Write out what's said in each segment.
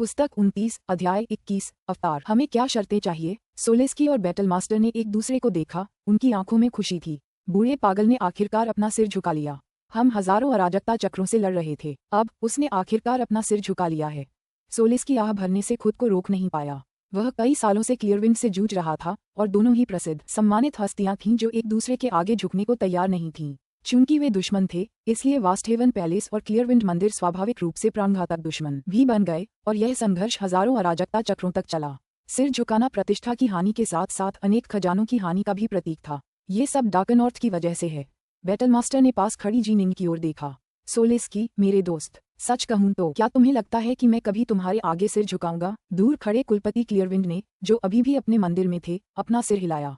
पुस्तक 29 अध्याय 21 अवतार। हमें क्या शर्तें चाहिए? सोलेस्की और बैटल मास्टर ने एक दूसरे को देखा, उनकी आंखों में खुशी थी। बूढ़े पागल ने आखिरकार अपना सिर झुका लिया। हम हजारों अराजकता चक्रों से लड़ रहे थे, अब उसने आखिरकार अपना सिर झुका लिया है। सोलेस्की आह भरने से खुद को रोक नहीं पाया। वह कई सालों से क्लियरविंड से जूझ रहा था और दोनों ही प्रसिद्ध सम्मानित हस्तियां थीं जो एक दूसरे के आगे झुकने को तैयार नहीं थीं। चूंकि वे दुश्मन थे, इसलिए वास्टहेवन पैलेस और क्लियरविंड मंदिर स्वाभाविक रूप से प्राणघातक दुश्मन भी बन गए और यह संघर्ष हजारों अराजकता चक्रों तक चला। सिर झुकाना प्रतिष्ठा की हानि के साथ साथ अनेक खजानों की हानि का भी प्रतीक था। ये सब डार्कनॉर्थ की वजह से है। बैटल मास्टर ने पास खड़ी जीनिंग की ओर देखा। सोलेस्की, मेरे दोस्त, सच कहूं तो क्या तुम्हें लगता है कि मैं कभी तुम्हारे आगे सिर झुकाऊंगा? दूर खड़े कुलपति क्लियरविंड ने, जो अभी भी अपने मंदिर में थे, अपना सिर हिलाया।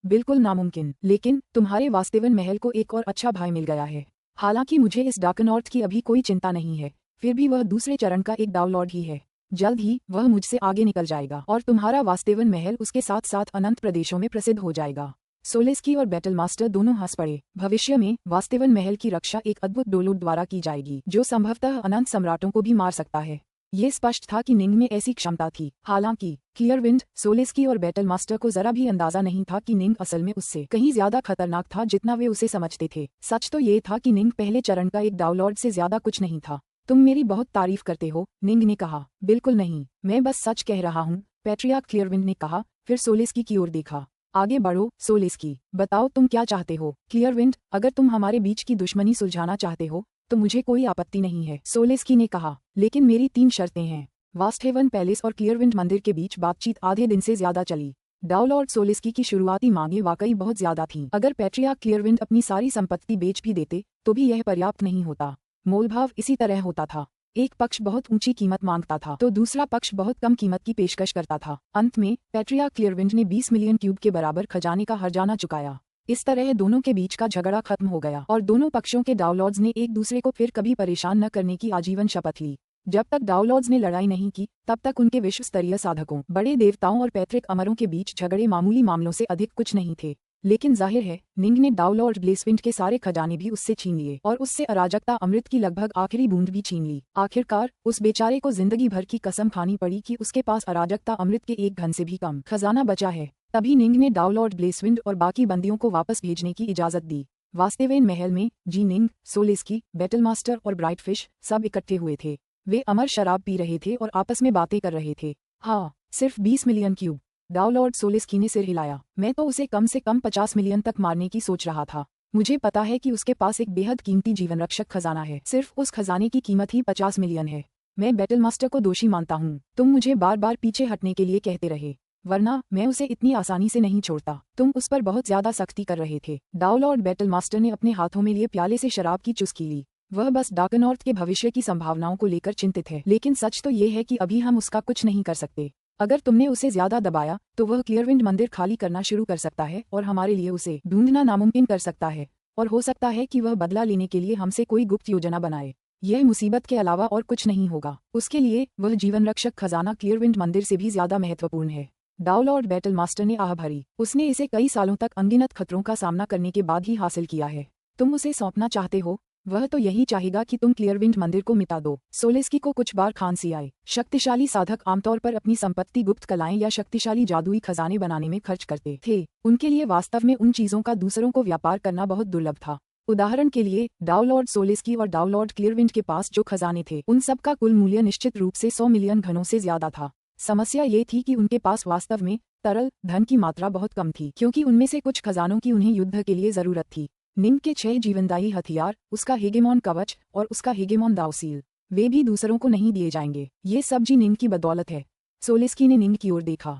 बिल्कुल नामुमकिन, लेकिन तुम्हारे वास्तेवन महल को एक और अच्छा भाई मिल गया है। हालांकि मुझे इस डार्कनॉर्थ की अभी कोई चिंता नहीं है, फिर भी वह दूसरे चरण का एक डाउनलॉर्ड ही है। जल्द ही वह मुझसे आगे निकल जाएगा और तुम्हारा वास्तेवन महल उसके साथ साथ अनंत प्रदेशों में प्रसिद्ध हो जाएगा। सोलेस्की और बैटल मास्टर दोनों हंस पड़े। भविष्य में वास्तेवन महल की रक्षा एक अद्भुत डोलूट द्वारा की जाएगी, जो संभवतः अनंत सम्राटों को भी मार सकता है। ये स्पष्ट था कि निंग में ऐसी क्षमता थी। हालांकि क्लियरविंड, सोलेस्की और बैटल मास्टर को जरा भी अंदाजा नहीं था कि निंग असल में उससे कहीं ज्यादा खतरनाक था जितना वे उसे समझते थे। सच तो ये था कि निंग पहले चरण का एक डाउनलॉर्ड से ज्यादा कुछ नहीं था। तुम मेरी बहुत तारीफ करते हो, निंग ने कहा। बिल्कुल नहीं, मैं बस सच कह रहा हूँ, पैट्रियार्क क्लियरविंड ने कहा, फिर सोलेस्की की ओर देखा। आगे बढ़ो सोलेस्की, बताओ तुम क्या चाहते हो? क्लियरविंड, अगर तुम हमारे बीच की दुश्मनी सुलझाना चाहते हो तो मुझे कोई आपत्ति नहीं है, सोलेस्की ने कहा, लेकिन मेरी 3 शर्तें हैं। वास्टहेवन पैलेस और क्लियरविंड मंदिर के बीच बातचीत आधे दिन से ज्यादा चली। डाउनलॉर्ड सोलेस्की की शुरुआती मांगें वाकई बहुत ज्यादा थीं। अगर पैट्रियार्क क्लियरविंड अपनी सारी संपत्ति बेच भी देते तो भी यह पर्याप्त नहीं होता। मोलभाव इसी तरह होता था। एक पक्ष बहुत ऊंची कीमत मांगता था तो दूसरा पक्ष बहुत कम कीमत की पेशकश करता था। अंत में पैट्रियार्क क्लियरविंड ने 20 मिलियन क्यूब के बराबर खजाने का हर्जाना चुकाया। इस तरह दोनों के बीच का झगड़ा खत्म हो गया और दोनों पक्षों के डाउनलॉर्ड्स ने एक दूसरे को फिर कभी परेशान न करने की आजीवन शपथ ली। जब तक डाउनलॉर्ड्स ने लड़ाई नहीं की, तब तक उनके विश्व स्तरीय साधकों, बड़े देवताओं और पैतृक अमरों के बीच झगड़े मामूली मामलों से अधिक कुछ नहीं थे। लेकिन जाहिर है, निंग ने डाउनलॉर्ड ब्लेसविंड के सारे खजाने भी उससे छीन लिए और उससे अराजकता अमृत की लगभग आखिरी बूंद भी छीन ली। आखिरकार उस बेचारे को जिंदगी भर की कसम खानी पड़ी कि उसके पास अराजकता अमृत के 1 घन से भी कम खजाना बचा है। तभी निंग ने डाउनलॉर्ड ब्लेसविंड और बाकी बंदियों को वापस भेजने की इजाजत दी। वास्तेवेन महल में जी निंग, सोलेस्की, बैटल मास्टर और ब्राइटफिश सब इकट्ठे हुए थे। वे अमर शराब पी रहे थे और आपस में बातें कर रहे थे। हाँ, सिर्फ 20 मिलियन क्यूब, डाउनलॉर्ड सोलेस्की ने सिर हिलाया। मैं तो उसे कम से कम 50 मिलियन तक मारने की सोच रहा था। मुझे पता है कि उसके पास एक बेहद कीमती जीवन रक्षक खजाना है। सिर्फ उस खजाने की कीमत ही 50 मिलियन है। मैं बैटल मास्टर को दोषी मानता हूँ। तुम मुझे बार बार पीछे हटने के लिए कहते रहे, वरना मैं उसे इतनी आसानी से नहीं छोड़ता। तुम उस पर बहुत ज्यादा सख्ती कर रहे थे। डाउनलॉर्ड बैटल मास्टर ने अपने हाथों में लिए प्याले से शराब की चुस्की ली। वह बस डार्कनॉर्थ के भविष्य की संभावनाओं को लेकर चिंतित है। लेकिन सच तो ये है कि अभी हम उसका कुछ नहीं कर सकते। अगर तुमने उसे ज्यादा दबाया तो वह क्लियरविंड मंदिर खाली करना शुरू कर सकता है और हमारे लिए उसे ढूंढना नामुमकिन कर सकता है। और हो सकता है कि वह बदला लेने के लिए हमसे कोई गुप्त योजना बनाए। यह मुसीबत के अलावा और कुछ नहीं होगा। उसके लिए वह जीवन रक्षक खजाना क्लियरविंड मंदिर से भी ज्यादा महत्वपूर्ण है। डाउनलॉर्ड बैटल मास्टर ने आह भरी। उसने इसे कई सालों तक अनगिनत खतरों का सामना करने के बाद ही हासिल किया है। तुम उसे सौंपना चाहते हो? वह तो यही चाहेगा कि तुम क्लियरविंड मंदिर को मिटा दो। सोलेस्की को कुछ बार खांसी आई। शक्तिशाली साधक आमतौर पर अपनी संपत्ति गुप्त कलाएं या शक्तिशाली जादुई खजाने बनाने में खर्च करते थे। उनके लिए वास्तव में उन चीजों का दूसरों को व्यापार करना बहुत दुर्लभ था। उदाहरण के लिए, डाउनलॉर्ड सोलेस्की और डाउनलॉर्ड क्लियरविंड के पास जो खजाने थे, उन सब का कुल मूल्य निश्चित रूप से 100 मिलियन घनों से ज्यादा था। समस्या ये थी कि उनके पास वास्तव में तरल धन की मात्रा बहुत कम थी, क्योंकि उनमें से कुछ खजानों की उन्हें युद्ध के लिए जरूरत थी। निंग के 6 जीवनदायी हथियार, उसका हेगेमॉन कवच और उसका हेगेमॉन दावसील, वे भी दूसरों को नहीं दिए जाएंगे। ये सब जी निंग की बदौलत है। सोलेस्की ने निंग की ओर देखा।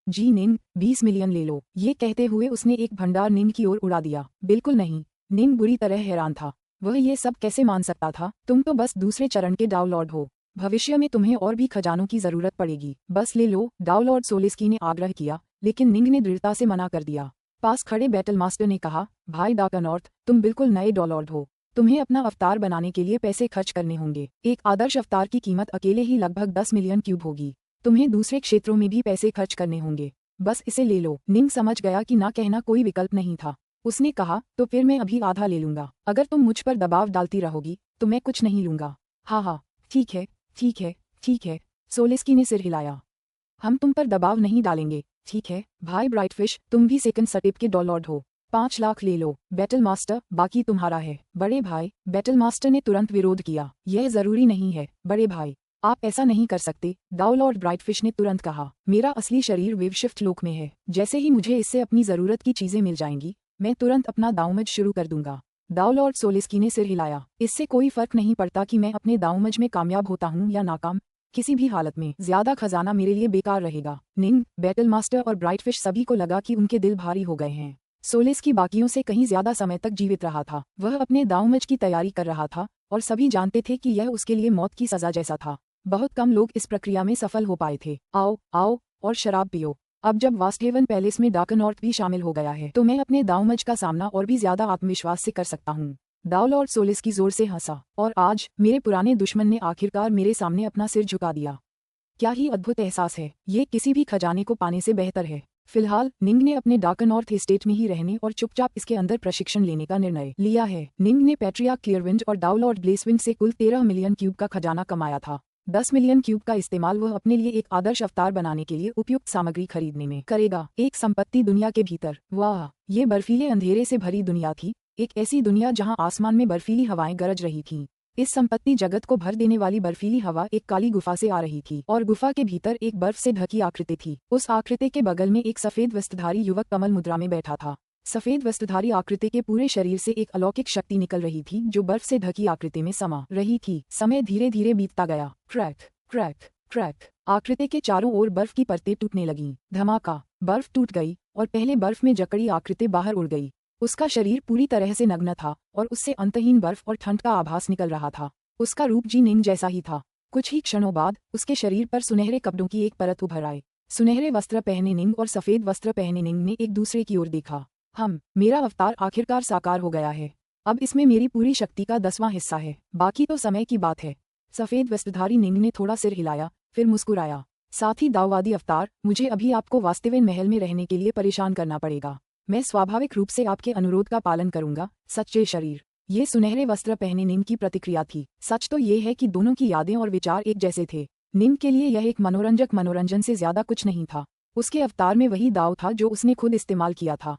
जी निंग, 20 मिलियन ले लो। ये कहते हुए उसने एक भंडार निंग की ओर उड़ा दिया। बिल्कुल नहीं। निंग बुरी तरह हैरान था। वह ये सब कैसे मान सकता था? तुम तो बस दूसरे चरण के डाउनलॉर्ड हो। भविष्य में तुम्हें और भी खजानों की जरूरत पड़ेगी। बस ले लो, डाउनलॉर्ड सोलेस्की ने आग्रह किया, लेकिन निंग ने दृढ़ता से मना कर दिया। पास खड़े बैटल मास्टर ने कहा, भाई डार्कनॉर्थ, तुम बिल्कुल नए डाउनलॉर्ड हो। तुम्हें अपना अवतार बनाने के लिए पैसे खर्च करने होंगे। एक आदर्श अवतार की कीमत अकेले ही लगभग 10 मिलियन क्यूब होगी। तुम्हें दूसरे क्षेत्रों में भी पैसे खर्च करने होंगे। बस इसे ले लो। निंग समझ गया कि ना कहना कोई विकल्प नहीं था। उसने कहा, तो फिर मैं अभी आधा ले लूंगा। अगर तुम मुझ पर दबाव डालती रहोगी तो मैं कुछ नहीं लूंगा। हाँ हाँ, ठीक है, ठीक है, ठीक है। सोलेस्की ने सिर हिलाया। हम तुम पर दबाव नहीं डालेंगे, ठीक है भाई ब्राइटफिश, तुम भी सेकंड सटिप के डॉलॉर्ड हो। 5 लाख ले लो बैटल मास्टर, बाकी तुम्हारा है। बड़े भाई, बैटल मास्टर ने तुरंत विरोध किया। यह जरूरी नहीं है बड़े भाई, आप ऐसा नहीं कर सकते। डाउलॉर्ड ब्राइटफिश ने तुरंत कहा, मेरा असली शरीर वेवशिफ्ट लोक में है। जैसे ही मुझे इससे अपनी जरूरत की चीजें मिल जाएंगी, मैं तुरंत अपना दावमज शुरू कर दूंगा। डाउलॉर्ड सोलेस्की ने सिर हिलाया। इससे कोई फर्क नहीं पड़ता कि मैं अपने दावमज में कामयाब होता हूँ या नाकाम, किसी भी हालत में ज्यादा खजाना मेरे लिए बेकार रहेगा। निंग, बैटल मास्टर और ब्राइटफिश सभी को लगा कि उनके दिल भारी हो गए हैं। सोलेस्की बाकियों से कहीं ज्यादा समय तक जीवित रहा था। वह अपने दावमज की तैयारी कर रहा था और सभी जानते थे कि यह उसके लिए मौत की सजा जैसा था। बहुत कम लोग इस प्रक्रिया में सफल हो पाए थे। आओ आओ और शराब पियो। अब जब वास्टहेवन पैलेस में डार्कनॉर्थ भी शामिल हो गया है, तो मैं अपने दावमज का सामना और भी ज्यादा आत्मविश्वास से कर सकता हूँ। डाउलॉर्ड सोलेस्की जोर से हंसा। और आज मेरे पुराने दुश्मन ने आखिरकार मेरे सामने अपना सिर झुका दिया। क्या ही अद्भुत एहसास है, ये किसी भी खजाने को पाने से बेहतर है। फिलहाल निंग ने अपने डार्कनॉर्थ एस्टेट में ही रहने और चुपचाप इसके अंदर प्रशिक्षण लेने का निर्णय लिया है। निंग ने पैट्रियार्क क्लियरविंड और डाउलॉर्ड ब्लेसविंड से कुल 13 मिलियन क्यूब का खजाना कमाया था। 10 मिलियन क्यूब का इस्तेमाल वह अपने लिए एक आदर्श अवतार बनाने के लिए उपयुक्त सामग्री खरीदने में करेगा। एक संपत्ति दुनिया के भीतर। वाह, ये बर्फीले अंधेरे से भरी दुनिया थी, एक ऐसी दुनिया जहां आसमान में बर्फीली हवाएं गरज रही थीं। इस संपत्ति जगत को भर देने वाली बर्फीली हवा एक काली गुफा से आ रही थी और गुफा के भीतर एक बर्फ से ढकी आकृति थी। उस आकृति के बगल में एक सफेद वस्त्रधारी युवक कमल मुद्रा में बैठा था। सफेद वस्त्रधारी आकृति के पूरे शरीर से एक अलौकिक शक्ति निकल रही थी जो बर्फ से ढकी आकृति में समा रही थी। समय धीरे धीरे बीतता गया। क्रैक क्रैक क्रैक, आकृति के चारों ओर बर्फ की परतें टूटने लगीं। धमाका, बर्फ टूट गई और पहले बर्फ में जकड़ी आकृति बाहर उड़ गई। उसका शरीर पूरी तरह से नग्न था और उससे अंतहीन बर्फ और ठंड का आभास निकल रहा था। उसका रूप जी निंग जैसा ही था। कुछ ही क्षणों बाद उसके शरीर पर सुनहरे कपड़ों की एक परत उभर आई। सुनहरे वस्त्र पहने निंग और सफेद वस्त्र पहने निंग ने एक दूसरे की ओर देखा। मेरा अवतार आखिरकार साकार हो गया है। अब इसमें मेरी पूरी शक्ति का 10वां हिस्सा है, बाकी तो समय की बात है। सफेद वस्त्रधारी निंग ने थोड़ा सिर हिलाया, फिर मुस्कुराया। साथ ही दाववादी अवतार, मुझे अभी आपको वास्तविक महल में रहने के लिए परेशान करना पड़ेगा। मैं स्वाभाविक रूप से आपके अनुरोध का पालन करूंगा। सच्चे शरीर। ये सुनहरे वस्त्र पहने निंग की प्रतिक्रिया थी। सच तो ये है कि दोनों की यादें और विचार एक जैसे थे। निंग के लिए यह एक मनोरंजक मनोरंजन से ज्यादा कुछ नहीं था। उसके अवतार में वही दाव था जो उसने खुद इस्तेमाल किया था।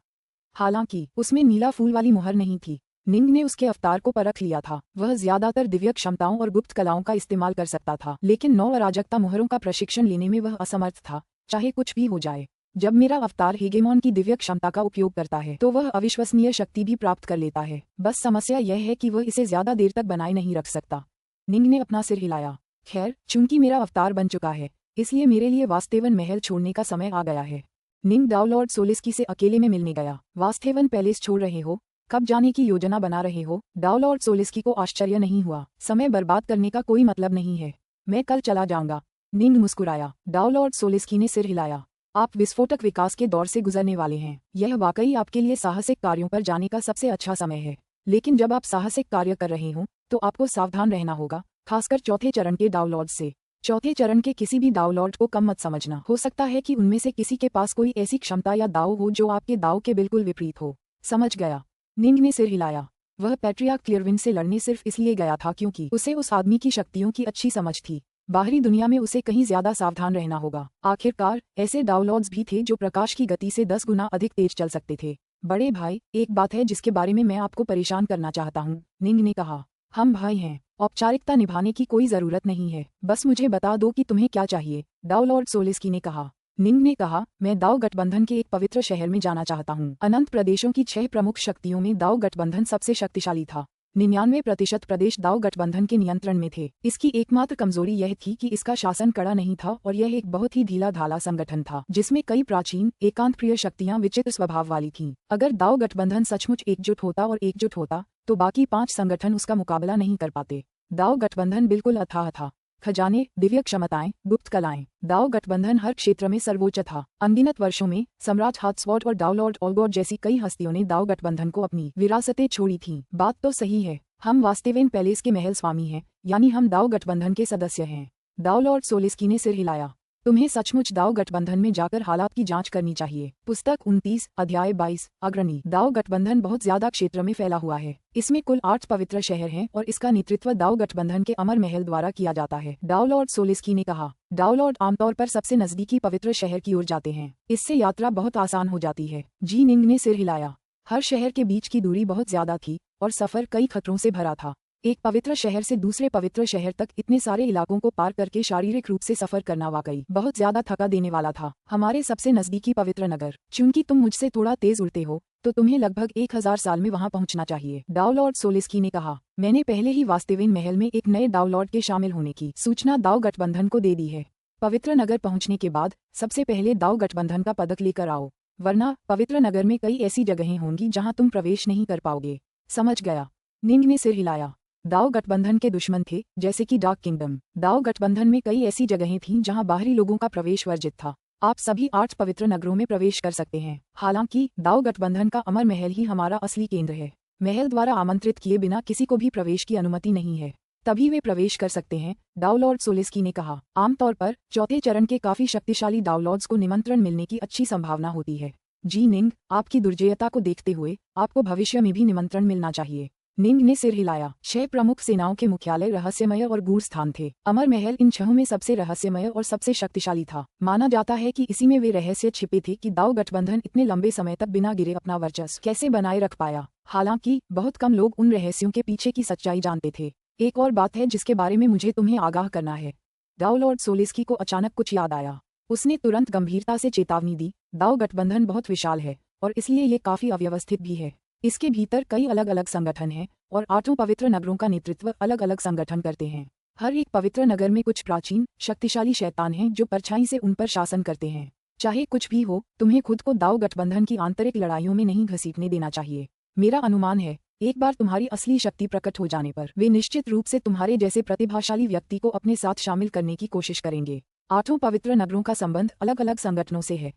हालांकि उसमें नीला फूल वाली मुहर नहीं थी। निंग ने उसके अवतार को परख लिया था। वह ज्यादातर दिव्य क्षमताओं और गुप्त कलाओं का इस्तेमाल कर सकता था, लेकिन 9 अराजकता मुहरों का प्रशिक्षण लेने में वह असमर्थ था, चाहे कुछ भी हो जाए। जब मेरा अवतार हेगेमॉन की दिव्य क्षमता का उपयोग करता है तो वह अविश्वसनीय शक्ति भी प्राप्त कर लेता है। बस समस्या यह है कि वह इसे ज्यादा देर तक बनाए नहीं रख सकता। निंग ने अपना सिर हिलाया। खैर, चूंकि मेरा अवतार बन चुका है, इसलिए मेरे लिए वास्तवेन महल छोड़ने का समय आ गया है। निंग डाउलॉर्ड सोलेस्की से अकेले में मिलने गया। वास्तवेन पैलेस छोड़ रहे हो? कब जाने की योजना बना रहे हो? डाउलॉर्ड सोलेस्की को आश्चर्य नहीं हुआ। समय बर्बाद करने का कोई मतलब नहीं है, मैं कल चला जाऊंगा। निंग मुस्कुराया। डाउलॉर्ड सोलेस्की ने सिर हिलाया। आप विस्फोटक विकास के दौर से गुजरने वाले हैं। यह वाकई आपके लिए साहसिक कार्यों पर जाने का सबसे अच्छा समय है। लेकिन जब आप साहसिक कार्य कर रहे हो तो आपको सावधान रहना होगा, खासकर चौथे चरण के डाउलॉर्ड से। चौथे चरण के किसी भी डाउलॉर्ड को कम मत समझना। हो सकता है कि उनमें से किसी के पास कोई ऐसी क्षमता या दाव हो जो आपके दाव के बिल्कुल विपरीत हो। समझ गया। निंग ने सिर हिलाया। वह पैट्रियार्क क्लियरविंड से लड़ने सिर्फ इसलिए गया था क्योंकि उसे उस आदमी की शक्तियों की अच्छी समझ थी। बाहरी दुनिया में उसे कहीं ज्यादा सावधान रहना होगा। आखिरकार ऐसे डाउलॉर्ड्स भी थे जो प्रकाश की गति से 10 गुना अधिक तेज चल सकते थे। बड़े भाई, एक बात है जिसके बारे में मैं आपको परेशान करना चाहता हूँ, निंग ने कहा। हम भाई हैं, औपचारिकता निभाने की कोई जरूरत नहीं है। बस मुझे बता दो कि तुम्हें क्या चाहिए, डाउलॉर्ड सोलेस्की ने कहा। निंग ने कहा, मैं दाव गठबंधन के एक पवित्र शहर में जाना चाहता हूँ। अनंत प्रदेशों की 6 प्रमुख शक्तियों में दाव गठबंधन सबसे शक्तिशाली था। 99% प्रदेश दाव गठबंधन के नियंत्रण में थे। इसकी एकमात्र कमजोरी यह थी कि इसका शासन कड़ा नहीं था और यह एक बहुत ही ढीला ढाला संगठन था जिसमें कई प्राचीन एकांत प्रिय शक्तियां विचित्र स्वभाव वाली थीं। अगर दाव गठबंधन सचमुच एकजुट होता तो बाकी 5 संगठन उसका मुकाबला नहीं कर पाते। दाव गठबंधन बिल्कुल अथाह था। खजाने, दिव्य क्षमताएं, गुप्त कलाएं, दाव गठबंधन हर क्षेत्र में सर्वोच्च था। अनगिनत वर्षों में सम्राट हाथस्वॉर्ड और डाउलॉर्ड ओलगोर्ड जैसी कई हस्तियों ने दाव गठबंधन को अपनी विरासतें छोड़ी थीं। बात तो सही है, हम वास्तवेन पैलेस के महल स्वामी हैं, यानी हम दाव गठबंधन के सदस्य हैं। डाउलॉर्ड सोलेस्की ने सिर हिलाया। तुम्हें सचमुच दाव गठबंधन में जाकर हालात की जांच करनी चाहिए। पुस्तक 29 अध्याय 22 अग्रणी। दाव गठबंधन बहुत ज्यादा क्षेत्र में फैला हुआ है। इसमें कुल 8 पवित्र शहर हैं और इसका नेतृत्व दाव गठबंधन के अमर महल द्वारा किया जाता है। दाव लॉर्ड सोलेस्की ने कहा। दाव लॉर्ड आमतौर पर सबसे नजदीकी पवित्र शहर की ओर जाते हैं। इससे यात्रा बहुत आसान हो जाती है। जी निंग ने सिर हिलाया। हर शहर के बीच की दूरी बहुत ज्यादा थी और सफर कई खतरों से भरा था। एक पवित्र शहर से दूसरे पवित्र शहर तक इतने सारे इलाकों को पार करके शारीरिक रूप से सफर करना वाकई बहुत ज्यादा थका देने वाला था। हमारे सबसे नजदीकी पवित्र नगर, चूंकि तुम मुझसे थोड़ा तेज उड़ते हो तो तुम्हें लगभग 1000 साल में वहां पहुंचना चाहिए। दाव लॉर्ड सोलेस्की ने कहा। मैंने पहले ही वास्तविक महल में एक नए दाव लॉर्ड के शामिल होने की सूचना दाव गठबंधन को दे दी है। पवित्र नगर पहुंचने के बाद सबसे पहले दाव गठबंधन का पदक लेकर आओ, वरना पवित्र नगर में कई ऐसी जगहें होंगी जहां तुम प्रवेश नहीं कर पाओगे। समझ गया। निंग ने सिर हिलाया। दाव गठबंधन के दुश्मन थे, जैसे कि डार्क किंगडम। दाव गठबंधन में कई ऐसी जगहें थीं जहां बाहरी लोगों का प्रवेश वर्जित था। आप सभी 8 पवित्र नगरों में प्रवेश कर सकते हैं। हालांकि दाव गठबंधन का अमर महल ही हमारा असली केंद्र है। महल द्वारा आमंत्रित किए बिना किसी को भी प्रवेश की अनुमति नहीं है, तभी वे प्रवेश कर सकते हैं, दाव लॉर्ड सोलेस्की ने कहा। आमतौर पर चौथे चरण के काफी शक्तिशाली दाव लॉर्ड्स को निमंत्रण मिलने की अच्छी संभावना होती है। जी निंग, आपकी दुर्जयता को देखते हुए आपको भविष्य में भी निमंत्रण मिलना चाहिए। निंग ने सिर हिलाया। 6 प्रमुख सेनाओं के मुख्यालय रहस्यमय और गूढ़ स्थान थे। अमर महल इन 6 में सबसे रहस्यमय और सबसे शक्तिशाली था। माना जाता है कि इसी में वे रहस्य छिपे थे कि दाव गठबंधन इतने लंबे समय तक बिना गिरे अपना वर्चस्व कैसे बनाए रख पाया। हालांकि बहुत कम लोग उन रहस्यों के पीछे की सच्चाई जानते थे। एक और बात है जिसके बारे में मुझे तुम्हें आगाह करना है। दाव लॉर्ड सोलेस्की को अचानक कुछ याद आया। उसने तुरंत गंभीरता से चेतावनी दी। दाव गठबंधन बहुत विशाल है और इसलिए ये काफी अव्यवस्थित भी है। इसके भीतर कई अलग अलग संगठन हैं और 8 पवित्र नगरों का नेतृत्व अलग अलग संगठन करते हैं। हर एक पवित्र नगर में कुछ प्राचीन शक्तिशाली शैतान हैं जो परछाई से उन पर शासन करते हैं। चाहे कुछ भी हो, तुम्हें खुद को दाव गठबंधन की आंतरिक लड़ाइयों में नहीं घसीटने देना चाहिए। मेरा अनुमान है, एक बार तुम्हारी असली शक्ति प्रकट हो जाने पर वे निश्चित रूप से तुम्हारे जैसे प्रतिभाशाली व्यक्ति को अपने साथ शामिल करने की कोशिश करेंगे। 8 पवित्र नगरों का संबंध अलग अलग संगठनों से है।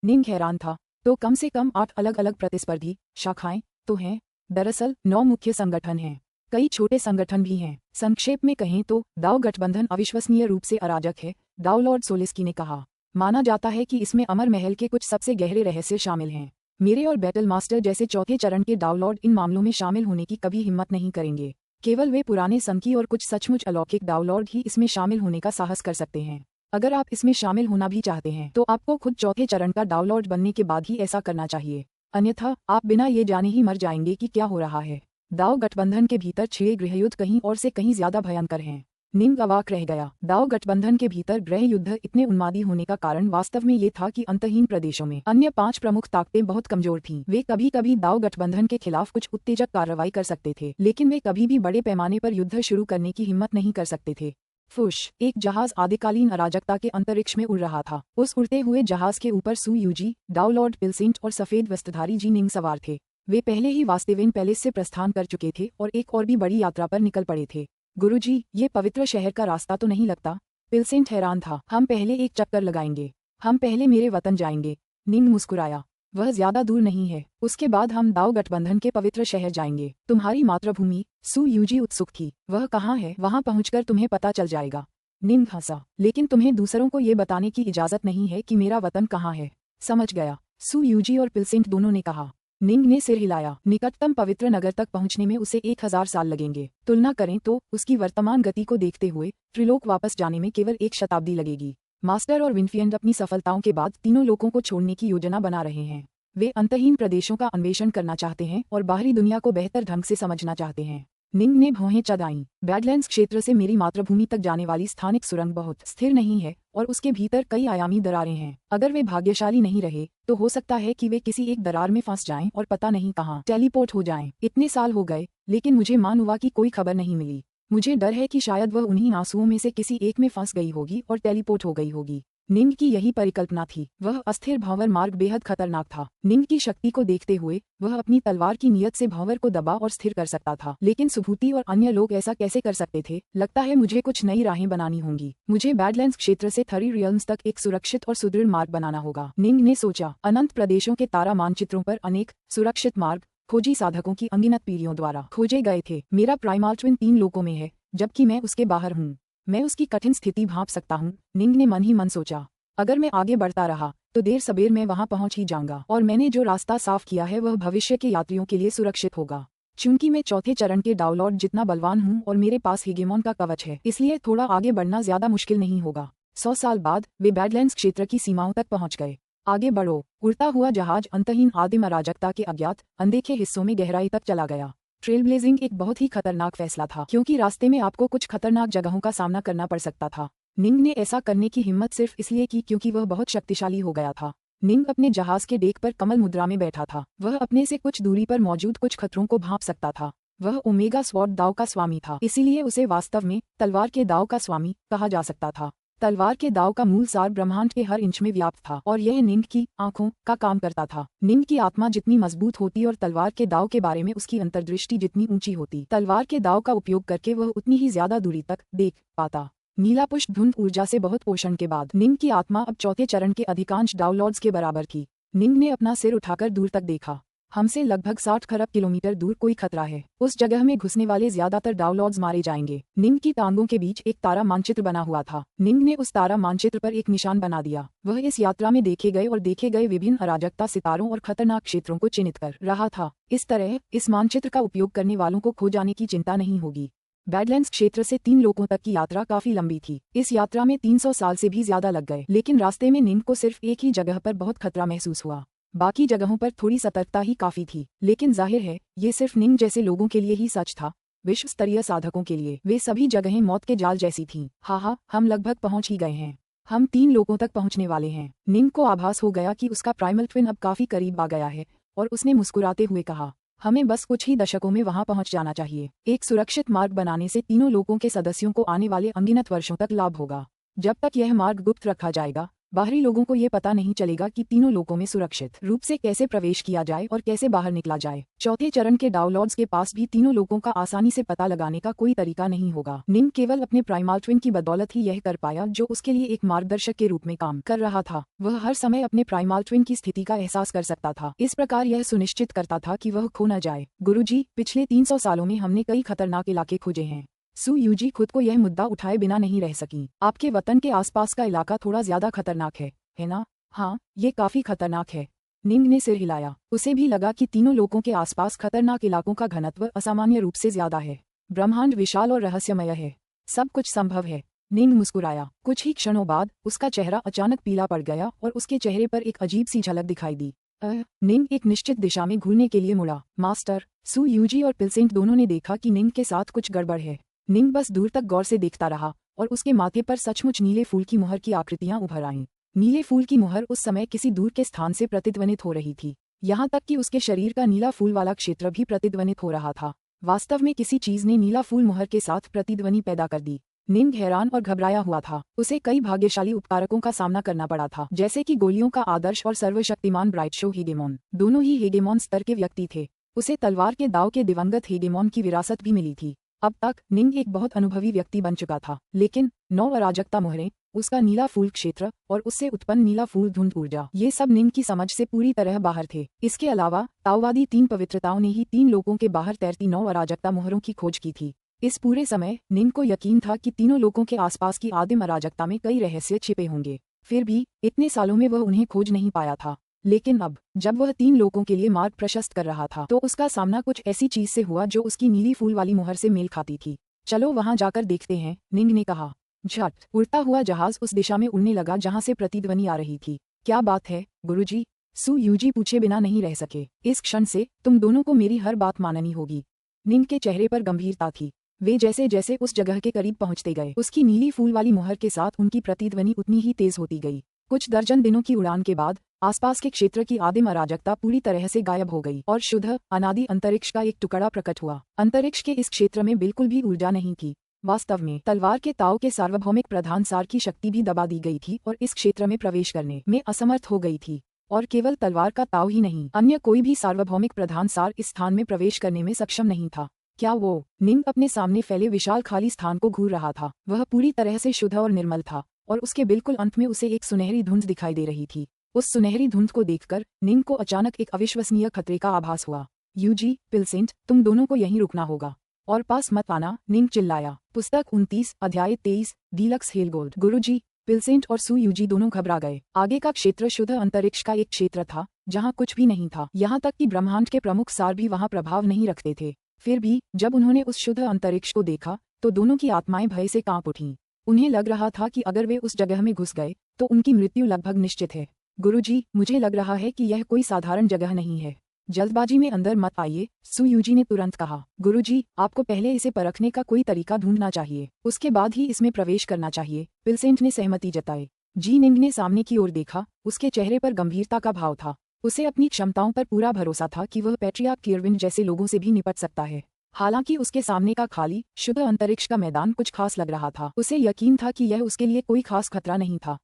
निंग हैरान था। तो कम से कम 8 अलग अलग प्रतिस्पर्धी शाखाएं तो हैं। दरअसल 9 मुख्य संगठन हैं, कई छोटे संगठन भी हैं। संक्षेप में कहें तो दाव गठबंधन अविश्वसनीय रूप से अराजक है, दाव लॉर्ड सोलेस्की ने कहा। माना जाता है कि इसमें अमर महल के कुछ सबसे गहरे रहस्य शामिल हैं। मेरे और बैटल मास्टर जैसे चौथे चरण के दाव लॉर्ड इन मामलों में शामिल होने की कभी हिम्मत नहीं करेंगे। केवल वे पुराने संकी और कुछ सचमुच अलौकिक दाव लॉर्ड ही इसमें शामिल होने का साहस कर सकते हैं। अगर आप इसमें शामिल होना भी चाहते हैं तो आपको खुद चौथे चरण का दाव लॉर्ड बनने के बाद ही ऐसा करना चाहिए, अन्यथा आप बिना ये जाने ही मर जाएंगे कि क्या हो रहा है। दाव गठबंधन के भीतर 6 गृहयुद्ध कहीं और से कहीं ज्यादा भयंकर हैं। निंग अवाक रह गया। दाव गठबंधन के भीतर गृह युद्ध इतने उन्मादी होने का कारण वास्तव में ये था कि अंतहीन प्रदेशों में अन्य 5 प्रमुख ताकतें बहुत कमजोर थीं। वे कभी कभी दाव गठबंधन के खिलाफ कुछ उत्तेजक कार्रवाई कर सकते थे, लेकिन वे कभी भी बड़े पैमाने पर युद्ध शुरू करने की हिम्मत नहीं कर सकते थे। फुश, एक जहाज आदिकालीन अराजकता के अंतरिक्ष में उड़ रहा था। उस उड़ते हुए जहाज के ऊपर सू यूजी, दाव लॉर्ड पिलसेंट और सफेद वस्त्रधारी जी निंग सवार थे। वे पहले ही वास्तविक पैलेस से प्रस्थान कर चुके थे और एक और भी बड़ी यात्रा पर निकल पड़े थे। गुरुजी, ये पवित्र शहर का रास्ता तो नहीं लगता? पिलसेंट हैरान था। हम पहले एक चक्कर लगाएंगे, हम पहले मेरे वतन जाएंगे। निंग मुस्कुराया। वह ज्यादा दूर नहीं है, उसके बाद हम दाव गठबंधन के पवित्र शहर जाएंगे। तुम्हारी मातृभूमि? सू यूजी उत्सुक थी। वह कहाँ है? वहाँ पहुँचकर तुम्हें पता चल जाएगा। निंग हंसा। लेकिन तुम्हें दूसरों को ये बताने की इजाजत नहीं है कि मेरा वतन कहाँ है। समझ गया, सू यूजी और पिलसेंट दोनों ने कहा। निंग ने सिर हिलाया। निकटतम पवित्र नगर तक पहुंचने में उसे 1000 साल लगेंगे। तुलना करें तो उसकी वर्तमान गति को देखते हुए त्रिलोक वापस जाने में केवल 1 शताब्दी लगेगी। मास्टर और विनफिएंड अपनी सफलताओं के बाद तीनों लोगों को छोड़ने की योजना बना रहे हैं। वे अंतहीन प्रदेशों का अन्वेषण करना चाहते हैं और बाहरी दुनिया को बेहतर ढंग से समझना चाहते हैं। निंग ने भौहें चढ़ाईं। बैडलैंड्स क्षेत्र से मेरी मातृभूमि तक जाने वाली स्थानिक सुरंग बहुत स्थिर नहीं है और उसके भीतर कई आयामी दरारें हैं। अगर वे भाग्यशाली नहीं रहे तो हो सकता है कि वे किसी एक दरार में फंस जाएं और पता नहीं कहाँ टेलीपोर्ट हो जाएं। इतने साल हो गए, लेकिन मुझे मानवा की कोई खबर नहीं मिली। मुझे डर है कि शायद वह उन्हीं आंसुओं में से किसी एक में फंस गई होगी और टेलीपोर्ट हो गई होगी। निंग की यही परिकल्पना थी। वह अस्थिर भंवर मार्ग बेहद खतरनाक था। निंग की शक्ति को देखते हुए वह अपनी तलवार की नियत से भंवर को दबा और स्थिर कर सकता था, लेकिन सुभूति और अन्य लोग ऐसा कैसे कर सकते थे? लगता है मुझे कुछ नई राहें बनानी होंगी। मुझे बैडलैंड्स क्षेत्र से थरी रियल्म्स तक एक सुरक्षित और सुदृढ़ मार्ग बनाना होगा। निंग ने सोचा। अनंत प्रदेशों के तारा मानचित्रों पर अनेक सुरक्षित मार्ग खोजी साधकों की अनगिनत पीढ़ियों द्वारा खोजे गए थे। मेरा प्राइमल ट्विन 3 लोकों में है, जबकि मैं उसके बाहर हूँ। मैं उसकी कठिन स्थिति भांप सकता हूँ, निंग ने मन ही मन सोचा। अगर मैं आगे बढ़ता रहा तो देर सबेर मैं वहां पहुंच ही जाऊंगा, और मैंने जो रास्ता साफ किया है वह भविष्य के यात्रियों के लिए सुरक्षित होगा। चूंकि मैं चौथे चरण के डाउनलॉर्ड जितना बलवान हूँ और मेरे पास हेगेमॉन का कवच है, इसलिए थोड़ा आगे बढ़ना ज्यादा मुश्किल नहीं होगा। 100 साल बाद वे बैडलैंड्स क्षेत्र की सीमाओं तक पहुंच गए। आगे बढ़ो। उड़ता हुआ जहाज अंतहीन आदिम अराजकता के अज्ञात अनदेखे हिस्सों में गहराई तक चला गया। ट्रेल ब्लेजिंग एक बहुत ही खतरनाक फैसला था, क्योंकि रास्ते में आपको कुछ खतरनाक जगहों का सामना करना पड़ सकता था। निंग ने ऐसा करने की हिम्मत सिर्फ इसलिए की क्योंकि वह बहुत शक्तिशाली हो गया था। निंग अपने जहाज के डेक पर कमल मुद्रा में बैठा था। वह अपने से कुछ दूरी पर मौजूद कुछ खतरों को भांप सकता था। वह ओमेगा स्वॉर्ड दाव का स्वामी था, इसीलिए उसे वास्तव में तलवार के दाव का स्वामी कहा जा सकता था। तलवार के दाव का मूल सार ब्रह्मांड के हर इंच में व्याप्त था, और यह निंग की आंखों का काम करता था। निंग की आत्मा जितनी मजबूत होती और तलवार के दाव के बारे में उसकी अंतर्दृष्टि जितनी ऊंची होती, तलवार के दाव का उपयोग करके वह उतनी ही ज्यादा दूरी तक देख पाता। नीला पुष्प धुंध ऊर्जा से बहुत पोषण के बाद निंग की आत्मा अब चौथे चरण के अधिकांश डाउनलॉर्ड्स के बराबर थी। निंग ने अपना सिर उठाकर दूर तक देखा। हमसे लगभग 60 खरब किलोमीटर दूर कोई खतरा है। उस जगह में घुसने वाले ज्यादातर डाउनलॉर्ड्स मारे जाएंगे। निंग की टांगों के बीच एक तारा मानचित्र बना हुआ था। निंग ने उस तारा मानचित्र पर एक निशान बना दिया। वह इस यात्रा में देखे गए विभिन्न अराजकता सितारों और खतरनाक क्षेत्रों को चिन्हित कर रहा था। इस तरह इस मानचित्र का उपयोग करने वालों को खो जाने की चिंता नहीं होगी। बैडलैंड्स क्षेत्र से 3 लोगों तक की यात्रा काफी लंबी थी। इस यात्रा में 300 साल से भी ज्यादा लग गए, लेकिन रास्ते में निंग को सिर्फ एक ही जगह पर बहुत खतरा महसूस हुआ। बाकी जगहों पर थोड़ी सतर्कता ही काफी थी, लेकिन जाहिर है ये सिर्फ निंग जैसे लोगों के लिए ही सच था। विश्व स्तरीय साधकों के लिए वे सभी जगहें मौत के जाल जैसी थीं। हाँ, हम लगभग पहुंच ही गए हैं। हम 3 लोगों तक पहुंचने वाले हैं। निंग को आभास हो गया कि उसका प्राइमल ट्विन अब काफी करीब आ गया है, और उसने मुस्कुराते हुए कहा, हमें बस कुछ ही दशकों में वहां पहुंच जाना चाहिए। एक सुरक्षित मार्ग बनाने से तीनों लोगों के सदस्यों को आने वाले अनगिनत वर्षों तक लाभ होगा। जब तक यह मार्ग गुप्त रखा जाएगा, बाहरी लोगों को ये पता नहीं चलेगा कि तीनों लोगों में सुरक्षित रूप से कैसे प्रवेश किया जाए और कैसे बाहर निकला जाए। चौथे चरण के डाउनलॉर्ड्स के पास भी तीनों लोगों का आसानी से पता लगाने का कोई तरीका नहीं होगा। निंग केवल अपने प्राइमल ट्विन की बदौलत ही यह कर पाया, जो उसके लिए एक मार्गदर्शक के रूप में काम कर रहा था। वह हर समय अपने प्राइमल ट्विन की स्थिति का एहसास कर सकता था। इस प्रकार यह सुनिश्चित करता था कि वह खो न जाए। गुरुजी, पिछले 300 सालों में हमने कई खतरनाक इलाके खोजे हैं। सू यूजी खुद को यह मुद्दा उठाए बिना नहीं रह सकी। आपके वतन के आसपास का इलाका थोड़ा ज्यादा खतरनाक है ना? हाँ, ये काफी खतरनाक है। निंग ने सिर हिलाया। उसे भी लगा कि तीनों लोगों के आसपास खतरनाक इलाकों का घनत्व असामान्य रूप से ज्यादा है। ब्रह्मांड विशाल और रहस्यमय है। सब कुछ संभव है। निंग मुस्कुराया। कुछ ही क्षणों बाद उसका चेहरा अचानक पीला पड़ गया और उसके चेहरे पर एक अजीब सी झलक दिखाई दी। निंग एक निश्चित दिशा में घूरने के लिए मुड़ा। मास्टर, सू यूजी और पिलसेंट दोनों ने देखा कि निंग के साथ कुछ गड़बड़ है। निंग बस दूर तक गौर से देखता रहा, और उसके माथे पर सचमुच नीले फूल की मुहर की आकृतियां उभर आईं। नीले फूल की मुहर उस समय किसी दूर के स्थान से प्रतिध्वनित हो रही थी। यहाँ तक कि उसके शरीर का नीला फूल वाला क्षेत्र भी प्रतिध्वनित हो रहा था। वास्तव में किसी चीज ने नीला फूल मुहर के साथ प्रतिध्वनि पैदा कर दी। निंग हैरान और घबराया हुआ था। उसे कई भाग्यशाली उपकारकों का सामना करना पड़ा था, जैसे कि गोलियों का आदर्श और सर्वशक्तिमान ब्राइट शो हेगेमॉन। दोनों ही हेगेमॉन स्तर के व्यक्ति थे। उसे तलवार के दाव के दिवंगत हेगेमॉन की विरासत भी मिली थी। अब तक निंग एक बहुत अनुभवी व्यक्ति बन चुका था, लेकिन 9 अराजकता मोहरें, उसका नीला फूल क्षेत्र और उससे उत्पन्न नीला फूल धुंध ऊर्जा, ये सब निंग की समझ से पूरी तरह बाहर थे। इसके अलावा ताओवादी 3 पवित्रताओं ने ही 3 लोगों के बाहर तैरती 9 अराजकता मोहरों की खोज की थी। इस पूरे समय निंग को यकीन था कि तीनों लोगों के आसपास की आदिम अराजकता में कई रहस्य छिपे होंगे। फिर भी इतने सालों में वह उन्हें खोज नहीं पाया था। लेकिन अब जब वह 3 लोगों के लिए मार्ग प्रशस्त कर रहा था, तो उसका सामना कुछ ऐसी चीज से हुआ जो उसकी नीली फूल वाली मुहर से मेल खाती थी। चलो वहां जाकर देखते हैं, निंग ने कहा। झट उड़ता हुआ जहाज उस दिशा में उड़ने लगा जहां से प्रतिध्वनि आ रही थी। क्या बात है गुरुजी? सू यूजी पूछे बिना नहीं रह सके। इस क्षण से तुम दोनों को मेरी हर बात माननी होगी। निंग के चेहरे पर गंभीरता थी। वे जैसे जैसे उस जगह के करीब पहुंचते गए, उसकी नीली फूल वाली मुहर के साथ उनकी प्रतिध्वनि उतनी ही तेज होती गई। कुछ दर्जन दिनों की उड़ान के बाद आसपास के क्षेत्र की आदिम अराजकता पूरी तरह से गायब हो गई और शुद्ध अनादि अंतरिक्ष का एक टुकड़ा प्रकट हुआ। अंतरिक्ष के इस क्षेत्र में बिल्कुल भी ऊर्जा नहीं थी। वास्तव में तलवार के ताव के सार्वभौमिक प्रधान सार की शक्ति भी दबा दी गई थी और इस क्षेत्र में प्रवेश करने में असमर्थ हो गई थी। और केवल तलवार का ताव ही नहीं, अन्य कोई भी सार्वभौमिक प्रधान सार इस स्थान में प्रवेश करने में सक्षम नहीं था। क्या वो? निंग अपने सामने फैले विशाल खाली स्थान को घूर रहा था। वह पूरी तरह से शुद्ध और निर्मल था, और उसके बिल्कुल अंत में उसे एक सुनहरी धुंध दिखाई दे रही थी। उस सुनहरी धुंध को देखकर निंग को अचानक एक अविश्वसनीय खतरे का आभास हुआ। यूजी, पिलसेंट, तुम दोनों को यहीं रुकना होगा और पास मत आना, निंग चिल्लाया। पुस्तक 29 अध्याय 23 डीलक्स हेलगोल्ड। गुरुजी, पिलसेंट और सू यूजी दोनों घबरा गए। आगे का क्षेत्र शुद्ध अंतरिक्ष का एक क्षेत्र था जहाँ कुछ भी नहीं था, यहाँ तक कि ब्रह्मांड के प्रमुख सार भी वहाँ प्रभाव नहीं रखते थे। फिर भी जब उन्होंने उस शुद्ध अंतरिक्ष को देखा तो दोनों की आत्माएं भय से कांप उठीं। उन्हें लग रहा था कि अगर वे उस जगह में घुस गए तो उनकी मृत्यु लगभग निश्चित है। गुरुजी, मुझे लग रहा है कि यह कोई साधारण जगह नहीं है। जल्दबाजी में अंदर मत आइए, सू यूजी ने तुरंत कहा। गुरुजी, आपको पहले इसे परखने का कोई तरीका ढूंढना चाहिए, उसके बाद ही इसमें प्रवेश करना चाहिए, पिलसेंट ने सहमति जताई। जी निंग ने सामने की ओर देखा, उसके चेहरे पर गंभीरता का भाव था। उसे अपनी क्षमताओं पर पूरा भरोसा था कि वह पैट्रियार्क किरविन जैसे लोगों से भी निपट सकता है। हालांकि उसके सामने का खाली शुद्ध अंतरिक्ष का मैदान कुछ खास लग रहा था। उसे यकीन था कि यह उसके लिए कोई खास खतरा नहीं था,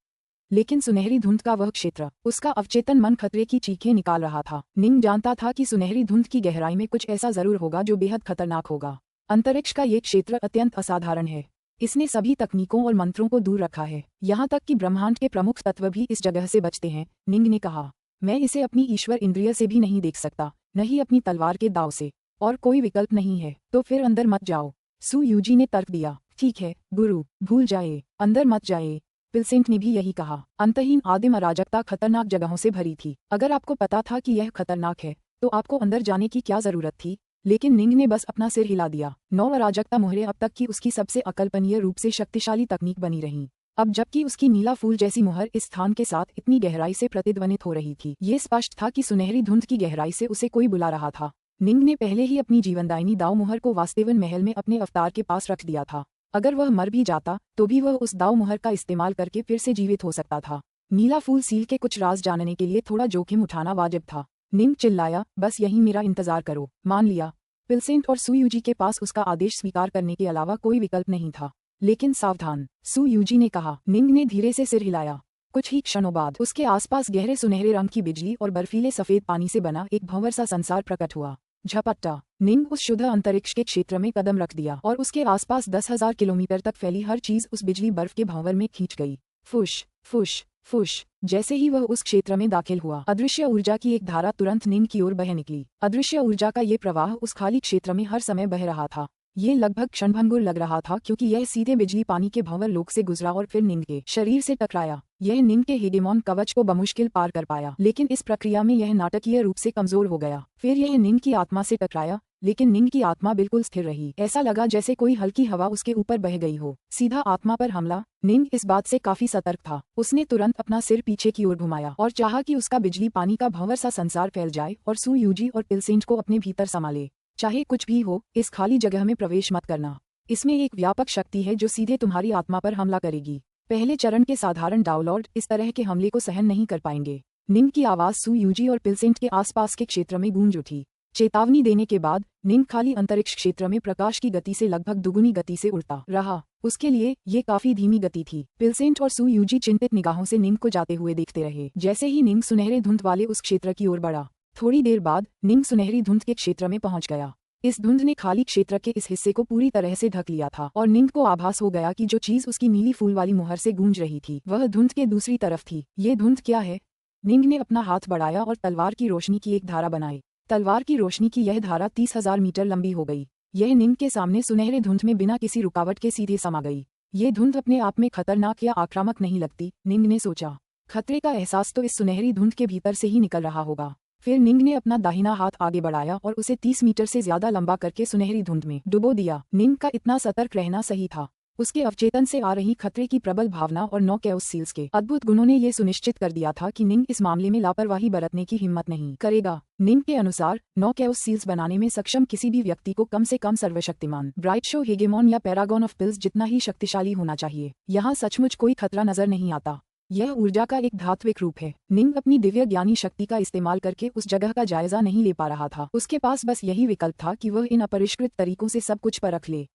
लेकिन सुनहरी धुंध का वह क्षेत्र, उसका अवचेतन मन खतरे की चीखें निकाल रहा था। निंग जानता था कि सुनहरी धुंध की गहराई में कुछ ऐसा जरूर होगा जो बेहद खतरनाक होगा। अंतरिक्ष का ये क्षेत्र अत्यंत असाधारण है। इसने सभी तकनीकों और मंत्रों को दूर रखा है, यहाँ तक कि ब्रह्मांड के प्रमुख तत्व भी इस जगह से बचते हैं, निंग ने कहा। मैं इसे अपनी ईश्वर इंद्रिय से भी नहीं देख सकता, न ही अपनी तलवार के दाव से, और कोई विकल्प नहीं है। तो फिर अंदर मत जाओ, सू यूजी ने तर्क दिया। ठीक है गुरु, भूल जाए, अंदर मत जाए, पिलसेंट ने भी यही कहा। अंतहीन आदिम अराजकता खतरनाक जगहों से भरी थी। अगर आपको पता था कि यह खतरनाक है तो आपको अंदर जाने की क्या जरूरत थी? लेकिन निंग ने बस अपना सिर हिला दिया। 9 अराजकता मोहरें अब तक की उसकी सबसे अकल्पनीय रूप से शक्तिशाली तकनीक बनी रहीं। अब जबकि उसकी नीला फूल जैसी मुहर इस स्थान के साथ इतनी गहराई से प्रतिध्वनित हो रही थी, ये स्पष्ट था कि सुनहरी धुंध की गहराई से उसे कोई बुला रहा था। निंग ने पहले ही अपनी जीवनदायिनी दाव मुहर को वास्तेवन महल में अपने अवतार के पास रख दिया था। अगर वह मर भी जाता तो भी वह उस दाव मुहर का इस्तेमाल करके फिर से जीवित हो सकता था। नीला फूल सील के कुछ राज जानने के लिए थोड़ा जोखिम उठाना वाजिब था। निंग चिल्लाया, बस यही मेरा इंतजार करो। मान लिया। पिलसेंट और सू यूजी के पास उसका आदेश स्वीकार करने के अलावा कोई विकल्प नहीं था। लेकिन सावधान, सू यूजी ने कहा। निंग ने धीरे से सिर हिलाया। कुछ ही क्षणों बाद उसके आसपास गहरे सुनहरे रंग की बिजली और बर्फीले सफेद पानी से बना एक भंवर सा संसार प्रकट हुआ। झपट्टा, निंग उस शुद्ध अंतरिक्ष के क्षेत्र में कदम रख दिया और उसके आसपास 10,000 किलोमीटर तक फैली हर चीज उस बिजली बर्फ के भंवर में खींच गई। फुश फुश फुश। जैसे ही वह उस क्षेत्र में दाखिल हुआ, अदृश्य ऊर्जा की एक धारा तुरंत निंग की ओर बह निकली। अदृश्य ऊर्जा का ये प्रवाह उस खाली क्षेत्र में हर समय बह रहा था। ये लगभग क्षणभंगुर लग रहा था क्योंकि यह सीधे बिजली पानी के भंवर लोक से गुजरा और फिर निंग के शरीर से टकराया। यह निंग के हेगेमॉन कवच को बमुश्किल पार कर पाया, लेकिन इस प्रक्रिया में यह नाटकीय रूप से कमजोर हो गया। फिर यह निंग की आत्मा से टकराया, लेकिन निंग की आत्मा बिल्कुल स्थिर रही। ऐसा लगा जैसे कोई हल्की हवा उसके ऊपर बह गई हो। सीधा आत्मा पर हमला। निंग इस बात से काफी सतर्क था। उसने तुरंत अपना सिर पीछे की ओर घुमाया और चाहा कि उसका बिजली पानी का भंवर सा संसार फैल जाए और सू यूजी और पिलसेंट को अपने भीतर संभाले। चाहे कुछ भी हो, इस खाली जगह में प्रवेश मत करना। इसमें एक व्यापक शक्ति है जो सीधे तुम्हारी आत्मा पर हमला करेगी। पहले चरण के साधारण डाउनलोड इस तरह के हमले को सहन नहीं कर पाएंगे। निंग की आवाज सू यूजी और पिलसेंट के आसपास के क्षेत्र में गूंज उठी। चेतावनी देने के बाद निंग खाली अंतरिक्ष क्षेत्र में प्रकाश की गति से लगभग दुगुनी गति से उड़ता रहा। उसके लिए ये काफी धीमी गति थी। पिलसेंट और सू यूजी चिंतित निगाहों से निंग को जाते हुए देखते रहे। जैसे ही निंग सुनहरे धुंध वाले उस क्षेत्र की ओर बढ़ा, थोड़ी देर बाद निंग सुनहरी धुंध के क्षेत्र में पहुंच गया। इस धुंध ने खाली क्षेत्र के इस हिस्से को पूरी तरह से ढक लिया था और निंग को आभास हो गया कि जो चीज उसकी नीली फूल वाली मुहर से गूंज रही थी वह धुंध के दूसरी तरफ थी। ये धुंध क्या है? निंग ने अपना हाथ बढ़ाया और तलवार की रोशनी की एक धारा बनाई। तलवार की रोशनी की यह धारा 30,000 मीटर लंबी हो गई। यह निंग के सामने सुनहरे धुंध में बिना किसी रुकावट के सीधे समा गई। ये धुंध अपने आप में खतरनाक या आक्रामक नहीं लगती, निंग ने सोचा। खतरे का एहसास तो इस सुनहरी धुंध के भीतर से ही निकल रहा होगा। फिर निंग ने अपना दाहिना हाथ आगे बढ़ाया और उसे 30 मीटर से ज्यादा लंबा करके सुनहरी धुंध में डुबो दिया। निंग का इतना सतर्क रहना सही था। उसके अवचेतन से आ रही खतरे की प्रबल भावना और 9 कैओस सील्स के अद्भुत गुणों ने ये सुनिश्चित कर दिया था कि निंग इस मामले में लापरवाही बरतने की हिम्मत नहीं करेगा। निंग के अनुसार 9 कैओस सील्स बनाने में सक्षम किसी भी व्यक्ति को कम से कम सर्वशक्तिमान ब्राइट शो हेगेमॉन या पैरागॉन ऑफ पिल्स जितना ही शक्तिशाली होना चाहिए। यहाँ सचमुच कोई खतरा नजर नहीं आता। यह ऊर्जा का एक धात्विक रूप है। निंग अपनी दिव्य ज्ञानी शक्ति का इस्तेमाल करके उस जगह का जायजा नहीं ले पा रहा था। उसके पास बस यही विकल्प था कि वह इन अपरिष्कृत तरीकों से सब कुछ परख ले।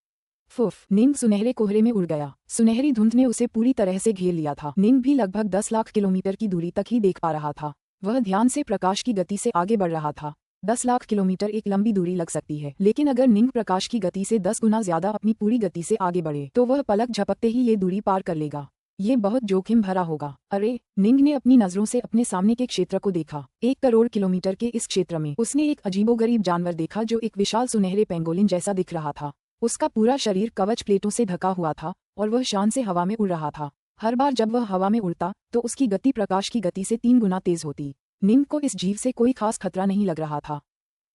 फुफ, निंग सुनहरे कोहरे में उड़ गया। सुनहरी धुंध ने उसे पूरी तरह से घेर लिया था। निंग भी लगभग 10 लाख किलोमीटर की दूरी तक ही देख पा रहा था। वह ध्यान से प्रकाश की गति से आगे बढ़ रहा था। 10 लाख किलोमीटर एक लंबी दूरी लग सकती है, लेकिन अगर निंग प्रकाश की गति से 10 गुना ज्यादा अपनी पूरी गति से आगे बढ़े तो वह पलक झपकते ही ये दूरी पार कर लेगा। ये बहुत जोखिम भरा होगा। अरे, निंग ने अपनी नजरों से अपने सामने के क्षेत्र को देखा। 1 करोड़ किलोमीटर के इस क्षेत्र में उसने एक अजीबोगरीब जानवर देखा जो एक विशाल सुनहरे पेंगोलिन जैसा दिख रहा था। उसका पूरा शरीर कवच प्लेटों से ढका हुआ था और वह शान से हवा में उड़ रहा था। हर बार जब वह हवा में उड़ता तो उसकी गति प्रकाश की गति से 3 गुना तेज होती। निंग को इस जीव से कोई खास खतरा नहीं लग रहा था,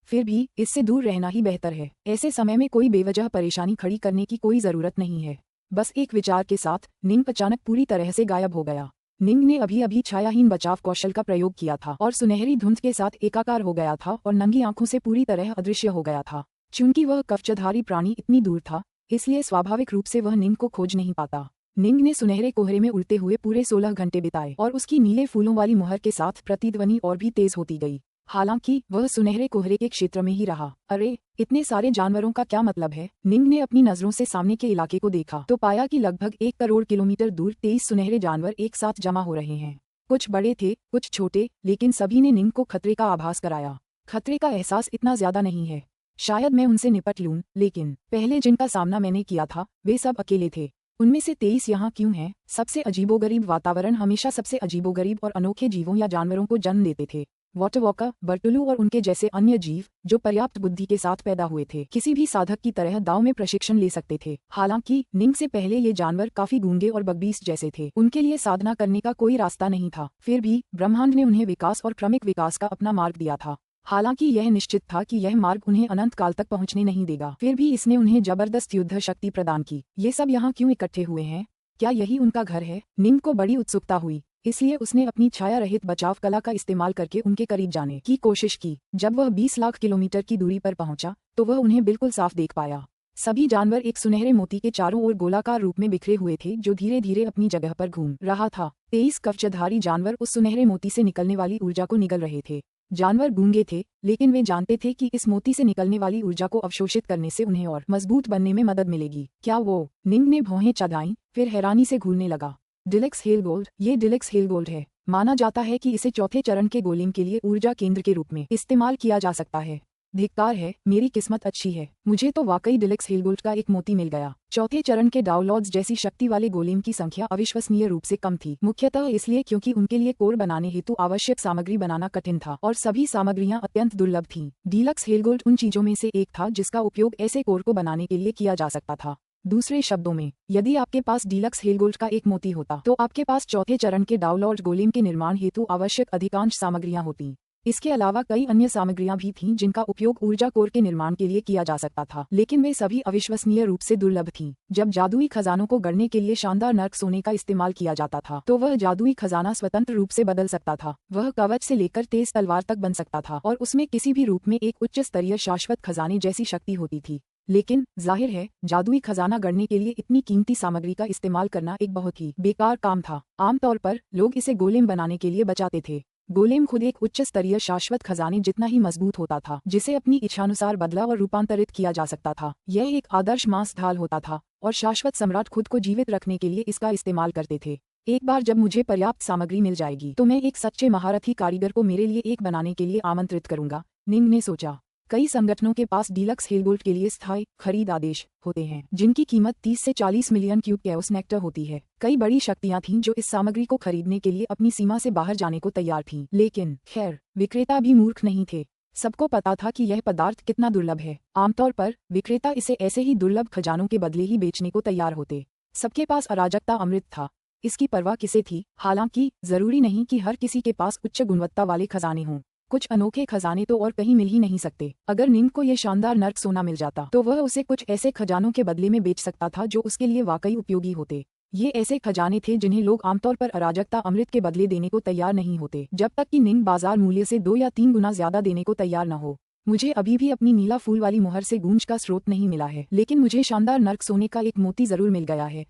फिर भी इससे दूर रहना ही बेहतर है। ऐसे समय में कोई बेवजह परेशानी खड़ी करने की कोई जरूरत नहीं है। बस एक विचार के साथ निंग अचानक पूरी तरह से गायब हो गया। निंग ने अभी अभी छायाहीन बचाव कौशल का प्रयोग किया था और सुनहरी धुंध के साथ एकाकार हो गया था और नंगी आंखों से पूरी तरह अदृश्य हो गया था। चूंकि वह कवचधारी प्राणी इतनी दूर था, इसलिए स्वाभाविक रूप से वह निंग को खोज नहीं पाता। निंग ने सुनहरे कोहरे में उड़ते हुए पूरे 16 घंटे बिताए और उसकी नीले फूलों वाली मुहर के साथ प्रतिध्वनि और भी तेज होती गई। हालांकि वह सुनहरे कोहरे के क्षेत्र में ही रहा। अरे, इतने सारे जानवरों का क्या मतलब है? निंग ने अपनी नजरों से सामने के इलाके को देखा तो पाया कि लगभग 1 करोड़ किलोमीटर दूर 23 सुनहरे जानवर एक साथ जमा हो रहे हैं। कुछ बड़े थे, कुछ छोटे, लेकिन सभी ने निंग को खतरे का आभास कराया। खतरे का एहसास इतना ज्यादा नहीं है, शायद मैं उनसे निपट लूं, लेकिन पहले जिनका सामना मैंने किया था वे सब अकेले थे। उनमें से 23 यहाँ क्यों हैं? सबसे अजीबोगरीब वातावरण हमेशा सबसे अजीबोगरीब और अनोखे जीवों या जानवरों को जन्म देते थे। वाटरवॉकर, बर्टुलू और उनके जैसे अन्य जीव जो पर्याप्त बुद्धि के साथ पैदा हुए थे, किसी भी साधक की तरह दाव में प्रशिक्षण ले सकते थे। हालांकि निंग से पहले ये जानवर काफी गूंगे और बकबीस जैसे थे। उनके लिए साधना करने का कोई रास्ता नहीं था। फिर भी ब्रह्मांड ने उन्हें विकास और क्रमिक विकास का अपना मार्ग दिया था। हालांकि यह निश्चित था कि यह मार्ग उन्हें अनंत काल तक पहुंचने नहीं देगा। फिर भी इसने उन्हें जबरदस्त युद्ध शक्ति प्रदान की। ये सब यहाँ क्यों इकट्ठे हुए हैं? क्या यही उनका घर है? निंग को बड़ी उत्सुकता हुई, इसलिए उसने अपनी छाया रहित बचाव कला का इस्तेमाल करके उनके करीब जाने की कोशिश की। जब वह 20 लाख किलोमीटर की दूरी पर पहुंचा तो वह उन्हें बिल्कुल साफ देख पाया। सभी जानवर एक सुनहरे मोती के चारों ओर गोलाकार रूप में बिखरे हुए थे जो धीरे धीरे अपनी जगह पर घूम रहा था। 23 कवचधारी जानवर उस सुनहरे मोती से निकलने वाली ऊर्जा को निगल रहे थे। जानवर गूंगे थे, लेकिन वे जानते थे कि इस मोती से निकलने वाली ऊर्जा को अवशोषित करने से उन्हें और मजबूत बनने में मदद मिलेगी। क्या वो? निंग ने भौहें चढ़ाईं, फिर हैरानी से घूरने लगा। डिलक्स हेलगोल्ड, ये डिलक्स हेलगोल्ड है। माना जाता है कि इसे चौथे चरण के गोलेम के लिए ऊर्जा केंद्र के रूप में इस्तेमाल किया जा सकता है। धिक्कार है, मेरी किस्मत अच्छी है, मुझे तो वाकई डिलक्स हेलगोल्ड का एक मोती मिल गया। चौथे चरण के डाउनलोड्स जैसी शक्ति वाले गोलेम की संख्या अविश्वसनीय रूप से कम थी, मुख्यतः इसलिए क्योंकि उनके लिए कोर बनाने हेतु आवश्यक सामग्री बनाना कठिन था और सभी सामग्रियां अत्यंत दुर्लभ थीं। डिलक्स हेलगोल्ड उन चीजों में से एक था जिसका उपयोग ऐसे कोर को बनाने के लिए किया जा सकता था। दूसरे शब्दों में, यदि आपके पास डिलक्स हेलगोल्ड का एक मोती होता तो आपके पास चौथे चरण के डाउनलोड गोलेम के निर्माण हेतु आवश्यक अधिकांश सामग्रियां होती। इसके अलावा कई अन्य सामग्रियां भी थीं जिनका उपयोग ऊर्जा कोर के निर्माण के लिए किया जा सकता था, लेकिन वे सभी अविश्वसनीय रूप से दुर्लभ थीं। जब जादुई खजानों को गढ़ने के लिए शानदार नर्क सोने का इस्तेमाल किया जाता था तो वह जादुई खजाना स्वतंत्र रूप से बदल सकता था। वह कवच से लेकर तेज तलवार तक बन सकता था और उसमें किसी भी रूप में एक उच्च स्तरीय शाश्वत खजाने जैसी शक्ति होती थी। लेकिन जाहिर है, जादुई खजाना गढ़ने के लिए इतनी कीमती सामग्री का इस्तेमाल करना एक बहुत ही बेकार काम था। आमतौर पर लोग इसे गोलेम बनाने के लिए बचाते थे। गोलेम खुद एक उच्च स्तरीय शाश्वत खजाने जितना ही मजबूत होता था, जिसे अपनी इच्छानुसार बदला और रूपांतरित किया जा सकता था। यह एक आदर्श मांस ढाल होता था और शाश्वत सम्राट खुद को जीवित रखने के लिए इसका इस्तेमाल करते थे। एक बार जब मुझे पर्याप्त सामग्री मिल जाएगी तो मैं एक सच्चे महारथी कारीगर को मेरे लिए एक बनाने के लिए आमंत्रित करूंगा, निंग ने सोचा। कई संगठनों के पास डिलक्स हेलगोल्ड के लिए स्थायी खरीद आदेश होते हैं जिनकी कीमत 30 से 40 मिलियन क्यूब कैओस नेक्टर होती है। कई बड़ी शक्तियां थीं जो इस सामग्री को खरीदने के लिए अपनी सीमा से बाहर जाने को तैयार थीं, लेकिन खैर, विक्रेता भी मूर्ख नहीं थे। सबको पता था कि यह पदार्थ कितना दुर्लभ है। आमतौर पर विक्रेता इसे ऐसे ही दुर्लभ खजानों के बदले ही बेचने को तैयार होते। सबके पास अराजकता अमृत था, इसकी परवाह किसे थी? हालांकि जरूरी नहीं कि हर किसी के पास उच्च गुणवत्ता वाले खजाने हों। कुछ अनोखे खजाने तो और कहीं मिल ही नहीं सकते। अगर निंग को यह शानदार नर्क सोना मिल जाता तो वह उसे कुछ ऐसे खजानों के बदले में बेच सकता था जो उसके लिए वाकई उपयोगी होते। ये ऐसे खजाने थे जिन्हें लोग आमतौर पर अराजकता अमृत के बदले देने को तैयार नहीं होते, जब तक कि निंग बाजार मूल्य से 2 या 3 गुना ज्यादा देने को तैयार न हो। मुझे अभी भी अपनी नीला फूल वाली मुहर से गूंज का स्रोत नहीं मिला है, लेकिन मुझे शानदार नर्क सोने का एक मोती जरूर मिल गया है।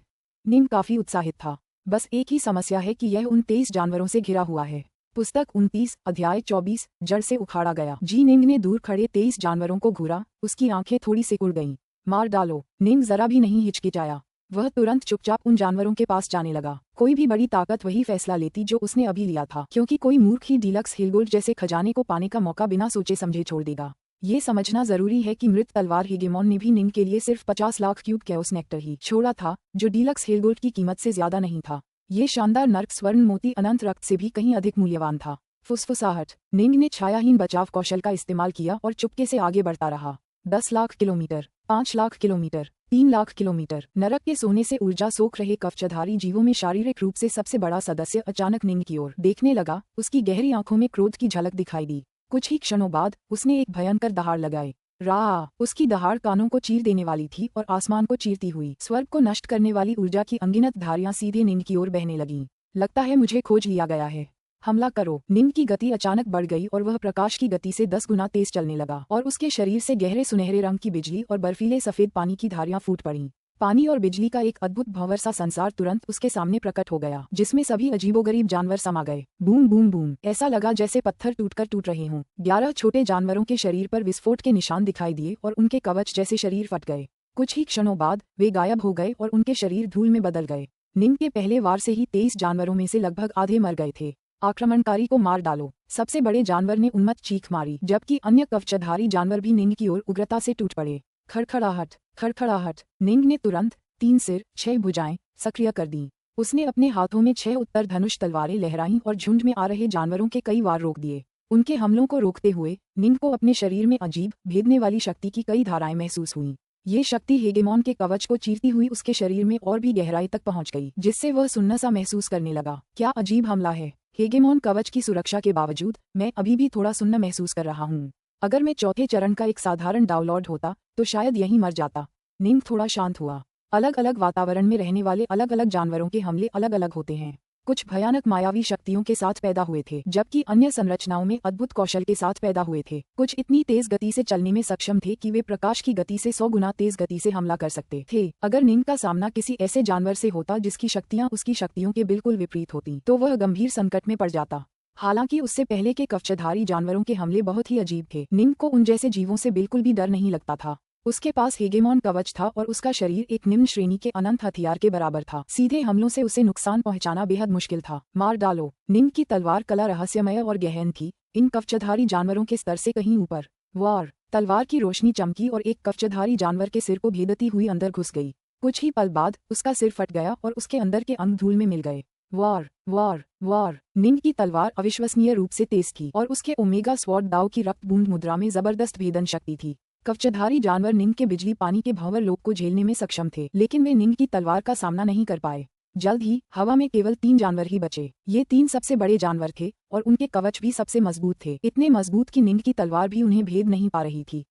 निंग काफी उत्साहित था। बस एक ही समस्या है कि यह उन 23 जानवरों से घिरा हुआ है। पुस्तक 29, अध्याय 24, जड़ से उखाड़ा गया। निंग ने दूर खड़े 23 जानवरों को घूरा, उसकी आंखें थोड़ी सिकुड़ गईं। मार डालो। निंग जरा भी नहीं हिचकिचाया। वह तुरंत चुपचाप उन जानवरों के पास जाने लगा। कोई भी बड़ी ताकत वही फैसला लेती जो उसने अभी लिया था, क्योंकि कोई मूर्ख ही डिलक्स हेलगोल्ड जैसे खजाने को पाने का मौका बिना सोचे समझे छोड़ देगा। ये समझना जरूरी है कि मृत तलवार हेगेमोन ने भी निंग के लिए सिर्फ 50 लाख क्यूब कैओस नेक्टर ही छोड़ा था, जो डिलक्स हेलगोल्ड की कीमत से ज्यादा नहीं था। ये शानदार नर्क स्वर्ण मोती अनंत रक्त से भी कहीं अधिक मूल्यवान था। फुसफुसाहट। निंग ने छायाहीन बचाव कौशल का इस्तेमाल किया और चुपके से आगे बढ़ता रहा। 10 lakh kilometre. 5 lakh kilometre, 3 lakh kilometre. नरक के सोने से ऊर्जा सोख रहे कवचधारी जीवों में शारीरिक रूप से सबसे बड़ा सदस्य अचानक निंग की ओर देखने लगा। उसकी गहरी आंखों में क्रोध की झलक दिखाई दी। कुछ ही क्षणों बाद उसने एक भयंकर दहाड़ लगाई। रा उसकी दहाड़ कानों को चीर देने वाली थी और आसमान को चीरती हुई स्वर्ग को नष्ट करने वाली ऊर्जा की अनगिनत धारियां सीधे निंग की ओर बहने लगीं। लगता है मुझे खोज लिया गया है, हमला करो। निंग की गति अचानक बढ़ गई और वह प्रकाश की गति से 10 गुना तेज चलने लगा और उसके शरीर से गहरे सुनहरे रंग की बिजली और बर्फीले सफेद पानी की धारियां फूट पड़ीं। पानी और बिजली का एक अद्भुत भंवर सा संसार तुरंत उसके सामने प्रकट हो गया, जिसमें सभी अजीबोगरीब जानवर समा गए। बूम बूम बूम, ऐसा लगा जैसे पत्थर टूटकर टूट रहे हों। 11 छोटे जानवरों के शरीर पर विस्फोट के निशान दिखाई दिए और उनके कवच जैसे शरीर फट गए। कुछ ही क्षणों बाद वे गायब हो गए और उनके शरीर धूल में बदल गए। निंग के पहले वार से ही 23 जानवरों में से लगभग आधे मर गए थे। आक्रमणकारी को मार डालो, सबसे बड़े जानवर ने उन्मत्त चीख मारी, जबकि अन्य कवचधारी जानवर भी निंग की ओर उग्रता से टूट पड़े। खड़खड़ाहट, खड़खड़ाहट। निंग ने तुरंत 3 सिर 6 भुजाएं सक्रिय कर दी। उसने अपने हाथों में 6 उत्तर धनुष तलवारें लहराईं और झुंड में आ रहे जानवरों के कई वार रोक दिए। उनके हमलों को रोकते हुए निंग को अपने शरीर में अजीब भेदने वाली शक्ति की कई धाराएं महसूस हुईं। ये शक्ति हेगेमॉन के कवच को चीरती हुई उसके शरीर में और भी गहराई तक पहुंच गई, जिससे वह सुन्न सा महसूस करने लगा। क्या अजीब हमला है। हेगेमॉन कवच की सुरक्षा के बावजूद मैं अभी भी थोड़ा सुन्न महसूस कर रहा हूँ। अगर मैं चौथे चरण का एक साधारण डाउनलॉर्ड होता तो शायद यहीं मर जाता। निंग थोड़ा शांत हुआ। अलग अलग वातावरण में रहने वाले अलग अलग जानवरों के हमले अलग अलग होते हैं। कुछ भयानक मायावी शक्तियों के साथ पैदा हुए थे, जबकि अन्य संरचनाओं में अद्भुत कौशल के साथ पैदा हुए थे। कुछ इतनी तेज गति से चलने में सक्षम थे कि वे प्रकाश की गति से 100 गुना तेज गति से हमला कर सकते थे। अगर निंग का सामना किसी ऐसे जानवर से होता जिसकी शक्तियां उसकी शक्तियों के बिल्कुल विपरीत होती, तो वह गंभीर संकट में पड़ जाता। हालांकि उससे पहले के कवचधारी जानवरों के हमले बहुत ही अजीब थे। निंग को उन जैसे जीवों से बिल्कुल भी डर नहीं लगता था। उसके पास हेगेमॉन कवच था और उसका शरीर एक निम्न श्रेणी के अनंत हथियार के बराबर था। सीधे हमलों से उसे नुकसान पहुंचाना बेहद मुश्किल था। मार डालो। निंग की तलवार कला रहस्यमय और गहन थी, इन कवचधारी जानवरों के स्तर से कहीं ऊपर। वार। तलवार की रोशनी चमकी और एक कवचधारी जानवर के सिर को भेदती हुई अंदर घुस गई। कुछ ही पल बाद उसका सिर फट गया और उसके अंदर के अंग धूल में मिल गए। वार वार वार। निंग की तलवार अविश्वसनीय रूप से तेज थी और उसके ओमेगा स्वॉर्ड दाव की रक्त बूंद मुद्रा में जबरदस्त भेदन शक्ति थी। कवचधारी जानवर निंग के बिजली पानी के भंवर लोक को झेलने में सक्षम थे, लेकिन वे निंग की तलवार का सामना नहीं कर पाए। जल्द ही हवा में केवल 3 जानवर ही बचे। ये 3 सबसे बड़े जानवर थे और उनके कवच भी सबसे मजबूत थे, इतने मजबूत कि निंग की तलवार भी उन्हें भेद नहीं पा रही थी।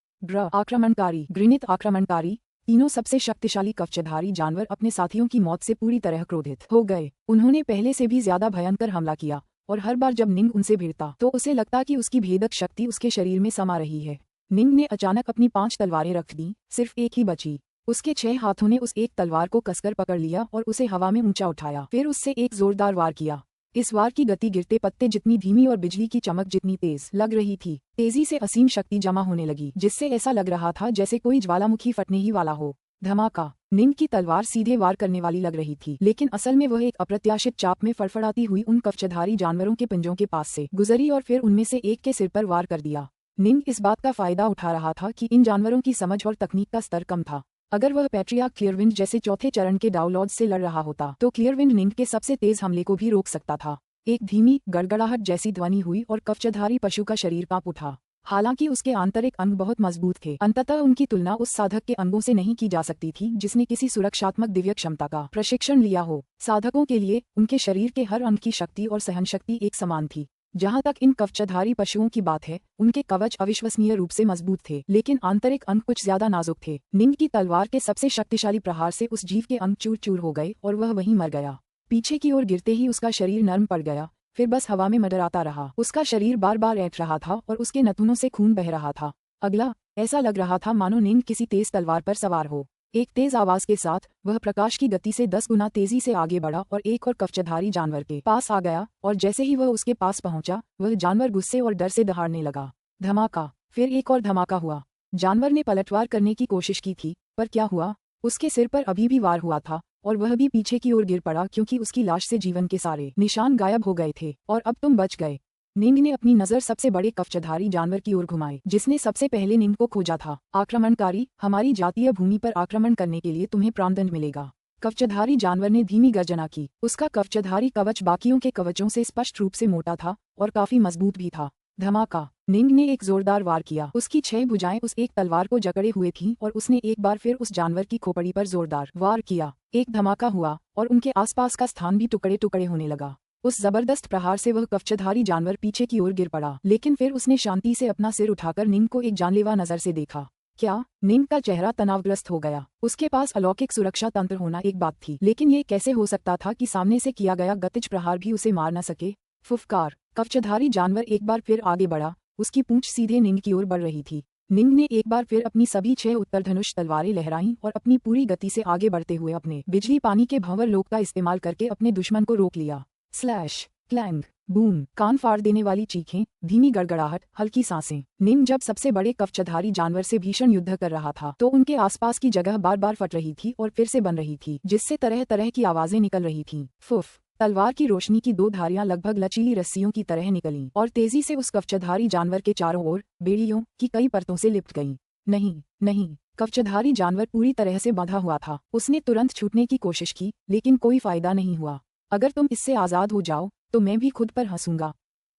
आक्रमणकारी, घृणित आक्रमणकारी। तीनों सबसे शक्तिशाली कवचधारी जानवर अपने साथियों की मौत से पूरी तरह क्रोधित हो गए। उन्होंने पहले से भी ज्यादा भयंकर हमला किया और हर बार जब निंग उनसे भिड़ता तो उसे लगता कि उसकी भेदक शक्ति उसके शरीर में समा रही है। निंग ने अचानक अपनी 5 तलवारें रख दी, सिर्फ एक ही बची। उसके 6 हाथों ने उस एक तलवार को कसकर पकड़ लिया और उसे हवा में ऊंचा उठाया। फिर उससे एक जोरदार वार किया। इस वार की गति गिरते पत्ते जितनी धीमी और बिजली की चमक जितनी तेज लग रही थी। तेजी से असीम शक्ति जमा होने लगी, जिससे ऐसा लग रहा था जैसे कोई ज्वालामुखी फटने ही वाला हो। धमाका। निंग की तलवार सीधे वार करने वाली लग रही थी, लेकिन असल में वह एक अप्रत्याशित चाप में फड़फड़ाती हुई उन कवचधारी जानवरों के पिंजों के पास से गुजरी और फिर उनमें से एक के सिर पर वार कर दिया। निंग इस बात का फायदा उठा रहा था कि इन जानवरों की समझ और तकनीक का स्तर कम था। अगर वह पैट्रियार्क क्लियरविंड जैसे चौथे चरण के डाउनलॉर्ड से लड़ रहा होता तो क्लियरविंड निंग के सबसे तेज हमले को भी रोक सकता था। एक धीमी गड़गड़ाहट जैसी ध्वनि हुई और कवचधारी पशु का शरीर कांप उठा। हालांकि उसके आंतरिक अंग बहुत मजबूत थे, अंततः उनकी तुलना उस साधक के अंगों से नहीं की जा सकती थी जिसने किसी सुरक्षात्मक दिव्य क्षमता का प्रशिक्षण लिया हो। साधकों के लिए उनके शरीर के हर अंग की शक्ति और सहनशक्ति एक समान थी। जहां तक इन कवचधारी पशुओं की बात है, उनके कवच अविश्वसनीय रूप से मजबूत थे, लेकिन आंतरिक अंग कुछ ज्यादा नाजुक थे। निंग की तलवार के सबसे शक्तिशाली प्रहार से उस जीव के अंग चूर चूर हो गए और वह वहीं मर गया। पीछे की ओर गिरते ही उसका शरीर नरम पड़ गया, फिर बस हवा में मंडराता रहा। उसका शरीर बार बार ऐंठ रहा था और उसके नथुनों से खून बह रहा था। अगला। ऐसा लग रहा था मानो निंग किसी तेज तलवार पर सवार हो। एक तेज आवाज के साथ वह प्रकाश की गति से 10 गुना तेजी से आगे बढ़ा और एक और कवचधारी जानवर के पास आ गया, और जैसे ही वह उसके पास पहुंचा, वह जानवर गुस्से और डर से दहाड़ने लगा। धमाका। फिर एक और धमाका हुआ। जानवर ने पलटवार करने की कोशिश की थी, पर क्या हुआ? उसके सिर पर अभी भी वार हुआ था और वह भी पीछे की ओर गिर पड़ा, क्योंकि उसकी लाश से जीवन के सारे निशान गायब हो गए थे। और अब तुम बच गए। निंग ने अपनी नजर सबसे बड़े कवचधारी जानवर की ओर घुमाई, जिसने सबसे पहले निंग को खोजा था। आक्रमणकारी, हमारी जातीय भूमि पर आक्रमण करने के लिए तुम्हें प्राणदंड मिलेगा। कवचधारी जानवर ने धीमी गर्जना की। उसका कवचधारी कवच बाकियों के कवचों से स्पष्ट रूप से मोटा था और काफी मजबूत भी था। धमाका। निंग ने एक जोरदार वार किया। उसकी 6 भुजाएं उस एक तलवार को जकड़े हुए थीं और उसने एक बार फिर उस जानवर की खोपड़ी पर जोरदार वार किया। एक धमाका हुआ और उनके आसपास का स्थान भी टुकड़े टुकड़े होने लगा। उस जबरदस्त प्रहार से वह कवचधारी जानवर पीछे की ओर गिर पड़ा, लेकिन फिर उसने शांति से अपना सिर उठाकर निंग को एक जानलेवा नजर से देखा। क्या? निंग का चेहरा तनावग्रस्त हो गया। उसके पास अलौकिक सुरक्षा तंत्र होना एक बात थी, लेकिन ये कैसे हो सकता था कि सामने से किया गया गतिज प्रहार भी उसे मार न सके? फुफकार। कवचधारी जानवर एक बार फिर आगे बढ़ा। उसकी पूंछ सीधे निंग की ओर बढ़ रही थी। निंग ने एक बार फिर अपनी सभी 6 उत्तरधनुष तलवारें लहराईं और अपनी पूरी गति से आगे बढ़ते हुए अपने बिजली पानी के भंवर लोक का इस्तेमाल करके अपने दुश्मन को रोक लिया। स्लैश, क्लैंग, बूम, कान फाड़ देने वाली चीखें, धीमी गड़गड़ाहट, हल्की सांसें। निंग जब सबसे बड़े कवचधारी जानवर से भीषण युद्ध कर रहा था तो उनके आसपास की जगह बार बार फट रही थी और फिर से बन रही थी, जिससे तरह तरह की आवाजें निकल रही थीं। फुफ। तलवार की रोशनी की 2 धारियां लगभग लचीली रस्सियों की तरह निकलीं और तेजी से उस कवचधारी जानवर के चारों ओर बेड़ियों की कई परतों से लिपट गईं। नहीं, नहीं, कवचधारी जानवर पूरी तरह से बंधा हुआ था। उसने तुरंत छूटने की कोशिश की, लेकिन कोई फायदा नहीं हुआ। अगर तुम इससे आजाद हो जाओ तो मैं भी खुद पर हंसूंगा,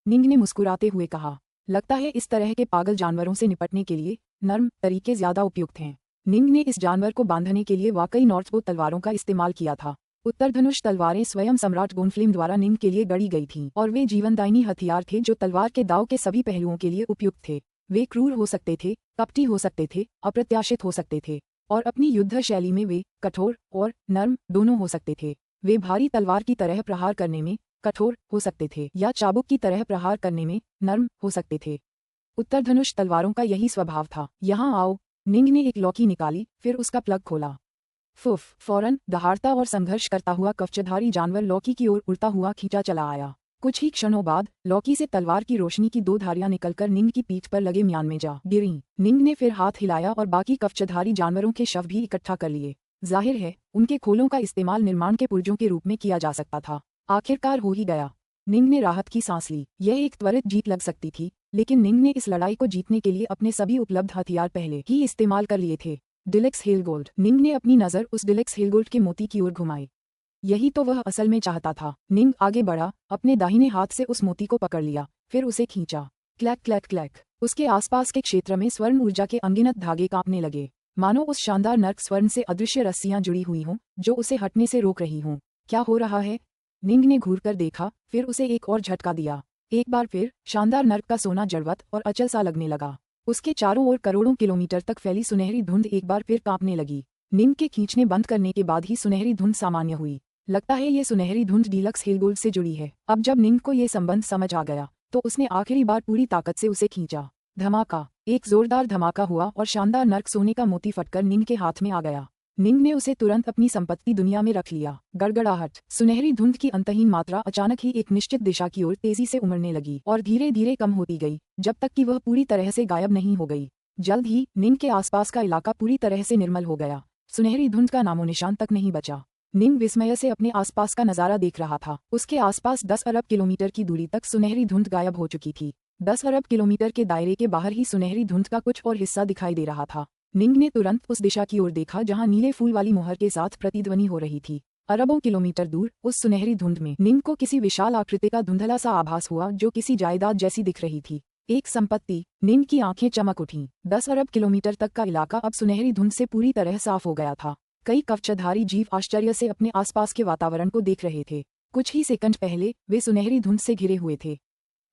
निंग ने मुस्कुराते हुए कहा। लगता है इस तरह के पागल जानवरों से निपटने के लिए नर्म तरीके ज्यादा उपयुक्त हैं। निंग ने इस जानवर को बांधने के लिए वाकई नॉर्थबो तलवारों का इस्तेमाल किया था। उत्तरधनुष तलवारें स्वयं सम्राट गोनफ्लेम द्वारा निंग के लिए गढ़ी गई थीं और वे जीवनदायिनी हथियार थे जो तलवार के दाव के सभी पहलुओं के लिए उपयुक्त थे। वे क्रूर हो सकते थे, कपटी हो सकते थे, अप्रत्याशित हो सकते थे, और अपनी युद्ध शैली में वे कठोर और नर्म दोनों हो सकते थे। वे भारी तलवार की तरह प्रहार करने में कठोर हो सकते थे या चाबुक की तरह प्रहार करने में नर्म हो सकते थे। उत्तरधनुष तलवारों का यही स्वभाव था। यहाँ आओ। निंग ने एक लौकी निकाली, फिर उसका प्लग खोला। फुफ। फौरन दहाड़ता और संघर्ष करता हुआ कवचधारी जानवर लौकी की ओर उड़ता हुआ खींचा चला आया। कुछ ही क्षणों बाद लौकी से तलवार की रोशनी की 2 धारियां निकलकर निंग की पीठ पर लगे म्यान में जा गिरीं। निंग ने फिर हाथ हिलाया और बाकी कवचधारी जानवरों के शव भी इकट्ठा कर लिए। जाहिर है उनके खोलों का इस्तेमाल निर्माण के पुर्जों के रूप में किया जा सकता था। आखिरकार हो ही गया। निंग ने राहत की सांस ली। यह एक त्वरित जीत लग सकती थी, लेकिन निंग ने इस लड़ाई को जीतने के लिए अपने सभी उपलब्ध हथियार पहले ही इस्तेमाल कर लिए थे। डिलेक्स हेलगोल्ड। निंग ने अपनी नजर उस डिलेक्स हेलगोल्ड के मोती की ओर घुमाई। यही तो वह असल में चाहता था। निंग आगे बढ़ा, अपने दाहिने हाथ से उस मोती को पकड़ लिया, फिर उसे खींचा। Clack clack clack. उसके आसपास के क्षेत्र में स्वर्ण ऊर्जा के अनगिनत धागे कांपने लगे, मानो उस शानदार नर्क स्वर्ण से अदृश्य रस्सियां जुड़ी हुई हों जो उसे हटने से रोक रही हों। क्या हो रहा है? निंग ने घूरकर देखा, फिर उसे एक और झटका दिया। एक बार फिर शानदार नर्क का सोना जड़वत और अचल सा लगने लगा। उसके चारों ओर करोड़ों किलोमीटर तक फैली सुनहरी धुंध एक बार फिर कांपने लगी। निंग के खींचने बंद करने के बाद ही सुनहरी धुंध सामान्य हुई। लगता है ये सुनहरी धुंध डीलक्स हेलगोल्ड से जुड़ी है। अब जब निंग को ये संबंध समझ आ गया तो उसने आखिरी बार पूरी ताकत से उसे खींचा। धमाका। एक जोरदार धमाका हुआ और शानदार नर्क सोने का मोती फटकर निंग के हाथ में आ गया। निंग ने उसे तुरंत अपनी संपत्ति दुनिया में रख लिया। गड़गड़ाहट। सुनहरी धुंध की अंतहीन मात्रा अचानक ही एक निश्चित दिशा की ओर तेजी से उमड़ने लगी और धीरे धीरे कम होती गई, जब तक कि वह पूरी तरह से गायब नहीं हो गई। जल्द ही निंग के आसपास का इलाका पूरी तरह से निर्मल हो गया। सुनहरी धुंध का नामोनिशान तक नहीं बचा। निंग विस्मय से अपने आसपास का नजारा देख रहा था। उसके आसपास 10 अरब किलोमीटर की दूरी तक सुनहरी धुंध गायब हो चुकी थी। 10 अरब किलोमीटर के दायरे के बाहर ही सुनहरी धुंध का कुछ और हिस्सा दिखाई दे रहा था। निंग ने तुरंत उस दिशा की ओर देखा जहां नीले फूल वाली मोहर के साथ प्रतिध्वनि हो रही थी। अरबों किलोमीटर दूर उस सुनहरी धुंध में निंग को किसी विशाल आकृति का धुंधला सा आभास हुआ जो किसी जायदाद जैसी दिख रही थी। एक संपत्ति। निंग की आंखें चमक उठीं। 10 अरब किलोमीटर तक का इलाका अब सुनहरी धुंध से पूरी तरह साफ हो गया था। कई कवचधारी जीव आश्चर्य से अपने आसपास के वातावरण को देख रहे थे। कुछ ही सेकंड पहले वे सुनहरी धुंध से घिरे हुए थे।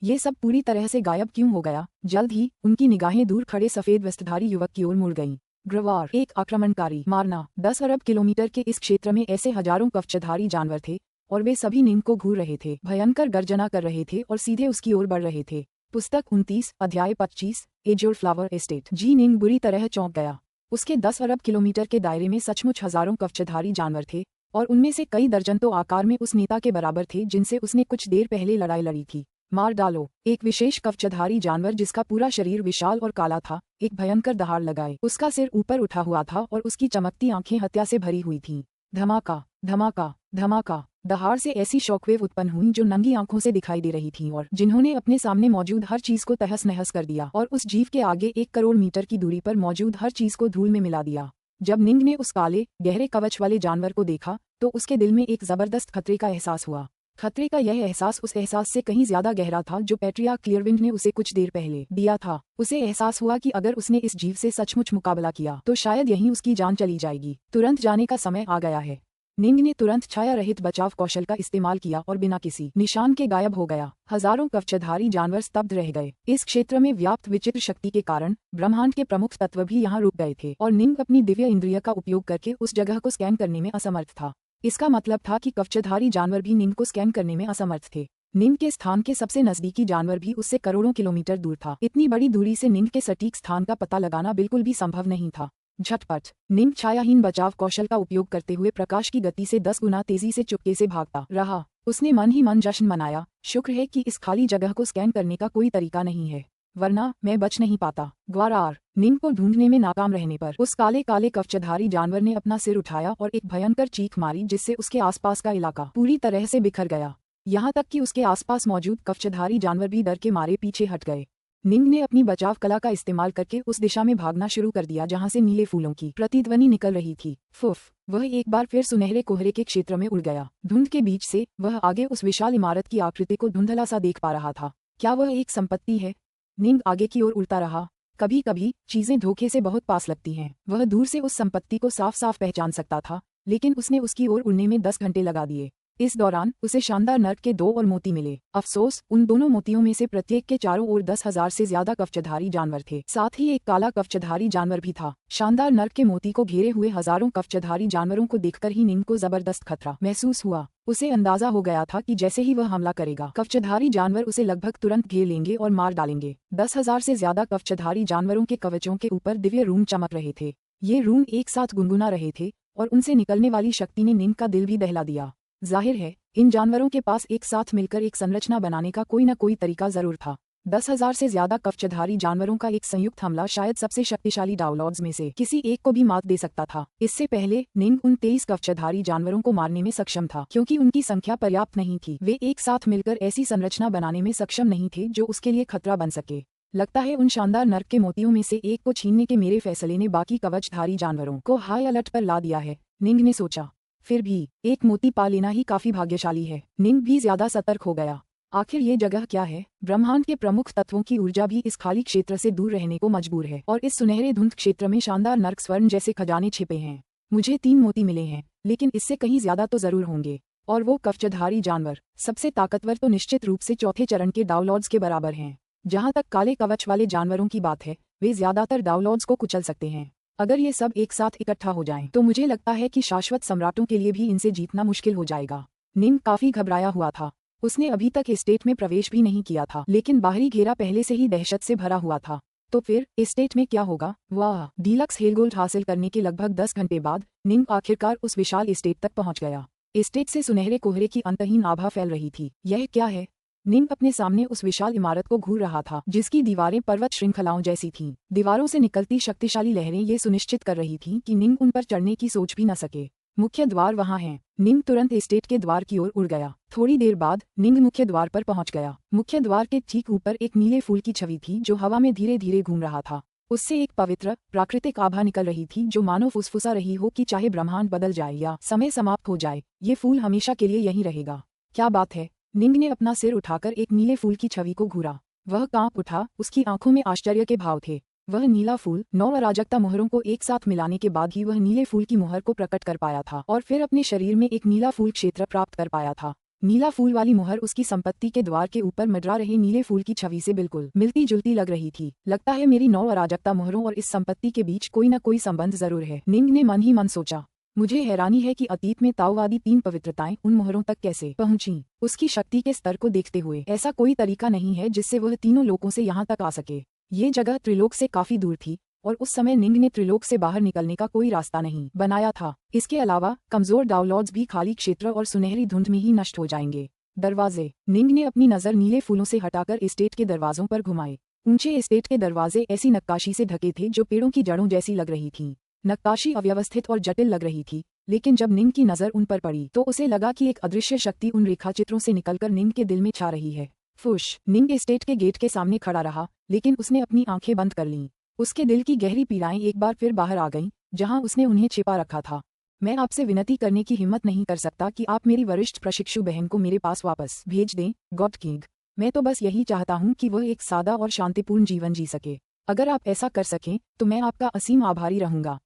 ये सब पूरी तरह से गायब क्यों हो गया? जल्द ही उनकी निगाहें दूर खड़े सफेद वस्त्रधारी युवक की ओर मुड़ गईं। ग्रवार। एक आक्रमणकारी। मारना। 10 अरब किलोमीटर के इस क्षेत्र में ऐसे हजारों कवचधारी जानवर थे और वे सभी निंग को घूर रहे थे, भयंकर गर्जना कर रहे थे और सीधे उसकी ओर बढ़ रहे थे। पुस्तक 29, अध्याय 25, एजोर फ्लावर एस्टेट। जी निंग बुरी तरह चौंक गया। उसके 10 अरब किलोमीटर के दायरे में सचमुच हजारों कवचधारी जानवर थे और उनमें से कई दर्जन तो आकार में उस नेता के बराबर थे जिनसे उसने कुछ देर पहले लड़ाई लड़ी थी। मार डालो। एक विशेष कवचधारी जानवर जिसका पूरा शरीर विशाल और काला था, एक भयंकर दहाड़ लगाए। उसका सिर ऊपर उठा हुआ था और उसकी चमकती आंखें हत्या से भरी हुई थीं। धमाका, धमाका, धमाका। दहाड़ से ऐसी शॉकवेव उत्पन्न हुई जो नंगी आंखों से दिखाई दे रही थीं और जिन्होंने अपने सामने मौजूद हर चीज को तहस नहस कर दिया और उस जीव के आगे 1 करोड़ मीटर की दूरी पर मौजूद हर चीज को धूल में मिला दिया। जब निंग ने उस काले गहरे कवच वाले जानवर को देखा तो उसके दिल में एक जबरदस्त खतरे का एहसास हुआ। खतरे का यह एहसास उस एहसास से कहीं ज्यादा गहरा था जो पैट्रिया क्लियरविंड ने उसे कुछ देर पहले दिया था। उसे एहसास हुआ कि अगर उसने इस जीव से सचमुच मुकाबला किया तो शायद यहीं उसकी जान चली जाएगी। तुरंत जाने का समय आ गया है। निंग ने तुरंत छाया रहित बचाव कौशल का इस्तेमाल किया और बिना किसी निशान के गायब हो गया। हजारों कवचधारी जानवर स्तब्ध रह गए। इस क्षेत्र में व्याप्त विचित्र शक्ति के कारण ब्रह्मांड के प्रमुख तत्व भी यहाँ रुक गए थे और निंग अपनी दिव्य इंद्रिय का उपयोग करके उस जगह को स्कैन करने में असमर्थ था। इसका मतलब था कि कवचधारी जानवर भी निंग को स्कैन करने में असमर्थ थे। निंग के स्थान के सबसे नजदीकी जानवर भी उससे करोड़ों किलोमीटर दूर था। इतनी बड़ी दूरी से निंग के सटीक स्थान का पता लगाना बिल्कुल भी संभव नहीं था। झटपट निंग छायाहीन बचाव कौशल का उपयोग करते हुए प्रकाश की गति से 10 गुना तेजी से चुपके से भागता रहा। उसने मन ही मन जश्न मनाया। शुक्र है कि इस खाली जगह को स्कैन करने का कोई तरीका नहीं है, वरना मैं बच नहीं पाता। ग्वारार निंग को ढूंढने में नाकाम रहने पर उस काले काले कवचधारी जानवर ने अपना सिर उठाया और एक भयंकर चीख मारी जिससे उसके आसपास का इलाका पूरी तरह से बिखर गया। यहाँ तक कि उसके आसपास मौजूद कवचधारी जानवर भी डर के मारे पीछे हट गए। निंग ने अपनी बचाव कला का इस्तेमाल करके उस दिशा में भागना शुरू कर दिया जहां से नीले फूलों की प्रतिध्वनि निकल रही थी। फुफ, वह एक बार फिर सुनहरे कोहरे के क्षेत्र में उड़ गया। धुंध के बीच से वह आगे उस विशाल इमारत की आकृति को धुंधला सा देख पा रहा था। क्या वह एक संपत्ति है? निंग आगे की ओर उड़ता रहा। कभी कभी चीजें धोखे से बहुत पास लगती हैं। वह दूर से उस संपत्ति को साफ साफ पहचान सकता था, लेकिन उसने उसकी ओर उड़ने में 10 घंटे लगा दिए। इस दौरान उसे शानदार नर्क के 2 और मोती मिले। अफसोस, उन दोनों मोतियों में से प्रत्येक के चारों ओर 10,000 से ज्यादा कवचधारी जानवर थे। साथ ही एक काला कवचधारी जानवर भी था। शानदार नर्क के मोती को घेरे हुए हजारों कवचधारी जानवरों को देखकर ही निंग को जबरदस्त खतरा महसूस हुआ। उसे अंदाजा हो गया था कि जैसे ही वह हमला करेगा, कवचधारी जानवर उसे लगभग तुरंत घेर लेंगे और मार डालेंगे। 10,000 से ज्यादा कवचधारी जानवरों के कवचों के ऊपर दिव्य रून चमक रहे थे। ये रून एक साथ गुनगुना रहे थे और उनसे निकलने वाली शक्ति ने निंग का दिल भी दहला दिया। जाहिर है, इन जानवरों के पास एक साथ मिलकर एक संरचना बनाने का कोई न कोई तरीका जरूर था। 10,000 से ज्यादा कवचधारी जानवरों का एक संयुक्त हमला शायद सबसे शक्तिशाली डाउनलॉर्ड्स में से किसी एक को भी मात दे सकता था। इससे पहले निंग उन 23 कवचधारी जानवरों को मारने में सक्षम था, क्योंकि उनकी संख्या पर्याप्त नहीं थी। वे एक साथ मिलकर ऐसी संरचना बनाने में सक्षम नहीं थे जो उसके लिए खतरा बन सके। लगता है उन शानदार नर्क के मोतियों में से एक को छीनने के मेरे फैसले ने बाकी कवचधारी जानवरों को हाई अलर्ट पर ला दिया है, निंग ने सोचा। फिर भी एक मोती पा लेना ही काफी भाग्यशाली है। निंग भी ज्यादा सतर्क हो गया। आखिर ये जगह क्या है? ब्रह्मांड के प्रमुख तत्वों की ऊर्जा भी इस खाली क्षेत्र से दूर रहने को मजबूर है और इस सुनहरे धुंध क्षेत्र में शानदार नर्क स्वर्ण जैसे खजाने छिपे हैं। मुझे 3 मोती मिले हैं, लेकिन इससे कहीं ज्यादा तो जरूर होंगे। और वो कवचधारी जानवर सबसे ताकतवर तो निश्चित रूप से चौथे चरण के डाउनलॉर्ड्स के बराबर हैं। जहाँ तक काले कवच वाले जानवरों की बात है, वे ज्यादातर डाउनलॉर्ड्स को कुचल सकते हैं। अगर ये सब एक साथ इकट्ठा हो जाएं, तो मुझे लगता है कि शाश्वत सम्राटों के लिए भी इनसे जीतना मुश्किल हो जाएगा। निंग काफी घबराया हुआ था। उसने अभी तक एस्टेट में प्रवेश भी नहीं किया था, लेकिन बाहरी घेरा पहले से ही दहशत से भरा हुआ था। तो फिर एस्टेट में क्या होगा? वाह! डीलक्स हेलगोल्ड हासिल करने के लगभग 10 घंटे बाद निंग आखिरकार उस विशाल एस्टेट तक पहुंच गया। एस्टेट से सुनहरे कोहरे की अंतहीन आभा फैल रही थी। यह क्या है? निंग अपने सामने उस विशाल इमारत को घूर रहा था, जिसकी दीवारें पर्वत श्रृंखलाओं जैसी थीं। दीवारों से निकलती शक्तिशाली लहरें ये सुनिश्चित कर रही थीं कि निंग उन पर चढ़ने की सोच भी न सके। मुख्य द्वार वहां है। निंग तुरंत एस्टेट के द्वार की ओर उड़ गया। थोड़ी देर बाद निंग मुख्य द्वार पर पहुंच गया। मुख्य द्वार के ठीक ऊपर एक नीले फूल की छवि थी जो हवा में धीरे धीरे घूम रहा था। उससे एक पवित्र प्राकृतिक आभा निकल रही थी जो मानो फुसफुसा रही हो कि चाहे ब्रह्मांड बदल जाए या समय समाप्त हो जाए, ये फूल हमेशा के लिए यहीं रहेगा। क्या बात है? निंग ने अपना सिर उठाकर एक नीले फूल की छवि को घूरा। वह कांप उठा। उसकी आंखों में आश्चर्य के भाव थे। वह नीला फूल 9 अराजकता मोहरों को एक साथ मिलाने के बाद ही वह नीले फूल की मोहर को प्रकट कर पाया था और फिर अपने शरीर में एक नीला फूल क्षेत्र प्राप्त कर पाया था। नीला फूल वाली मोहर उसकी संपत्ति के द्वार के ऊपर मंडरा रहे नीले फूल की छवि से बिल्कुल मिलती जुलती लग रही थी। लगता है मेरी 9 अराजकता मोहरों और इस संपत्ति के बीच कोई न कोई संबंध जरूर है, निंग ने मन ही मन सोचा। मुझे हैरानी है कि अतीत में ताओवादी 3 पवित्रताएं उन मोहरों तक कैसे पहुंची। उसकी शक्ति के स्तर को देखते हुए ऐसा कोई तरीका नहीं है जिससे वह तीनों लोकों से यहाँ तक आ सके। ये जगह त्रिलोक से काफी दूर थी और उस समय निंग ने त्रिलोक से बाहर निकलने का कोई रास्ता नहीं बनाया था। इसके अलावा कमजोर डाउनलॉर्ड्स भी खाली क्षेत्र और सुनहरी धुंध में ही नष्ट हो जाएंगे। दरवाजे। निंग ने अपनी नजर नीले फूलों से हटाकर एस्टेट के दरवाजों पर घुमाए। ऊंचे एस्टेट के दरवाजे ऐसी नक्काशी से ढके थे जो पेड़ों की जड़ों जैसी लग रही थी। नक्काशी अव्यवस्थित और जटिल लग रही थी, लेकिन जब निंग की नजर उन पर पड़ी तो उसे लगा कि एक अदृश्य शक्ति उन रेखाचित्रों से निकलकर निंग के दिल में छा रही है। फुश! निंग एस्टेट के गेट के सामने खड़ा रहा, लेकिन उसने अपनी आंखें बंद कर लीं। उसके दिल की गहरी पीड़ाएं एक बार फिर बाहर आ गईं, जहां उसने उन्हें छिपा रखा था। मैं आपसे विनती करने की हिम्मत नहीं कर सकता कि आप मेरी वरिष्ठ प्रशिक्षु बहन को मेरे पास वापस भेज दें, गॉड किंग। मैं तो बस यही चाहता हूँ कि वह एक सादा और शांतिपूर्ण जीवन जी सके। अगर आप ऐसा कर सकें तो मैं आपका असीम आभारी रहूंगा।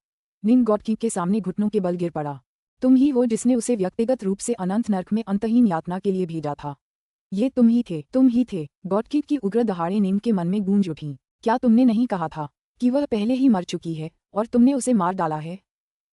निंग गॉड किंग के सामने घुटनों के बल गिर पड़ा। तुम ही हो जिसने उसे व्यक्तिगत रूप से अनंत नर्क में अंतहीन यातना के लिए भेजा था। ये तुम ही थे। गॉड किंग की उग्र दहाड़े निंग के मन में गूंज उठीं। क्या तुमने नहीं कहा था कि वह पहले ही मर चुकी है और तुमने उसे मार डाला है?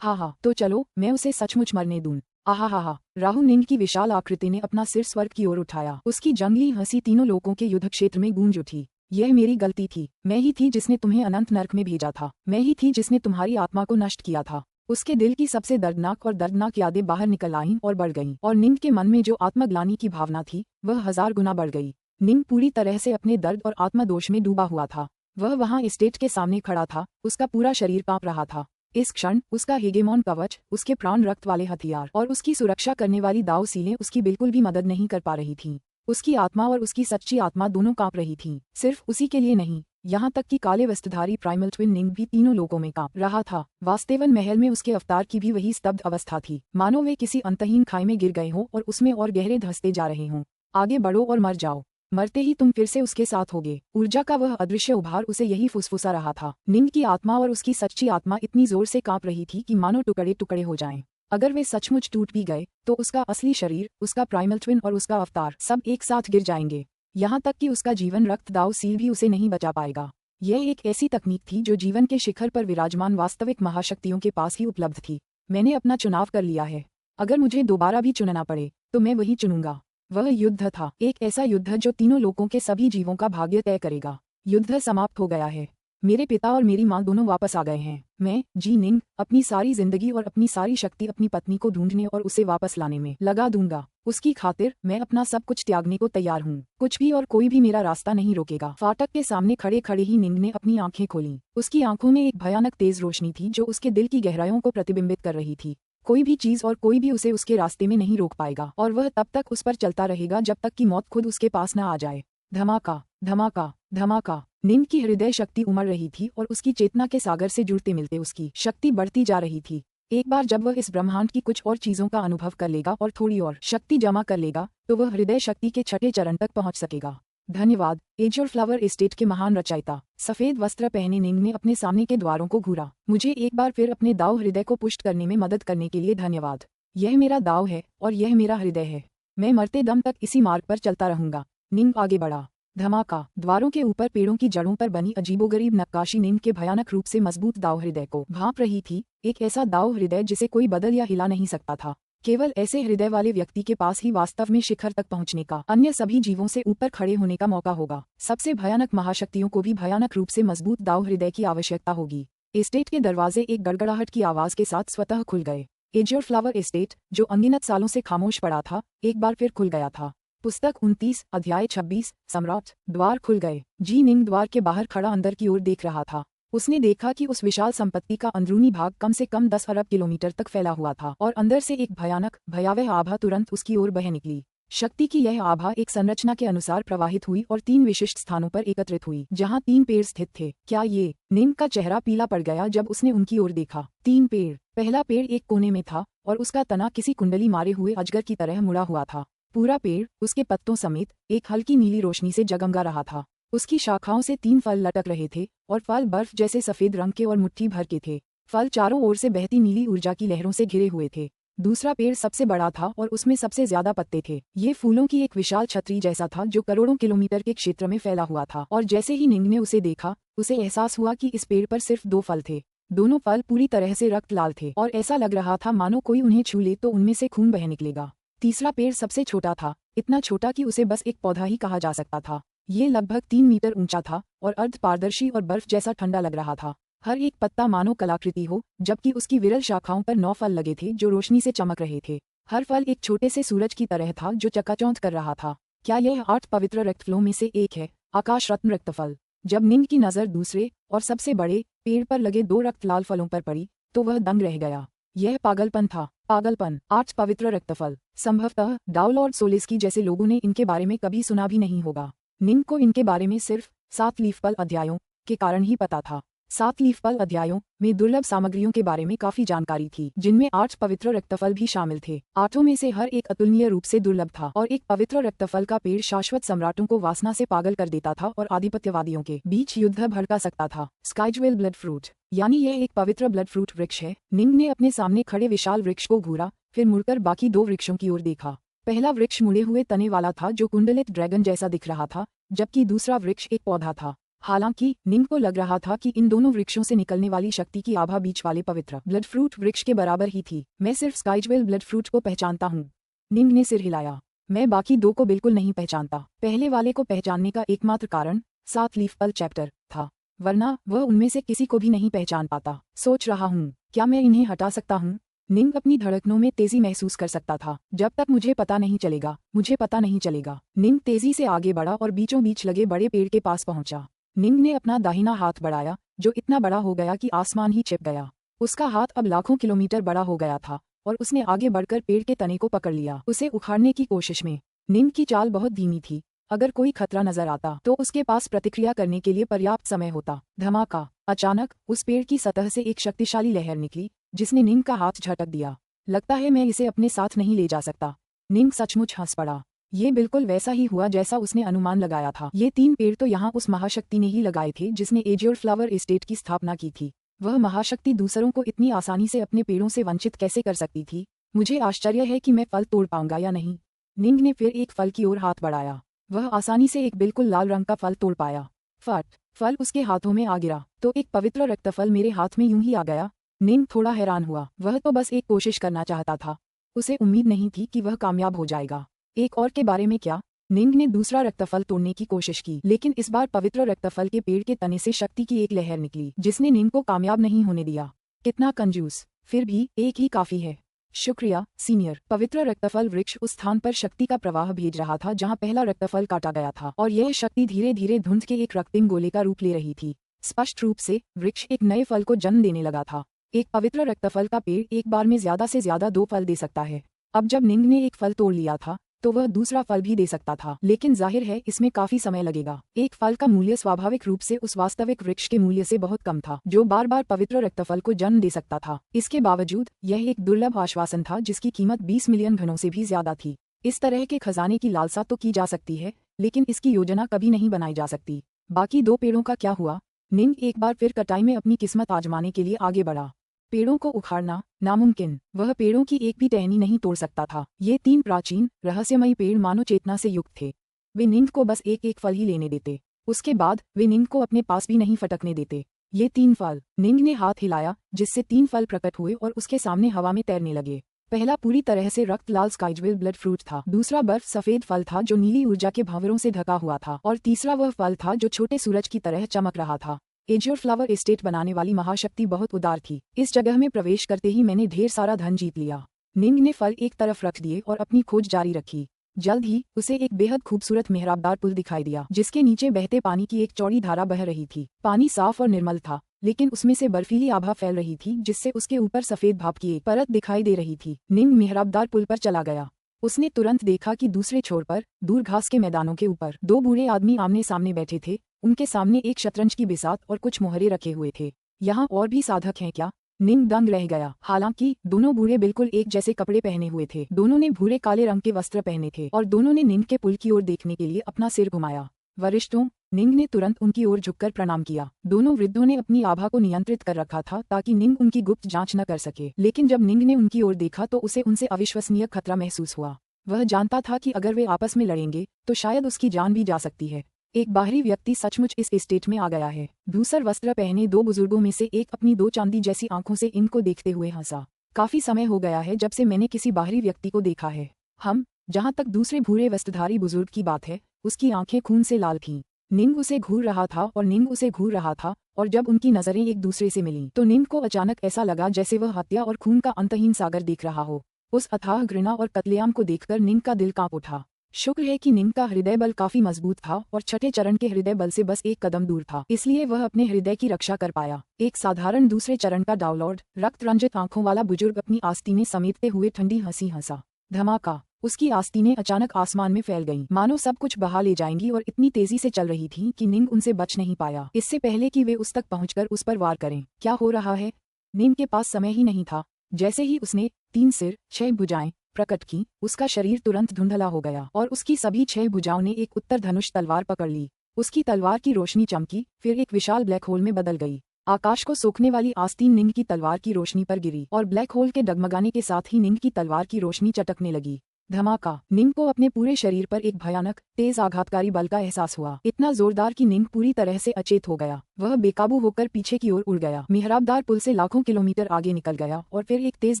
हाँ, तो चलो मैं उसे सचमुच मरने दूं। आहा। राहुल निंग की विशाल आकृति ने अपना सिर स्वर्ग की ओर उठाया। उसकी जंगली हंसी तीनों लोगों के युद्ध क्षेत्र में गूंज उठी। यह मेरी गलती थी। मैं ही थी जिसने तुम्हें अनंत नर्क में भेजा था। मैं ही थी जिसने तुम्हारी आत्मा को नष्ट किया था। उसके दिल की सबसे दर्दनाक यादें बाहर निकल आईं और बढ़ गईं, और निंग के मन में जो आत्मग्लानि की भावना थी वह 1000 गुना बढ़ गई। निंग पूरी तरह से अपने दर्द और आत्मदोष में डूबा हुआ था। वह वहां एस्टेट के सामने खड़ा था। उसका पूरा शरीर कांप रहा था। इस क्षण उसका हेगेमॉन कवच, उसके प्राण रक्त वाले हथियार और उसकी सुरक्षा करने वाली दाव सीलें उसकी बिल्कुल भी मदद नहीं कर पा रही थीं। उसकी आत्मा और उसकी सच्ची आत्मा दोनों कांप रही थीं। सिर्फ उसी के लिए नहीं, यहाँ तक कि काले वस्त्रधारी प्राइमल ट्विन निंग भी तीनों लोगों में कांप रहा था। वास्तवन महल में उसके अवतार की भी वही स्तब्ध अवस्था थी, मानो वे किसी अंतहीन खाई में गिर गए हों और उसमें और गहरे धंसते जा रहे हों। आगे बढ़ो और मर जाओ। मरते ही तुम फिर से उसके साथ होगे। ऊर्जा का वह अदृश्य उभार उसे यही फुसफुसा रहा था। निंग की आत्मा और उसकी सच्ची आत्मा इतनी जोर से कांप रही थी कि मानो टुकड़े टुकड़े हो जाएं। अगर वे सचमुच टूट भी गए तो उसका असली शरीर, उसका प्राइमल ट्विन और उसका अवतार सब एक साथ गिर जाएंगे। यहाँ तक कि उसका जीवन रक्त दाव सील भी उसे नहीं बचा पाएगा। यह एक ऐसी तकनीक थी जो जीवन के शिखर पर विराजमान वास्तविक महाशक्तियों के पास ही उपलब्ध थी। मैंने अपना चुनाव कर लिया है। अगर मुझे दोबारा भी चुनना पड़े तो मैं वही चुनूंगा। वह युद्ध था, एक ऐसा युद्ध जो तीनों लोगों के सभी जीवों का भाग्य तय करेगा। युद्ध समाप्त हो गया है। मेरे पिता और मेरी माँ दोनों वापस आ गए हैं। मैं, जी निंग, अपनी सारी जिंदगी और अपनी सारी शक्ति अपनी पत्नी को ढूंढने और उसे वापस लाने में लगा दूंगा। उसकी खातिर मैं अपना सब कुछ त्यागने को तैयार हूँ। कुछ भी और कोई भी मेरा रास्ता नहीं रोकेगा। फाटक के सामने खड़े खड़े ही निंग ने अपनी आंखें खोलीं। उसकी आंखों में एक भयानक तेज रोशनी थी जो उसके दिल की गहराइयों को प्रतिबिंबित कर रही थी। कोई भी चीज और कोई भी उसे उसके रास्ते में नहीं रोक पाएगा, और वह तब तक उस पर चलता रहेगा जब तक कि मौत खुद उसके पास न आ जाए। धमाका, धमाका, धमाका। निंग की हृदय शक्ति उमड़ रही थी और उसकी चेतना के सागर से जुड़ते मिलते उसकी शक्ति बढ़ती जा रही थी। एक बार जब वह इस ब्रह्मांड की कुछ और चीजों का अनुभव कर लेगा और थोड़ी और शक्ति जमा कर लेगा तो वह हृदय शक्ति के छठे चरण तक पहुंच सकेगा। धन्यवाद एजर फ्लावर एस्टेट के महान रचयिता। सफेद वस्त्र पहने निंग ने अपने सामने के द्वारों को घूरा। मुझे एक बार फिर अपने दाव हृदय को पुष्ट करने में मदद करने के लिए धन्यवाद। यह मेरा दाव है और यह मेरा हृदय है। मैं मरते दम तक इसी मार्ग पर चलता रहूंगा। निंग आगे बढ़ा। धमाका। द्वारों के ऊपर पेड़ों की जड़ों पर बनी अजीबोगरीब नक्काशी निंग के भयानक रूप से मजबूत दाव हृदय को भांप रही थी। एक ऐसा दाव हृदय जिसे कोई बदल या हिला नहीं सकता था। केवल ऐसे हृदय वाले व्यक्ति के पास ही वास्तव में शिखर तक पहुंचने का, अन्य सभी जीवों से ऊपर खड़े होने का मौका होगा। सबसे भयानक महाशक्तियों को भी भयानक रूप से मजबूत दाव हृदय की आवश्यकता होगी। एस्टेट के दरवाजे एक गड़गड़ाहट की आवाज के साथ स्वतः खुल गए। एजर फ्लावर एस्टेट, जो अनगिनत सालों से खामोश पड़ा था, एक बार फिर खुल गया था। पुस्तक 29, अध्याय 26, सम्राट। द्वार खुल गए। जी निंग द्वार के बाहर खड़ा अंदर की ओर देख रहा था। उसने देखा कि उस विशाल संपत्ति का अंदरूनी भाग कम से कम 10 अरब किलोमीटर तक फैला हुआ था, और अंदर से एक भयानक, भयावह आभा तुरंत उसकी ओर बह निकली। शक्ति की यह आभा एक संरचना के अनुसार प्रवाहित हुई और 3 विशिष्ट स्थानों पर एकत्रित हुई, जहां 3 पेड़ स्थित थे। क्या ये? निंग का चेहरा पीला पड़ गया जब उसने उनकी ओर देखा। 3 पेड़। पहला पेड़ एक कोने में था और उसका तना किसी कुंडली मारे हुए अजगर की तरह मुड़ा हुआ था। पूरा पेड़, उसके पत्तों समेत, एक हल्की नीली रोशनी से जगमगा रहा था। उसकी शाखाओं से 3 फल लटक रहे थे, और फल बर्फ जैसे सफेद रंग के और मुट्ठी भर के थे। फल चारों ओर से बहती नीली ऊर्जा की लहरों से घिरे हुए थे। दूसरा पेड़ सबसे बड़ा था और उसमें सबसे ज्यादा पत्ते थे। ये फूलों की एक विशाल छतरी जैसा था जो करोड़ों किलोमीटर के क्षेत्र में फैला हुआ था, और जैसे ही निंग ने उसे देखा, उसे एहसास हुआ कि इस पेड़ पर सिर्फ 2 फल थे। दोनों फल पूरी तरह से रक्त लाल थे और ऐसा लग रहा था मानो कोई उन्हें छू ले तो उनमें से खून बह निकलेगा। तीसरा पेड़ सबसे छोटा था, इतना छोटा कि उसे बस एक पौधा ही कहा जा सकता था। ये लगभग 3 मीटर ऊंचा था और अर्ध पारदर्शी और बर्फ जैसा ठंडा लग रहा था। हर एक पत्ता मानो कलाकृति हो, जबकि उसकी विरल शाखाओं पर 9 फल लगे थे जो रोशनी से चमक रहे थे। हर फल एक छोटे से सूरज की तरह था जो चकाचौंध कर रहा था। क्या यह 8 पवित्र रक्तफलों में से एक है? आकाश रत्न रक्तफल। जब निंग की नजर दूसरे और सबसे बड़े पेड़ पर लगे 2 रक्तलाल फलों पर पड़ी तो वह दंग रह गया। यह पागलपन था, पागलपन। 8 पवित्र रक्तफल। संभवतः डाउलॉर्ड सोलेस्की जैसे लोगों ने इनके बारे में कभी सुना भी नहीं होगा। निंग को इनके बारे में सिर्फ 7 लीफपल अध्यायों के कारण ही पता था। 7 लीफ फल अध्यायों में दुर्लभ सामग्रियों के बारे में काफी जानकारी थी, जिनमें 8 पवित्र रक्तफल भी शामिल थे। 8 में से हर एक अतुलनीय रूप से दुर्लभ था और एक पवित्र रक्तफल का पेड़ शाश्वत सम्राटों को वासना से पागल कर देता था और आधिपत्यवादियों के बीच युद्ध भड़का सकता था। स्काइजवेल ब्लड फ्रूट, यानी यह एक पवित्र ब्लड फ्रूट वृक्ष है। निंग ने अपने सामने खड़े विशाल वृक्ष को घूरा, फिर मुड़कर बाकी 2 वृक्षों की ओर देखा। पहला वृक्ष मुड़े हुए तने वाला था जो कुंडलित ड्रैगन जैसा दिख रहा था, जबकि दूसरा वृक्ष एक पौधा था। हालांकि निंग को लग रहा था कि इन दोनों वृक्षों से निकलने वाली शक्ति की आभा बीच वाले पवित्र ब्लड फ्रूट वृक्ष के बराबर ही थी। मैं सिर्फ स्काइजवेल ब्लड फ्रूट को पहचानता हूँ। निंग ने सिर हिलाया। मैं बाकी 2 को बिल्कुल नहीं पहचानता। पहले वाले को पहचानने का एकमात्र कारण 7 लीफ फल चैप्टर था, वरना वह उनमें से किसी को भी नहीं पहचान पाता। सोच रहा हूँ, क्या मैं इन्हें हटा सकता हूँ? निंग अपनी धड़कनों में तेजी महसूस कर सकता था। जब तक मुझे पता नहीं चलेगा, मुझे पता नहीं चलेगा। निंग तेजी से आगे बढ़ा और बीचों बीच लगे बड़े पेड़ के पास पहुंचा। निंग ने अपना दाहिना हाथ बढ़ाया, जो इतना बड़ा हो गया कि आसमान ही छिप गया। उसका हाथ अब लाखों किलोमीटर बड़ा हो गया था और उसने आगे बढ़कर पेड़ के तने को पकड़ लिया, उसे उखाड़ने की कोशिश में। निंग की चाल बहुत धीमी थी। अगर कोई खतरा नजर आता तो उसके पास प्रतिक्रिया करने के लिए पर्याप्त समय होता। धमाका! अचानक उस पेड़ की सतह से एक शक्तिशाली लहर निकली, जिसने निंग का हाथ झटक दिया। लगता है मैं इसे अपने साथ नहीं ले जा सकता। निंग सचमुच हंस पड़ा। ये बिल्कुल वैसा ही हुआ जैसा उसने अनुमान लगाया था। ये 3 पेड़ तो यहाँ उस महाशक्ति ने ही लगाए थे जिसने एज्योर फ्लावर एस्टेट की स्थापना की थी। वह महाशक्ति दूसरों को इतनी आसानी से अपने पेड़ों से वंचित कैसे कर सकती थी? मुझे आश्चर्य है कि मैं फल तोड़ पाऊंगा या नहीं। निंग ने फिर एक फल की ओर हाथ बढ़ाया। वह आसानी से एक बिल्कुल लाल रंग का फल तोड़ पाया। फट! फल उसके हाथों में आ गिरा तो एक पवित्र रक्तफल मेरे हाथ में यूं ही आ गया। निंग थोड़ा हैरान हुआ। वह तो बस एक कोशिश करना चाहता था। उसे उम्मीद नहीं थी कि वह कामयाब हो जाएगा। एक और के बारे में क्या? निंग ने दूसरा रक्तफल तोड़ने की कोशिश की, लेकिन इस बार पवित्र रक्तफल के पेड़ के तने से शक्ति की एक लहर निकली, जिसने निंग को कामयाब नहीं होने दिया। कितना कंजूस! फिर भी एक ही काफी है। शुक्रिया, सीनियर। पवित्र रक्तफल वृक्ष उस स्थान पर शक्ति का प्रवाह भेज रहा था जहां पहला रक्तफल काटा गया था, और यह शक्ति धीरे धीरे धुंध के एक रक्तिम गोले का रूप ले रही थी। स्पष्ट रूप से वृक्ष एक नए फल को जन्म देने लगा था। एक पवित्र रक्तफल का पेड़ एक बार में ज्यादा से ज्यादा 2 फल दे सकता है। अब जब निंग ने एक फल तोड़ लिया था तो वह दूसरा फल भी दे सकता था, लेकिन जाहिर है इसमें काफी समय लगेगा। एक फल का मूल्य स्वाभाविक रूप से उस वास्तविक वृक्ष के मूल्य से बहुत कम था, जो बार बार पवित्र रक्तफल को जन्म दे सकता था। इसके बावजूद यह एक दुर्लभ आश्वासन था जिसकी कीमत 20 मिलियन घनों से भी ज्यादा थी। इस तरह के खजाने की लालसा तो की जा सकती है, लेकिन इसकी योजना कभी नहीं बनाई जा सकती। बाकी 2 पेड़ों का क्या हुआ? निंग एक बार फिर कटाई में अपनी किस्मत आजमाने के लिए आगे बढ़ा। पेड़ों को उखाड़ना नामुमकिन। वह पेड़ों की एक भी टहनी नहीं तोड़ सकता था। ये 3 प्राचीन रहस्यमयी पेड़ मानो चेतना से युक्त थे। वे निंग को बस एक फल ही लेने देते। उसके बाद वे निंग को अपने पास भी नहीं फटकने देते। ये 3 फल। निंग ने हाथ हिलाया, जिससे 3 फल प्रकट हुए और उसके सामने हवा में तैरने लगे। पहला पूरी तरह से रक्त लाल स्काइजवेल ब्लड फ्रूट था। दूसरा बर्फ सफेद फल था जो नीली ऊर्जा के भंवरों से ढका हुआ था, और तीसरा वह फल था जो छोटे सूरज की तरह चमक रहा था। एज्योर फ्लावर एस्टेट बनाने वाली महाशक्ति बहुत उदार थी। इस जगह में प्रवेश करते ही मैंने ढेर सारा धन जीत लिया। निंग ने फल एक तरफ रख दिए और अपनी खोज जारी रखी। जल्द ही उसे एक बेहद खूबसूरत मेहराबदार पुल दिखाई दिया, जिसके नीचे बहते पानी की एक चौड़ी धारा बह रही थी। पानी साफ और निर्मल था, लेकिन उसमें से बर्फीली आभा फैल रही थी, जिससे उसके ऊपर सफेद भाप की एक परत दिखाई दे रही थी। निंग मेहराबदार पुल पर चला गया। उसने तुरंत देखा कि दूसरे छोर पर दूर घास के मैदानों के ऊपर 2 बूढ़े आदमी आमने सामने बैठे थे। उनके सामने एक शतरंज की बिसात और कुछ मोहरे रखे हुए थे। यहाँ और भी साधक हैं क्या? निंग दंग रह गया। हालांकि दोनों बूढ़े बिल्कुल एक जैसे कपड़े पहने हुए थे। दोनों ने भूरे काले रंग के वस्त्र पहने थे और दोनों ने निंग के पुल की ओर देखने के लिए अपना सिर घुमाया। वरिष्ठों, निंग ने तुरंत उनकी ओर झुककर प्रणाम किया। दोनों वृद्धों ने अपनी आभा को नियंत्रित कर रखा था ताकि निंग उनकी गुप्त जांच न कर सके, लेकिन जब निंग ने उनकी ओर देखा तो उसे उनसे अविश्वसनीय खतरा महसूस हुआ। वह जानता था कि अगर वे आपस में लड़ेंगे तो शायद उसकी जान भी जा सकती है। एक बाहरी व्यक्ति सचमुच इस एस्टेट में आ गया है। धूसर वस्त्र पहने 2 बुजुर्गों में से एक अपनी 2 चांदी जैसी आंखों से इनको देखते हुए हंसा। काफी समय हो गया है जब से मैंने किसी बाहरी व्यक्ति को देखा है। जहां तक दूसरे भूरे वस्त्रधारी बुजुर्ग की बात है, उसकी आंखें खून से लाल थीं। निंग उसे घूर रहा था और निंग उसे घूर रहा था, और जब उनकी नजरें एक दूसरे से मिलीं तो निंग को अचानक ऐसा लगा जैसे वह हत्या और खून का अंतहीन सागर देख रहा हो। उस अथाह घृणा और कत्लेआम को देखकर निंग का दिल कांप उठा। शुक्र है कि निंग का हृदय बल काफी मजबूत था और छठे चरण के हृदय बल से बस एक कदम दूर था, इसलिए वह अपने हृदय की रक्षा कर पाया। एक साधारण दूसरे चरण का डाउनलॉर्ड रक्त रंजित आंखों वाला बुजुर्ग अपनी आस्तीनें समेटते हुए ठंडी हंसी हंसा। धमाका! उसकी आस्तीनें अचानक आसमान में फैल गईं, मानो सब कुछ बहा ले जाएंगी, और इतनी तेजी से चल रही थीं कि निंग उनसे बच नहीं पाया। इससे पहले कि वे उस तक पहुंचकर उस पर वार करें, क्या हो रहा है? निंग के पास समय ही नहीं था। जैसे ही उसने 3 सिर 6 भुजाएं प्रकट की, उसका शरीर तुरंत धुंधला हो गया और उसकी सभी 6 भुजाओं ने एक उत्तर धनुष तलवार पकड़ ली। उसकी तलवार की रोशनी चमकी, फिर एक विशाल ब्लैक होल में बदल गई। आकाश को सोखने वाली आस्तीन निंग की तलवार की रोशनी पर गिरी और ब्लैक होल के डगमगाने के साथ ही निंग की तलवार की रोशनी चटकने लगी। धमाका! निंग को अपने पूरे शरीर पर एक भयानक तेज आघातकारी बल का एहसास हुआ, इतना जोरदार कि निंग पूरी तरह से अचेत हो गया। वह बेकाबू होकर पीछे की ओर उड़ गया, मेहराबदार पुल से लाखों किलोमीटर आगे निकल गया और फिर एक तेज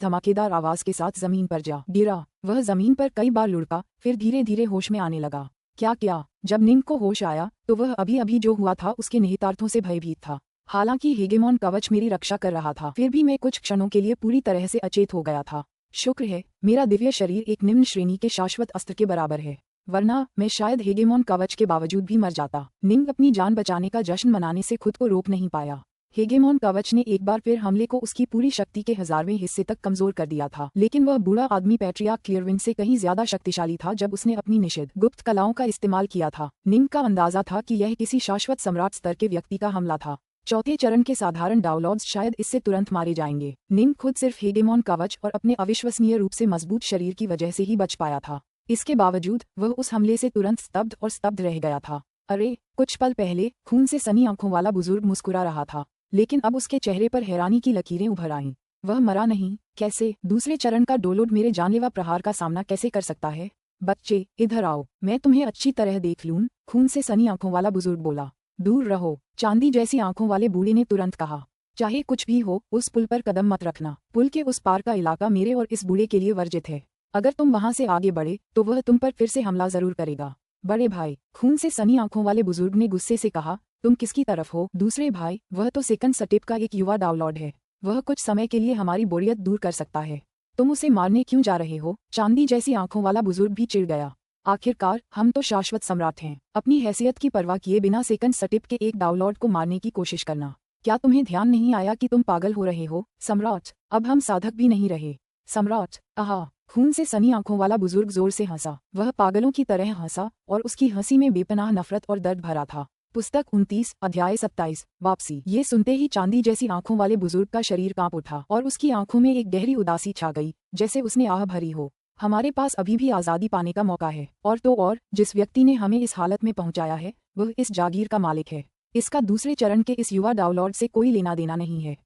धमाकेदार आवाज के साथ जमीन पर जा गिरा। वह जमीन पर कई बार लुढ़का, फिर धीरे धीरे होश में आने लगा। क्या जब निंग को होश आया तो वह अभी अभी जो हुआ था उसके निहितार्थों से भयभीत था। हालांकि हेगेमॉन कवच मेरी रक्षा कर रहा था, फिर भी मैं कुछ क्षणों के लिए पूरी तरह से अचेत हो गया था। शुक्र है मेरा दिव्य शरीर एक निम्न श्रेणी के शाश्वत अस्त्र के बराबर है, वरना मैं शायद हेगेमॉन कवच के बावजूद भी मर जाता। निंग अपनी जान बचाने का जश्न मनाने से खुद को रोक नहीं पाया। हेगेमॉन कवच ने एक बार फिर हमले को उसकी पूरी शक्ति के 1000वें हिस्से तक कमजोर कर दिया था, लेकिन वह बूढ़ा आदमी पैट्रियार्क क्लियरविन से कहीं ज्यादा शक्तिशाली था जब उसने अपनी निषिद्ध गुप्त कलाओं का इस्तेमाल किया था। निंग का अंदाजा था कि यह किसी शाश्वत सम्राट स्तर के व्यक्ति का हमला था। चौथे चरण के साधारण डाउनलॉड्स शायद इससे तुरंत मारे जाएंगे। निंग खुद सिर्फ हेगेमॉन कवच और अपने अविश्वसनीय रूप से मजबूत शरीर की वजह से ही बच पाया था। इसके बावजूद वह उस हमले से तुरंत स्तब्ध रह गया था। अरे, कुछ पल पहले खून से सनी आंखों वाला बुजुर्ग मुस्कुरा रहा था, लेकिन अब उसके चेहरे पर हैरानी की लकीरें उभर आईं। वह मरा नहीं? कैसे? दूसरे चरण का डोलोड मेरे जानलेवा प्रहार का सामना कैसे कर सकता है? बच्चे, इधर आओ, मैं तुम्हें अच्छी तरह देख लूं, खून से सनी आंखों वाला बुजुर्ग बोला। दूर रहो, चांदी जैसी आंखों वाले बूढ़े ने तुरंत कहा। चाहे कुछ भी हो, उस पुल पर कदम मत रखना। पुल के उस पार का इलाका मेरे और इस बूढ़े के लिए वर्जित है। अगर तुम वहां से आगे बढ़े तो वह तुम पर फिर से हमला जरूर करेगा। बड़े भाई, खून से सनी आंखों वाले बुजुर्ग ने गुस्से से कहा, तुम किसकी तरफ हो? दूसरे भाई, वह तो सेकंड स्टेप का एक युवा डाउनलॉड है। वह कुछ समय के लिए हमारी बोरियत दूर कर सकता है। तुम उसे मारने क्यों जा रहे हो? चांदी जैसी आंखों वाला बुजुर्ग भी चिढ़ गया। आखिरकार हम तो शाश्वत सम्राट हैं। अपनी हैसियत की परवाह किए बिना सेकंड स्टेप के एक डाउनलॉड को मारने की कोशिश करना। क्या तुम्हें ध्यान नहीं आया कि तुम पागल हो रहे हो? सम्राट, अब हम साधक भी नहीं रहे। सम्राट, आहा! खून से सनी आंखों वाला बुजुर्ग जोर से हंसा। वह पागलों की तरह हंसा और उसकी हंसी में बेपनाह नफरत और दर्द भरा था। पुस्तक 29 अध्याय 27 वापसी। ये सुनते ही चांदी जैसी आंखों वाले बुजुर्ग का शरीर कांप उठा और उसकी आंखों में एक गहरी उदासी छा गई, जैसे उसने आह भरी हो। हमारे पास अभी भी आज़ादी पाने का मौका है, और तो और जिस व्यक्ति ने हमें इस हालत में पहुंचाया है वह इस जागीर का मालिक है। इसका दूसरे चरण के इस युवा डाउनलॉड से कोई लेना देना नहीं है।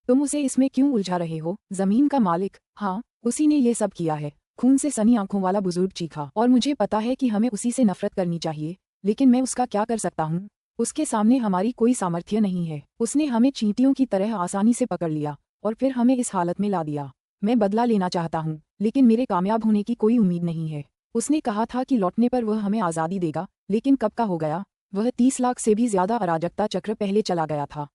तुम उसे इसमें क्यों उलझा रहे हो? जमीन का मालिक? हाँ, उसी ने ये सब किया है। खून से सनी आंखों वाला बुजुर्ग चीखा। और मुझे पता है कि हमें उसी से नफरत करनी चाहिए, लेकिन मैं उसका क्या कर सकता हूँ? उसके सामने हमारी कोई सामर्थ्य नहीं है। उसने हमें चींटियों की तरह आसानी से पकड़ लिया और फिर हमें इस हालत में ला दिया। मैं बदला लेना चाहता हूँ, लेकिन मेरे कामयाब होने की कोई उम्मीद नहीं है। उसने कहा था कि लौटने पर वह हमें आज़ादी देगा, लेकिन कब का हो गया? वह 30 लाख से भी ज्यादा अराजकता चक्र पहले चला गया था।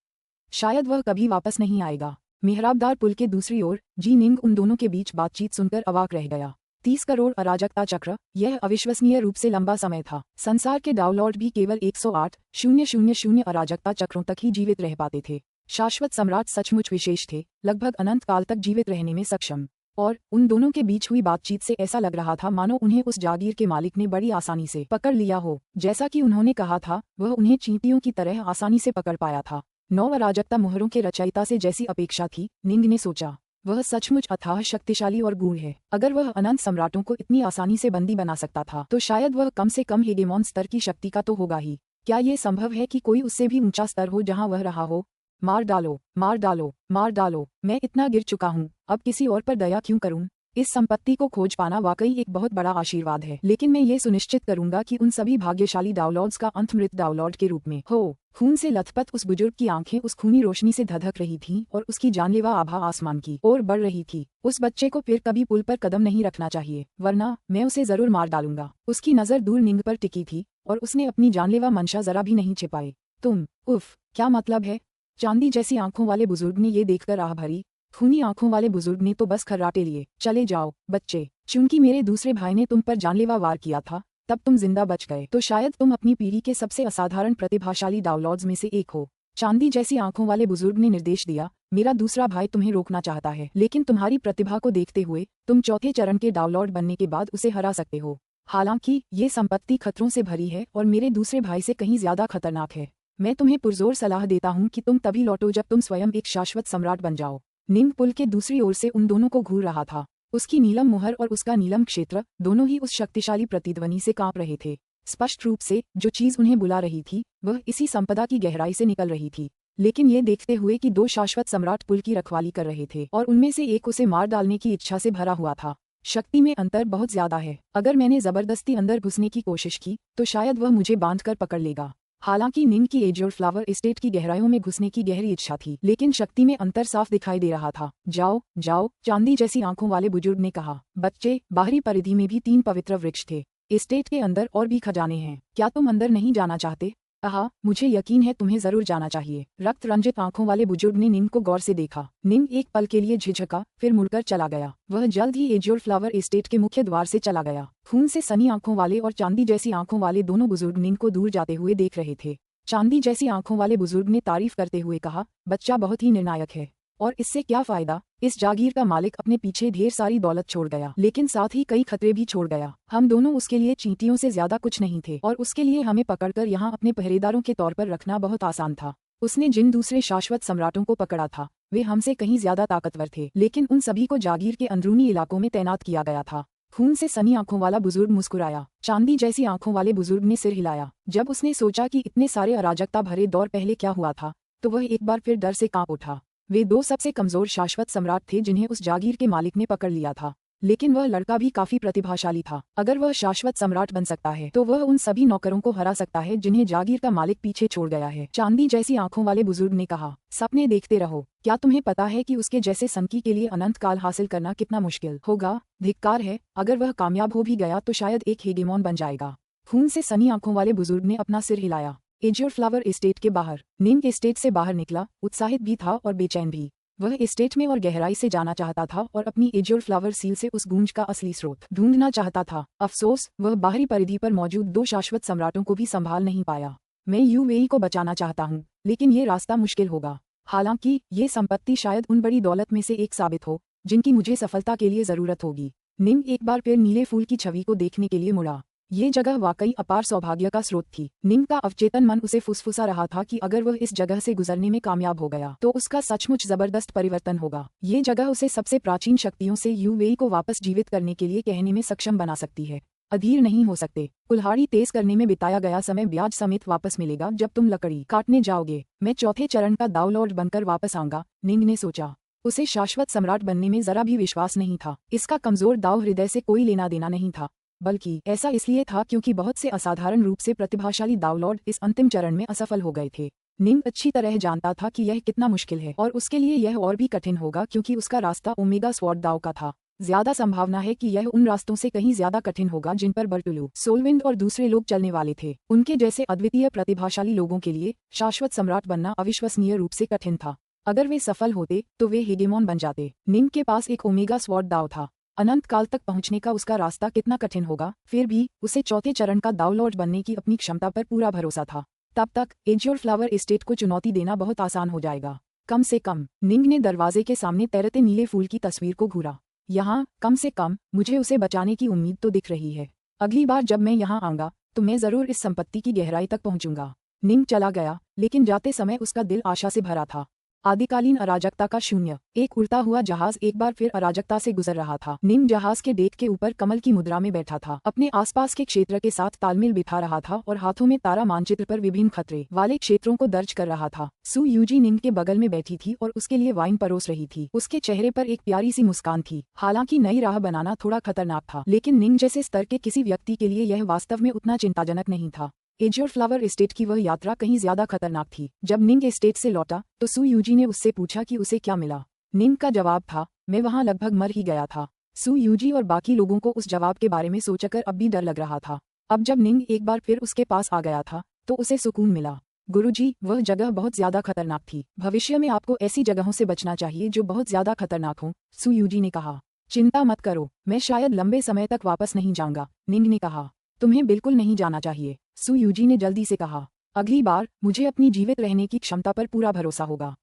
शायद वह कभी वापस नहीं आएगा। मेहराबदार पुल के दूसरी ओर जी निंग उन दोनों के बीच बातचीत सुनकर अवाक रह गया। 30 करोड़ अराजकता चक्र, यह अविश्वसनीय रूप से लंबा समय था। संसार के डाउनलॉड भी केवल 108,000 अराजकता चक्रों तक ही जीवित रह पाते थे। शाश्वत सम्राट सचमुच विशेष थे, लगभग अनंत काल तक जीवित रहने में सक्षम। और उन दोनों के बीच हुई बातचीत से ऐसा लग रहा था मानो उन्हें उस जागीर के मालिक ने बड़ी आसानी से पकड़ लिया हो। जैसा कि उन्होंने कहा था, वह उन्हें चींटियों की तरह आसानी से पकड़ पाया था। 9 अराजकता मोहरों के रचयिता से जैसी अपेक्षा थी, निंग ने सोचा। वह सचमुच अथाह शक्तिशाली और गूढ़ है। अगर वह अनंत सम्राटों को इतनी आसानी से बंदी बना सकता था, तो शायद वह कम से कम हेगेमॉन स्तर की शक्ति का तो होगा ही। क्या ये संभव है कि कोई उससे भी ऊंचा स्तर हो जहां वह रहा हो? मार डालो, मार डालो, मार डालो। मैं इतना गिर चुका हूँ, अब किसी और पर दया क्यों करूँ? इस संपत्ति को खोज पाना वाकई एक बहुत बड़ा आशीर्वाद है, लेकिन मैं ये सुनिश्चित करूंगा कि उन सभी भाग्यशाली डाउनलॉड्स का अंत मृत डाउनलॉड के रूप में हो। खून से लथपथ उस बुजुर्ग की आंखें उस खूनी रोशनी से धधक रही थीं और उसकी जानलेवा आभा आसमान की ओर बढ़ रही थी। उस बच्चे को फिर कभी पुल पर कदम नहीं रखना चाहिए, वरना मैं उसे जरूर मार डालूंगा। उसकी नजर दूर निंग पर टिकी थी और उसने अपनी जानलेवा मंशा जरा भी नहीं छिपाई। तुम, उफ, क्या मतलब है? चांदी जैसी आंखों वाले बुजुर्ग ने ये देखकर आह भरी। खूनी आंखों वाले बुजुर्ग ने तो बस खर्राटे लिए। चले जाओ बच्चे, चूंकि मेरे दूसरे भाई ने तुम पर जानलेवा वार किया था, तब तुम जिंदा बच गए, तो शायद तुम अपनी पीढ़ी के सबसे असाधारण प्रतिभाशाली डाउनलॉड्स में से एक हो। चांदी जैसी आंखों वाले बुजुर्ग ने निर्देश दिया। मेरा दूसरा भाई तुम्हें रोकना चाहता है, लेकिन तुम्हारी प्रतिभा को देखते हुए तुम चौथे चरण के डाउनलॉर्ड बनने के बाद उसे हरा सकते हो। हालांकि ये संपत्ति खतरों से भरी है और मेरे दूसरे भाई से कहीं ज्यादा खतरनाक है। मैं तुम्हें पुरजोर सलाह देता हूँ कि तुम तभी लौटो जब तुम स्वयं एक शाश्वत सम्राट बन जाओ। निंग पुल के दूसरी ओर से उन दोनों को घूर रहा था। उसकी नीलम मुहर और उसका नीलम क्षेत्र दोनों ही उस शक्तिशाली प्रतिध्वनि से कांप रहे थे। स्पष्ट रूप से जो चीज उन्हें बुला रही थी वह इसी संपदा की गहराई से निकल रही थी। लेकिन ये देखते हुए कि दो शाश्वत सम्राट पुल की रखवाली कर रहे थे और उनमें से एक उसे मार डालने की इच्छा से भरा हुआ था। शक्ति में अंतर बहुत ज्यादा है। अगर मैंने जबरदस्ती अंदर घुसने की कोशिश की तो शायद वह मुझे बांधकर पकड़ लेगा। हालांकि निंग की एज्योर फ्लावर एस्टेट की गहराइयों में घुसने की गहरी इच्छा थी, लेकिन शक्ति में अंतर साफ दिखाई दे रहा था। जाओ जाओ, चांदी जैसी आंखों वाले बुजुर्ग ने कहा। बच्चे, बाहरी परिधि में भी 3 पवित्र वृक्ष थे। एस्टेट के अंदर और भी खजाने हैं। क्या तुम अंदर नहीं जाना चाहते? आहा, मुझे यकीन है तुम्हें जरूर जाना चाहिए। रक्त रंजित आंखों वाले बुजुर्ग ने निंग को गौर से देखा। निंग एक पल के लिए झिझका, फिर मुड़कर चला गया। वह जल्द ही एज्योर फ्लावर एस्टेट के मुख्य द्वार से चला गया। खून से सनी आंखों वाले और चांदी जैसी आंखों वाले दोनों बुजुर्ग निंग को दूर जाते हुए देख रहे थे। चांदी जैसी आंखों वाले बुजुर्ग ने तारीफ करते हुए कहा, बच्चा बहुत ही निर्णायक है। और इससे क्या फायदा? इस जागीर का मालिक अपने पीछे ढेर सारी दौलत छोड़ गया, लेकिन साथ ही कई खतरे भी छोड़ गया। हम दोनों उसके लिए चींटियों से ज्यादा कुछ नहीं थे और उसके लिए हमें पकड़कर यहाँ अपने पहरेदारों के तौर पर रखना बहुत आसान था। उसने जिन दूसरे शाश्वत सम्राटों को पकड़ा था वे हमसे कहीं ज्यादा ताकतवर थे, लेकिन उन सभी को जागीर के अंदरूनी इलाकों में तैनात किया गया था। खून से सनी आंखों वाला बुजुर्ग मुस्कुराया। चांदी जैसी आंखों वाले बुजुर्ग ने सिर हिलाया। जब उसने सोचा कि इतने सारे अराजकता भरे दौर पहले क्या हुआ था तो वह एक बार फिर डर से कांप उठा। वे दो सबसे कमजोर शाश्वत सम्राट थे जिन्हें उस जागीर के मालिक ने पकड़ लिया था, लेकिन वह लड़का भी काफी प्रतिभाशाली था। अगर वह शाश्वत सम्राट बन सकता है तो वह उन सभी नौकरों को हरा सकता है जिन्हें जागीर का मालिक पीछे छोड़ गया है। चांदी जैसी आंखों वाले बुजुर्ग ने कहा, सपने देखते रहो। क्या तुम्हें पता है कि उसके जैसे सनकी के लिए अनंत काल हासिल करना कितना मुश्किल होगा? धिक्कार है। अगर वह कामयाब हो भी गया तो शायद एक हेगेमॉन बन जाएगा। खून से सनी आंखों वाले बुजुर्ग ने अपना सिर हिलाया। एज्योर फ्लावर एस्टेट के बाहर निंग एस्टेट से बाहर निकला, उत्साहित भी था और बेचैन भी। वह एस्टेट में और गहराई से जाना चाहता था और अपनी एज्योर फ्लावर सील से उस गूंज का असली स्रोत ढूंढना चाहता था। अफसोस, वह बाहरी परिधि पर मौजूद दो शाश्वत सम्राटों को भी संभाल नहीं पाया। मैं यूवेई को बचाना चाहता हूँ, लेकिन ये रास्ता मुश्किल होगा। हालांकि ये संपत्ति शायद उन बड़ी दौलत में से एक साबित हो जिनकी मुझे सफलता के लिए जरूरत होगी। निंग एक बार फिर नीले फूल की छवि को देखने के लिए मुड़ा। ये जगह वाकई अपार सौभाग्य का स्रोत थी। निंग का अवचेतन मन उसे फुसफुसा रहा था कि अगर वह इस जगह से गुजरने में कामयाब हो गया तो उसका सचमुच जबरदस्त परिवर्तन होगा। ये जगह उसे सबसे प्राचीन शक्तियों से यूवेई को वापस जीवित करने के लिए कहने में सक्षम बना सकती है। अधीर नहीं हो सकते। कुल्हाड़ी तेज करने में बिताया गया समय ब्याज समेत वापस मिलेगा जब तुम लकड़ी काटने जाओगे। मैं चौथे चरण का दाव लॉर्ड बनकर वापस आऊंगा, निंग ने सोचा। उसे शाश्वत सम्राट बनने में जरा भी विश्वास नहीं था। इसका कमजोर दाव हृदय से कोई लेना देना नहीं था, बल्कि ऐसा इसलिए था क्योंकि बहुत से असाधारण रूप से प्रतिभाशाली दावलॉर्ड इस अंतिम चरण में असफल हो गए थे। निंग अच्छी तरह जानता था कि यह कितना मुश्किल है और उसके लिए यह और भी कठिन होगा क्योंकि उसका रास्ता ओमेगा स्वॉर्ड दाव का था। ज्यादा संभावना है कि यह उन रास्तों से कहीं ज्यादा कठिन होगा जिन पर बर्टुलू, सोलविंड और दूसरे लोग चलने वाले थे। उनके जैसे अद्वितीय प्रतिभाशाली लोगों के लिए शाश्वत सम्राट बनना अविश्वसनीय रूप से कठिन था। अगर वे सफल होते तो वे हेगेमॉन बन जाते। निंग के पास एक ओमेगा स्वॉर्ड दाव था। अनंत काल तक पहुंचने का उसका रास्ता कितना कठिन होगा, फिर भी उसे चौथे चरण का दावलॉर्ड बनने की अपनी क्षमता पर पूरा भरोसा था। तब तक एज्योर फ्लावर एस्टेट को चुनौती देना बहुत आसान हो जाएगा। कम से कम। निंग ने दरवाजे के सामने तैरते नीले फूल की तस्वीर को घूरा। यहाँ कम से कम मुझे उसे बचाने की उम्मीद तो दिख रही है। अगली बार जब मैं यहाँ आऊंगा तो मैं जरूर इस संपत्ति की गहराई तक पहुंचूंगा। निंग चला गया, लेकिन जाते समय उसका दिल आशा से भरा था। आदिकालीन अराजकता का शून्य। एक उड़ता हुआ जहाज एक बार फिर अराजकता से गुजर रहा था। निंग जहाज के डेक के ऊपर कमल की मुद्रा में बैठा था, अपने आसपास के क्षेत्र के साथ तालमेल बिठा रहा था और हाथों में तारा मानचित्र पर विभिन्न खतरे वाले क्षेत्रों को दर्ज कर रहा था। सू यूजी निंग के बगल में बैठी थी और उसके लिए वाइन परोस रही थी। उसके चेहरे पर एक प्यारी सी मुस्कान थी। हालांकि नई राह बनाना थोड़ा खतरनाक था, लेकिन निंग जैसे स्तर के किसी व्यक्ति के लिए यह वास्तव में उतना चिंताजनक नहीं था। एज्योर फ्लावर एस्टेट की वह यात्रा कहीं ज्यादा खतरनाक थी। जब निंग एस्टेट से लौटा तो सू यूजी ने उससे पूछा कि उसे क्या मिला। निंग का जवाब था, मैं वहां लगभग मर ही गया था। सू यूजी और बाकी लोगों को उस जवाब के बारे में सोचकर अब भी डर लग रहा था। अब जब निंग एक बार फिर उसके पास आ गया था तो उसे सुकून मिला। गुरुजी, वह जगह बहुत ज्यादा खतरनाक थी। भविष्य में आपको ऐसी जगहों से बचना चाहिए जो बहुत ज्यादा खतरनाक हों, सू यूजी ने कहा। चिंता मत करो, मैं शायद लंबे समय तक वापस नहीं जाऊंगा, निंग ने कहा। तुम्हें बिल्कुल नहीं जाना चाहिए, सू यूजी ने जल्दी से कहा। अगली बार मुझे अपनी जीवित रहने की क्षमता पर पूरा भरोसा होगा।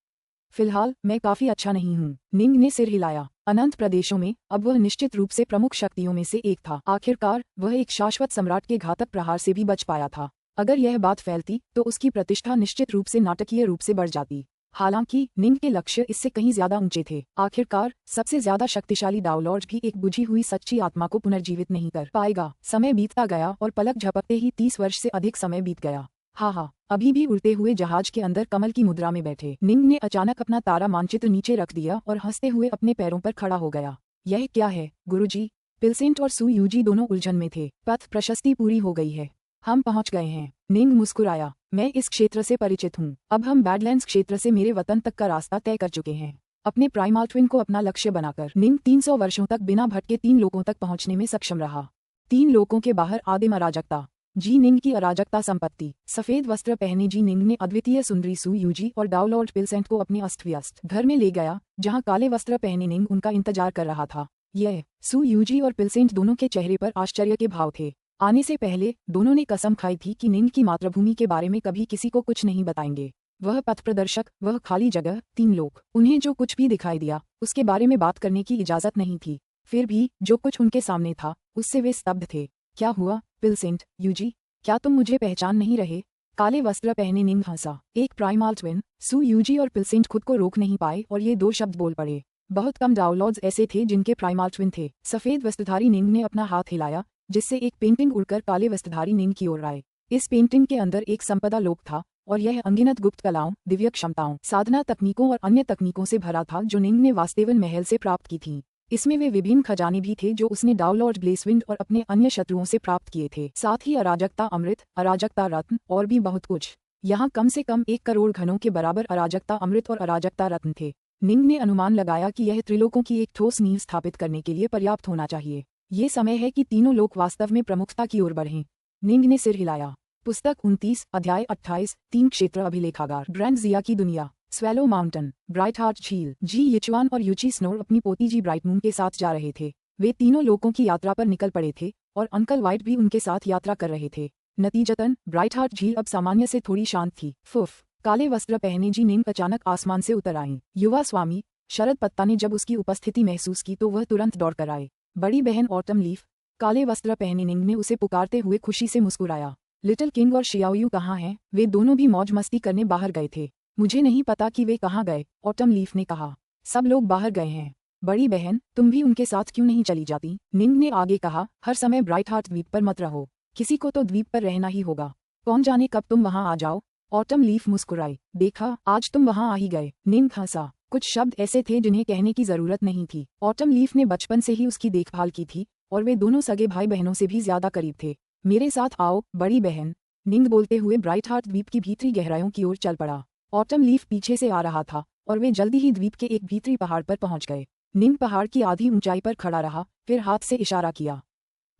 फिलहाल मैं काफी अच्छा नहीं हूँ। निंग ने सिर हिलाया। अनंत प्रदेशों में अब वह निश्चित रूप से प्रमुख शक्तियों में से एक था। आखिरकार वह एक शाश्वत सम्राट के घातक प्रहार से भी बच पाया था। अगर यह बात फैलती तो उसकी प्रतिष्ठा निश्चित रूप से नाटकीय रूप से बढ़ जाती। हालांकि निंग के लक्ष्य इससे कहीं ज्यादा ऊंचे थे। आखिरकार सबसे ज्यादा शक्तिशाली डाउलॉर्ड भी एक बुझी हुई सच्ची आत्मा को पुनर्जीवित नहीं कर पाएगा। समय बीतता गया और पलक झपकते ही 30 वर्ष से अधिक समय बीत गया। हाँ, अभी भी उड़ते हुए जहाज के अंदर कमल की मुद्रा में बैठे निंग ने अचानक अपना तारा मानचित्र नीचे रख दिया और हंसते हुए अपने पैरों पर खड़ा हो गया। यह क्या है गुरुजी? पिलसेंट और सू यूजी दोनों उलझन में थे। पथ प्रशस्ति पूरी हो गई है, हम पहुंच गए हैं। निंग मुस्कुराया। मैं इस क्षेत्र से परिचित हूँ। अब हम बैडलैंड्स क्षेत्र से मेरे वतन तक का रास्ता तय कर चुके हैं। अपने प्राइमल ट्विन को अपना लक्ष्य बनाकर निंग 300 वर्षों तक बिना भटके 3 लोकों तक पहुंचने में सक्षम रहा। 3 लोकों के बाहर आदिम अराजकता। जी निंग की अराजकता संपत्ति। सफेद वस्त्र पहने जी निंग ने अद्वितीय सुंदरी सू यूजी और डाउलॉर्ड पिलसेंट को अपने अस्त व्यस्त घर में ले गया, जहां काले वस्त्र पहने निंग उनका इंतजार कर रहा था। यह सू यूजी और पिलसेंट दोनों के चेहरे पर आश्चर्य के भाव थे। आने से पहले दोनों ने कसम खाई थी कि निंग की मातृभूमि के बारे में कभी किसी को कुछ नहीं बताएंगे। वह पथ प्रदर्शक, वह खाली जगह, 3 लोग, उन्हें जो कुछ भी दिखाई दिया उसके बारे में बात करने की इजाजत नहीं थी। फिर भी जो कुछ उनके सामने था उससे वे स्तब्ध थे। क्या हुआ पिलसेंट, यूजी? क्या तुम मुझे पहचान नहीं रहे? काले वस्त्र पहने निंग हंसा। एक प्राइमल ट्विन। सू यूजी और पिलसेंट खुद को रोक नहीं पाए और ये 2 शब्द बोल पड़े। बहुत कम डाउनलॉर्ड्स ऐसे थे जिनके प्राइमल ट्विन थे। सफेद वस्त्रधारी निंग ने अपना हाथ हिलाया, जिससे एक पेंटिंग उड़कर काले वस्त्रधारी निंग की ओर आए। इस पेंटिंग के अंदर एक संपदा लोक था और यह अनगिनत गुप्त कलाओं, दिव्य क्षमताओं, साधना तकनीकों और अन्य तकनीकों से भरा था जो निंग ने वास्तेवन महल से प्राप्त की थी। इसमें वे विभिन्न खजाने भी थे जो उसने डाउलॉर्ड ब्लेसविंड और अपने अन्य शत्रुओं से प्राप्त किए थे। साथ ही अराजकता अमृत, अराजकता रत्न और भी बहुत कुछ। यहाँ कम से कम 1 करोड़ घनों के बराबर अराजकता अमृत और अराजकता रत्न थे। निंग ने अनुमान लगाया कि यह त्रिलोकों की एक ठोस नींव स्थापित करने के लिए पर्याप्त होना चाहिए। ये समय है कि तीनों लोक वास्तव में प्रमुखता की ओर बढ़ें। निंग ने सिर हिलाया। पुस्तक 29, अध्याय 28, 3 क्षेत्र अभिलेखागार। ग्रैंड जिया की दुनिया। स्वेलो माउंटेन, ब्राइट हार्ट झील। जी यिचुआन और यूची स्नोर अपनी पोती जी ब्राइट मून के साथ जा रहे थे। वे तीनों लोगों की यात्रा पर निकल पड़े थे और अंकल वाइट भी उनके साथ यात्रा कर रहे थे। नतीजतन ब्राइट हार्ट झील अब सामान्य से थोड़ी शांत थी। फुफ। काले वस्त्र पहने जी निंग अचानक आसमान से उतर आईं। युवा स्वामी शरद पत्ता ने जब उसकी उपस्थिति महसूस की तो वह तुरंत दौड़ कर आए। बड़ी बहन ऑटम लीफ। काले वस्त्र पहने निंग ने उसे पुकारते हुए खुशी से मुस्कुराया। लिटिल किंग और शियाओयू कहाँ हैं? वे दोनों भी मौज मस्ती करने बाहर गए थे। मुझे नहीं पता कि वे कहाँ गए, ऑटम लीफ ने कहा। सब लोग बाहर गए हैं। बड़ी बहन, तुम भी उनके साथ क्यों नहीं चली जाती? निंग ने आगे कहा। हर समय ब्राइट हार्ट द्वीप पर मत रहो। किसी को तो द्वीप पर रहना ही होगा। कौन जाने कब तुम वहाँ आ जाओ। ऑटम लीफ मुस्कुराई। देखा, आज तुम वहाँ आ ही गए। निंग हंसा। कुछ शब्द ऐसे थे जिन्हें कहने की जरूरत नहीं थी। ऑटम लीफ ने बचपन से ही उसकी देखभाल की थी और वे दोनों सगे भाई बहनों से भी ज्यादा करीब थे। मेरे साथ आओ बड़ी बहन। निंग बोलते हुए ब्राइट हार्ट द्वीप की भीतरी गहराइयों की ओर चल पड़ा। ऑटम लीफ पीछे से आ रहा था और वे जल्दी ही द्वीप के एक भीतरी पहाड़ पर पहुंच गए। निंग पहाड़ की आधी ऊंचाई पर खड़ा रहा, फिर हाथ से इशारा किया।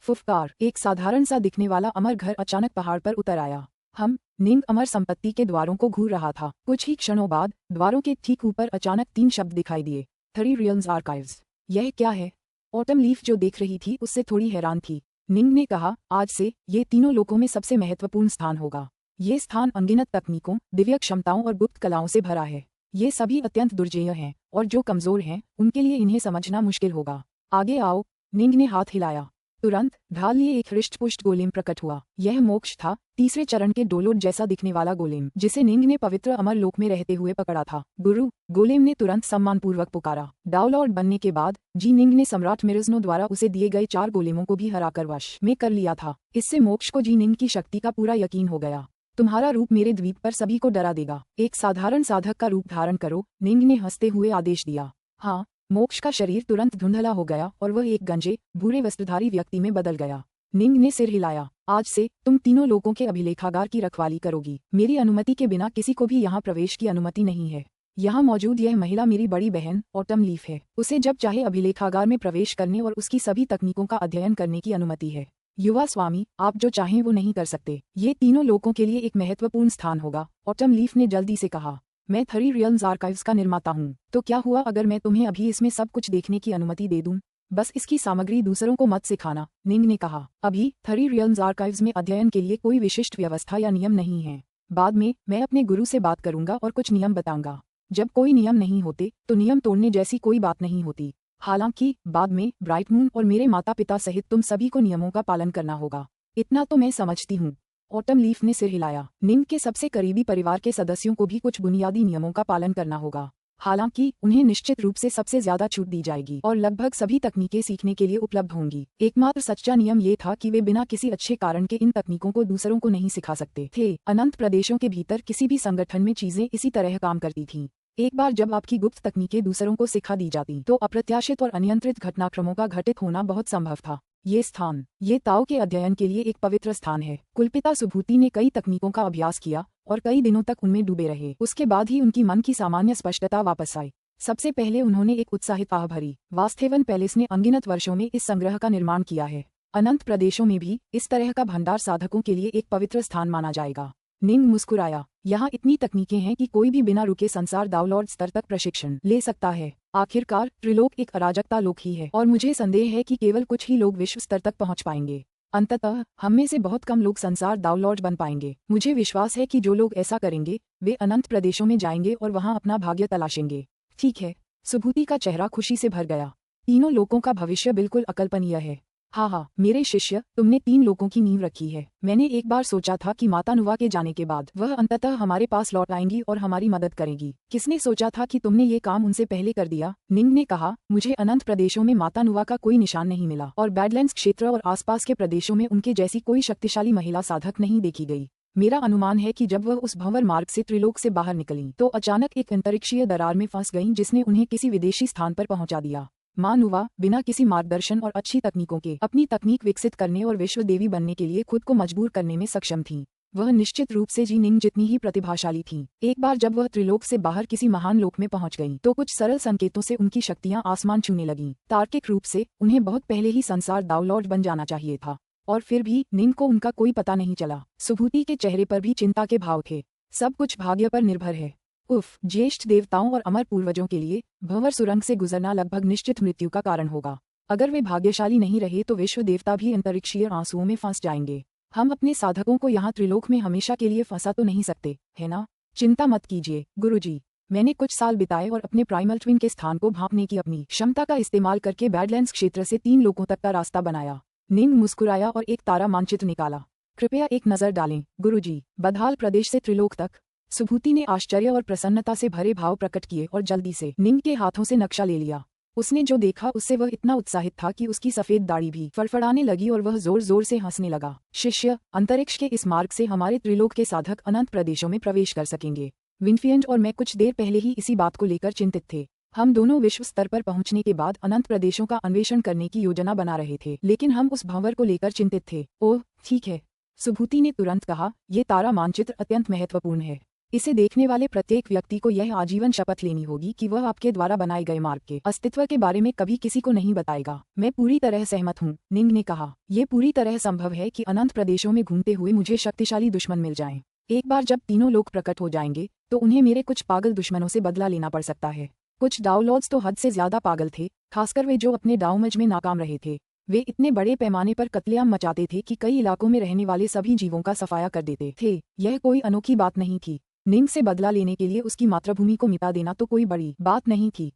फुफकार। एक साधारण सा दिखने वाला अमर घर अचानक पहाड़ पर उतर आया। निंग अमर संपत्ति के द्वारों को घूर रहा था। कुछ ही क्षणों बाद द्वारों के ठीक ऊपर अचानक 3 शब्द दिखाई दिए। 3 रियल्स आर्काइव्स। यह क्या है? ऑटम लीफ जो देख रही थी उससे थोड़ी हैरान थी। निंग ने कहा, आज से ये तीनों लोकों में सबसे महत्वपूर्ण स्थान होगा। ये स्थान अनगिनत तकनीकों, दिव्य क्षमताओं और गुप्त कलाओं से भरा है। ये सभी अत्यंत दुर्जेय हैं और जो कमजोर हैं उनके लिए इन्हें समझना मुश्किल होगा। आगे आओ। निंग ने हाथ हिलाया। तुरंत ढाल लिए एक हृष्टपुष्ट गोलेम प्रकट हुआ। यह मोक्ष था, तीसरे चरण के डोलोड जैसा दिखने वाला गोलेम, जिसे निंग ने पवित्र अमर लोक में रहते हुए पकड़ा था। गुरु। गोलेम ने तुरंत सम्मानपूर्वक पुकारा। डाउलॉर्ड बनने के बाद जी निंग ने सम्राट मिर्जनो द्वारा उसे दिए गए 4 गोलेमों को भी हराकर वश में कर लिया था। इससे मोक्ष को जी निंग की शक्ति का पूरा यकीन हो गया। तुम्हारा रूप मेरे द्वीप पर सभी को डरा देगा। एक साधारण साधक का रूप धारण करो, निंग ने हंसते हुए आदेश दिया। हाँ। मोक्ष का शरीर तुरंत धुंधला हो गया और वह एक गंजे, भूरे वस्त्रधारी व्यक्ति में बदल गया। निंग ने सिर हिलाया। आज से तुम तीनों लोगों के अभिलेखागार की रखवाली करोगी। मेरी अनुमति के बिना किसी को भी यहाँ प्रवेश की अनुमति नहीं है। यहाँ मौजूद यह महिला मेरी बड़ी बहन ऑटम लीफ है। उसे जब चाहे अभिलेखागार में प्रवेश करने और उसकी सभी तकनीकों का अध्ययन करने की अनुमति है। युवा स्वामी, आप जो चाहें वो नहीं कर सकते। ये तीनों लोगों के लिए एक महत्वपूर्ण स्थान होगा, ऑटम लीफ ने जल्दी से कहा। मैं 3 रियल्स आर्काइव्स का निर्माता हूँ, तो क्या हुआ अगर मैं तुम्हें अभी इसमें सब कुछ देखने की अनुमति दे दूं? बस इसकी सामग्री दूसरों को मत सिखाना, निंग ने कहा। अभी 3 रियल्स आर्काइव्स में अध्ययन के लिए कोई विशिष्ट व्यवस्था या नियम नहीं है। बाद में मैं अपने गुरु से बात करूंगा और कुछ नियम बताऊंगा। जब कोई नियम नहीं होते तो नियम तोड़ने जैसी कोई बात नहीं होती। हालांकि बाद में ब्राइट मून और मेरे माता पिता सहित तुम सभी को नियमों का पालन करना होगा। इतना तो मैं समझती हूँ। ऑटम लीफ ने सिर हिलाया। निंग के सबसे करीबी परिवार के सदस्यों को भी कुछ बुनियादी नियमों का पालन करना होगा। हालांकि उन्हें निश्चित रूप से सबसे ज्यादा छूट दी जाएगी और लगभग सभी तकनीकें सीखने के लिए उपलब्ध होंगी। एकमात्र सच्चा नियम ये था कि वे बिना किसी अच्छे कारण के इन तकनीकों को दूसरों को नहीं सिखा सकते थे। अनंत प्रदेशों के भीतर किसी भी संगठन में चीजें इसी तरह काम करती थीं। एक बार जब आपकी गुप्त तकनीकें दूसरों को सिखा दी जाती तो अप्रत्याशित और अनियंत्रित घटनाक्रमों का घटित होना बहुत संभव था। ये ताओ के अध्ययन के लिए एक पवित्र स्थान है। कुलपिता सुभूति ने कई तकनीकों का अभ्यास किया और कई दिनों तक उनमें डूबे रहे। उसके बाद ही उनकी मन की सामान्य स्पष्टता वापस आई। सबसे पहले उन्होंने एक उत्साहित आह भरी। वास्थेवन पैलेस ने अनगिनत वर्षों में इस संग्रह का निर्माण किया है। अनंत प्रदेशों में भी इस तरह का भंडार साधकों के लिए एक पवित्र स्थान माना जाएगा। निंग मुस्कुराया। यहाँ इतनी तकनीकें हैं कि कोई भी बिना रुके संसार दावलॉर्ड स्तर तक प्रशिक्षण ले सकता है। आखिरकार त्रिलोक एक अराजकता लोक ही है और मुझे संदेह है कि केवल कुछ ही लोग विश्व स्तर तक पहुँच पाएंगे। अंततः हम में से बहुत कम लोग संसार दावलॉर्ड बन पाएंगे। मुझे विश्वास है कि जो लोग ऐसा करेंगे वे अनंत प्रदेशों में जाएंगे और वहाँ अपना भाग्य तलाशेंगे। ठीक है। सुभूति का चेहरा खुशी से भर गया। तीनों लोगों का भविष्य बिल्कुल अकल्पनीय है। हाँ, मेरे शिष्य, तुमने 3 लोगों की नींव रखी है। मैंने एक बार सोचा था कि माता नुवा के जाने के बाद वह अंततः हमारे पास लौट आएंगी और हमारी मदद करेगी। किसने सोचा था कि तुमने ये काम उनसे पहले कर दिया? निंग ने कहा, मुझे अनंत प्रदेशों में माता नुवा का कोई निशान नहीं मिला और बैडलैंड्स क्षेत्र और आसपास के प्रदेशों में उनके जैसी कोई शक्तिशाली महिला साधक नहीं देखी गई। मेरा अनुमान है कि जब वह उस भंवर मार्ग से त्रिलोक से बाहर निकलीं तो अचानक एक अंतरिक्षीय दरार में फंस गईं जिसने उन्हें किसी विदेशी स्थान पर पहुंचा दिया। माँ नुवा बिना किसी मार्गदर्शन और अच्छी तकनीकों के अपनी तकनीक विकसित करने और विश्व देवी बनने के लिए खुद को मजबूर करने में सक्षम थीं। वह निश्चित रूप से जी निंग जितनी ही प्रतिभाशाली थीं। एक बार जब वह त्रिलोक से बाहर किसी महान लोक में पहुंच गईं तो कुछ सरल संकेतों से उनकी शक्तियां आसमान छूने लगीं। तार्किक रूप से उन्हें बहुत पहले ही संसार दावलॉर्ड बन जाना चाहिए था और फिर भी निंग को उनका कोई पता नहीं चला। सुभूति के चेहरे पर भी चिंता के भाव थे। सब कुछ भाग्य पर निर्भर है। उफ, ज्येष्ठ देवताओं और अमर पूर्वजों के लिए भंवर सुरंग से गुजरना लगभग निश्चित मृत्यु का कारण होगा। अगर वे भाग्यशाली नहीं रहे तो विश्व देवता भी अंतरिक्षीय आंसुओं में फंस जाएंगे। हम अपने साधकों को यहाँ त्रिलोक में हमेशा के लिए फंसा तो नहीं सकते, है ना? चिंता मत कीजिए गुरुजी। मैंने कुछ साल बिताए और अपने प्राइमल ट्विन के स्थान को भांपने की अपनी क्षमता का इस्तेमाल करके बैडलैंड्स क्षेत्र से 3 लोगों तक का रास्ता बनाया। निंग मुस्कुराया और एक तारा मानचित्र निकाला। कृपया एक नजर डालें गुरुजी। बदहाल प्रदेश से त्रिलोक तक। सुभूति ने आश्चर्य और प्रसन्नता से भरे भाव प्रकट किए और जल्दी से निंग के हाथों से नक्शा ले लिया। उसने जो देखा उससे वह इतना उत्साहित था कि उसकी सफेद दाढ़ी भी फड़फड़ाने लगी और वह जोर जोर से हंसने लगा। शिष्य, अंतरिक्ष के इस मार्ग से हमारे त्रिलोक के साधक अनंत प्रदेशों में प्रवेश कर सकेंगे। विनफिएंड और मैं कुछ देर पहले ही इसी बात को लेकर चिंतित थे। हम दोनों विश्व स्तर पर पहुंचने के बाद अनंत प्रदेशों का अन्वेषण करने की योजना बना रहे थे, लेकिन हम उस भंवर को लेकर चिंतित थे। ओह ठीक है, सुभूति ने तुरंत कहा, ये तारा मानचित्र अत्यंत महत्वपूर्ण है। इसे देखने वाले प्रत्येक व्यक्ति को यह आजीवन शपथ लेनी होगी कि वह आपके द्वारा बनाए गए मार्ग के अस्तित्व के बारे में कभी किसी को नहीं बताएगा। मैं पूरी तरह सहमत हूँ, निंग ने कहा। ये पूरी तरह संभव है कि अनंत प्रदेशों में घूमते हुए मुझे शक्तिशाली दुश्मन मिल जाएं। एक बार जब तीनों लोग प्रकट हो जाएंगे तो उन्हें मेरे कुछ पागल दुश्मनों से बदला लेना पड़ सकता है। कुछ डाउनलॉर्ड्स तो हद से ज्यादा पागल थे, खासकर वे जो अपने डाउमज में नाकाम रहे थे। वे इतने बड़े पैमाने पर कत्लेआम मचाते थे कि कई इलाकों में रहने वाले सभी जीवों का सफाया कर देते थे। यह कोई अनोखी बात नहीं थी। निंग से बदला लेने के लिए उसकी मातृभूमि को मिटा देना तो कोई बड़ी बात नहीं थी।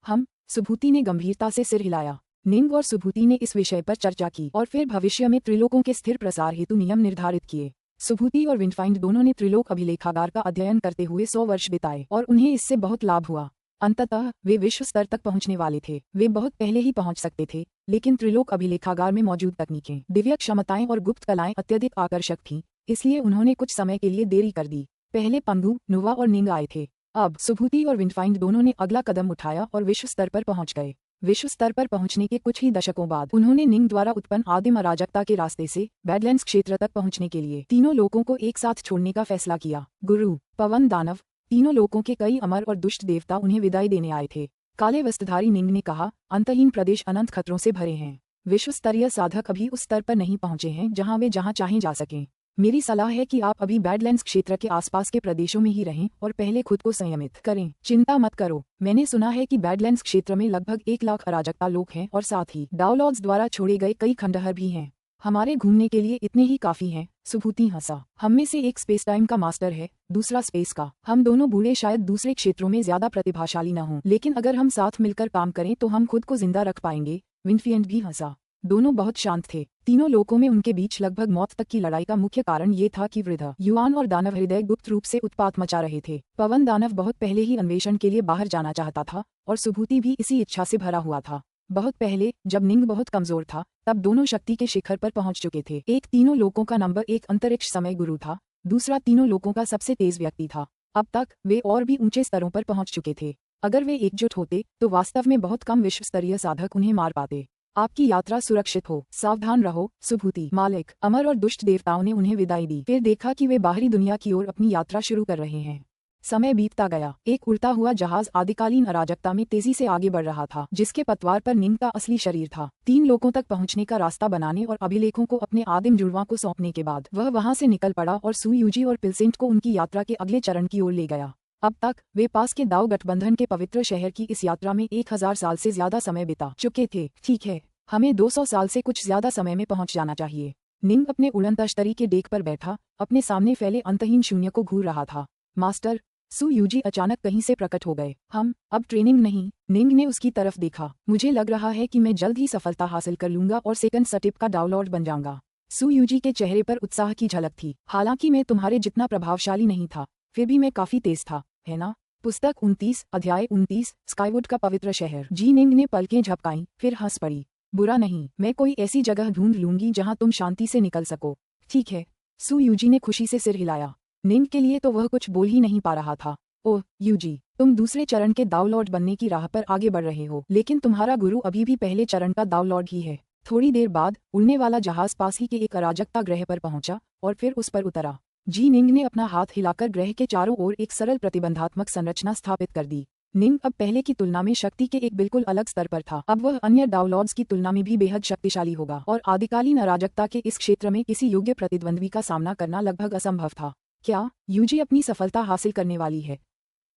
सुभूति ने गंभीरता से सिर हिलाया। निंग और सुभूति ने इस विषय पर चर्चा की और फिर भविष्य में त्रिलोकों के स्थिर प्रसार हेतु नियम निर्धारित किए। सुभूति और विनफाइंड दोनों ने त्रिलोक अभिलेखागार का अध्ययन करते हुए 100 वर्ष बिताए और उन्हें इससे बहुत लाभ हुआ। अंततः वे विश्व स्तर तक पहुंचने वाले थे। वे बहुत पहले ही पहुंच सकते थे, लेकिन त्रिलोक अभिलेखागार में मौजूद तकनीकें, दिव्य क्षमताएं और गुप्त कलाएं अत्यधिक आकर्षक थीं, इसलिए उन्होंने कुछ समय के लिए देरी कर दी। पहले पंगु, नुवा और निंग आए थे। अब सुभूति और विनफाइंड दोनों ने अगला कदम उठाया और विश्व स्तर पर पहुंच गए। विश्व स्तर पर पहुंचने के कुछ ही दशकों बाद उन्होंने निंग द्वारा उत्पन्न आदिम अराजकता के रास्ते से बैडलैंड्स क्षेत्र तक पहुंचने के लिए तीनों लोगों को एक साथ छोड़ने का फैसला किया। गुरु, पवन, दानव, तीनों लोगों के कई अमर और दुष्ट देवता उन्हें विदाई देने आए थे। काले वस्त्रधारी निंग ने कहा, अंतहीन प्रदेश अनंत खतरों से भरे हैं। विश्व स्तरीय साधक अभी उस स्तर पर नहीं पहुंचे हैं जहां वे जहां चाहें जा सकें। मेरी सलाह है कि आप अभी बैडलैंड्स क्षेत्र के आसपास के प्रदेशों में ही रहें और पहले खुद को संयमित करें। चिंता मत करो, मैंने सुना है कि बैडलैंड्स क्षेत्र में लगभग 1 लाख अराजकता लोग हैं और साथ ही डाउनलॉर्ड्स द्वारा छोड़े गए कई खंडहर भी हैं। हमारे घूमने के लिए इतने ही काफी हैं। सुभूति हंसा। हम में से एक स्पेस टाइम का मास्टर है, दूसरा स्पेस का। हम दोनों बूढ़े शायद दूसरे क्षेत्रों में ज्यादा प्रतिभाशाली न हों, लेकिन अगर हम साथ मिलकर काम करें तो हम खुद को जिंदा रख पाएंगे। विनफिएंट भी हंसा। दोनों बहुत शांत थे। तीनों लोकों में उनके बीच लगभग मौत तक की लड़ाई का मुख्य कारण ये था कि वृद्ध युवान और दानव हृदय गुप्त रूप से उत्पात मचा रहे थे। पवन दानव बहुत पहले ही अन्वेषण के लिए बाहर जाना चाहता था और सुभूति भी इसी इच्छा से भरा हुआ था। बहुत पहले, जब निंग बहुत कमजोर था, तब दोनों शक्ति के शिखर पर पहुंच चुके थे। एक तीनों लोकों का नंबर 1 अंतरिक्ष समय गुरु था, दूसरा तीनों लोकों का सबसे तेज व्यक्ति था। अब तक वे और भी ऊंचे स्तरों पर पहुंच चुके थे। अगर वे एकजुट होते तो वास्तव में बहुत कम विश्व स्तरीय साधक उन्हें मार पाते। आपकी यात्रा सुरक्षित हो, सावधान रहो, सुभूति। मालिक, अमर और दुष्ट देवताओं ने उन्हें विदाई दी। फिर देखा कि वे बाहरी दुनिया की ओर अपनी यात्रा शुरू कर रहे हैं। समय बीतता गया। एक उड़ता हुआ जहाज आदिकालीन अराजकता में तेजी से आगे बढ़ रहा था, जिसके पतवार पर निंग का असली शरीर था। 3 लोकों तक पहुंचने का रास्ता बनाने और अभिलेखों को अपने आदिम जुड़वां को सौंपने के बाद वह वहां से निकल पड़ा और सू यूजी और पिलसेंट को उनकी यात्रा के अगले चरण की ओर ले गया। अब तक वे पास के दाव गठबंधन के पवित्र शहर की इस यात्रा में 1000 साल से ज्यादा समय बिता चुके थे। ठीक है, हमें 200 साल से कुछ ज्यादा समय में पहुंच जाना चाहिए। निंग अपने उड़न तश्तरी के डेक पर बैठा अपने सामने फैले अंतहीन शून्य को घूर रहा था। मास्टर, सू यूजी अचानक कहीं से प्रकट हो गए। हम अब ट्रेनिंग नहीं। निंग ने उसकी तरफ देखा। मुझे लग रहा है कि मैं जल्द ही सफलता हासिल कर लूंगा और सेकंड सटिप का डाउनलॉर्ड बन जाऊंगा। सू यूजी के चेहरे पर उत्साह की झलक थी। हालांकि मैं तुम्हारे जितना प्रभावशाली नहीं था, फिर भी मैं काफी तेज था, है ना? पुस्तक 29, अध्याय 29, स्काईवुड का पवित्र शहर। जी निंग ने पलकें झपकाईं, फिर हंस पड़ी। बुरा नहीं, मैं कोई ऐसी जगह ढूंढ लूंगी जहां तुम शांति से निकल सको। ठीक है, सू यूजी ने खुशी से सिर हिलाया। निंग के लिए तो वह कुछ बोल ही नहीं पा रहा था। ओह यूजी, तुम दूसरे चरण के दावलॉर्ड बनने की राह पर आगे बढ़ रहे हो, लेकिन तुम्हारा गुरु अभी भी पहले चरण का दावलॉर्ड ही है। थोड़ी देर बाद उड़ने वाला जहाज पास ही के एक अराजकता ग्रह पर पहुंचा और फिर उस पर उतरा। जी निंग ने अपना हाथ हिलाकर ग्रह के चारों ओर एक सरल प्रतिबंधात्मक संरचना स्थापित कर दी। निंग अब पहले की तुलना में शक्ति के एक बिल्कुल अलग स्तर पर था। अब वह अन्य डाउनलॉर्ड्स की तुलना में भी बेहद शक्तिशाली होगा और आदिकालीन अराजकता के इस क्षेत्र में किसी योग्य प्रतिद्वंद्वी का सामना करना लगभग असंभव था। क्या यूजी अपनी सफलता हासिल करने वाली है?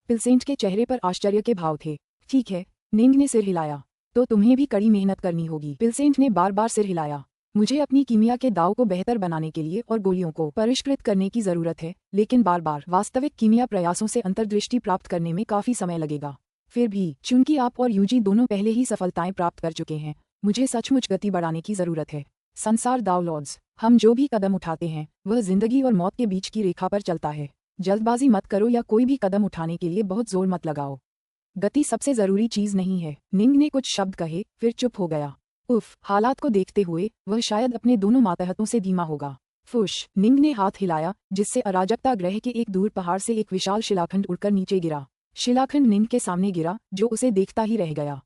पिलसेंट के चेहरे पर आश्चर्य के भाव थे। ठीक है, निंग ने सिर हिलाया। तो तुम्हें भी कड़ी मेहनत करनी होगी। पिलसेंट ने बार बार सिर हिलाया। मुझे अपनी कीमिया के दाव को बेहतर बनाने के लिए और गोलियों को परिष्कृत करने की जरूरत है, लेकिन बार बार वास्तविक कीमिया प्रयासों से अंतर्दृष्टि प्राप्त करने में काफी समय लगेगा। फिर भी चूंकि आप और यूजी दोनों पहले ही सफलताएं प्राप्त कर चुके हैं, मुझे सचमुच गति बढ़ाने की जरूरत है। संसार दावलॉर्ड्स, हम जो भी कदम उठाते हैं वह जिंदगी और मौत के बीच की रेखा पर चलता है। जल्दबाजी मत करो या कोई भी कदम उठाने के लिए बहुत जोर मत लगाओ। गति सबसे जरूरी चीज नहीं है। निंग ने कुछ शब्द कहे, फिर चुप हो गया। उफ, हालात को देखते हुए वह शायद अपने दोनों मातहतों से धीमा होगा। फुश, निंग ने हाथ हिलाया, जिससे अराजकता ग्रह के एक दूर पहाड़ से एक विशाल शिलाखंड उड़कर नीचे गिरा। शिलाखंड निंग के सामने गिरा, जो उसे देखता ही रह गया।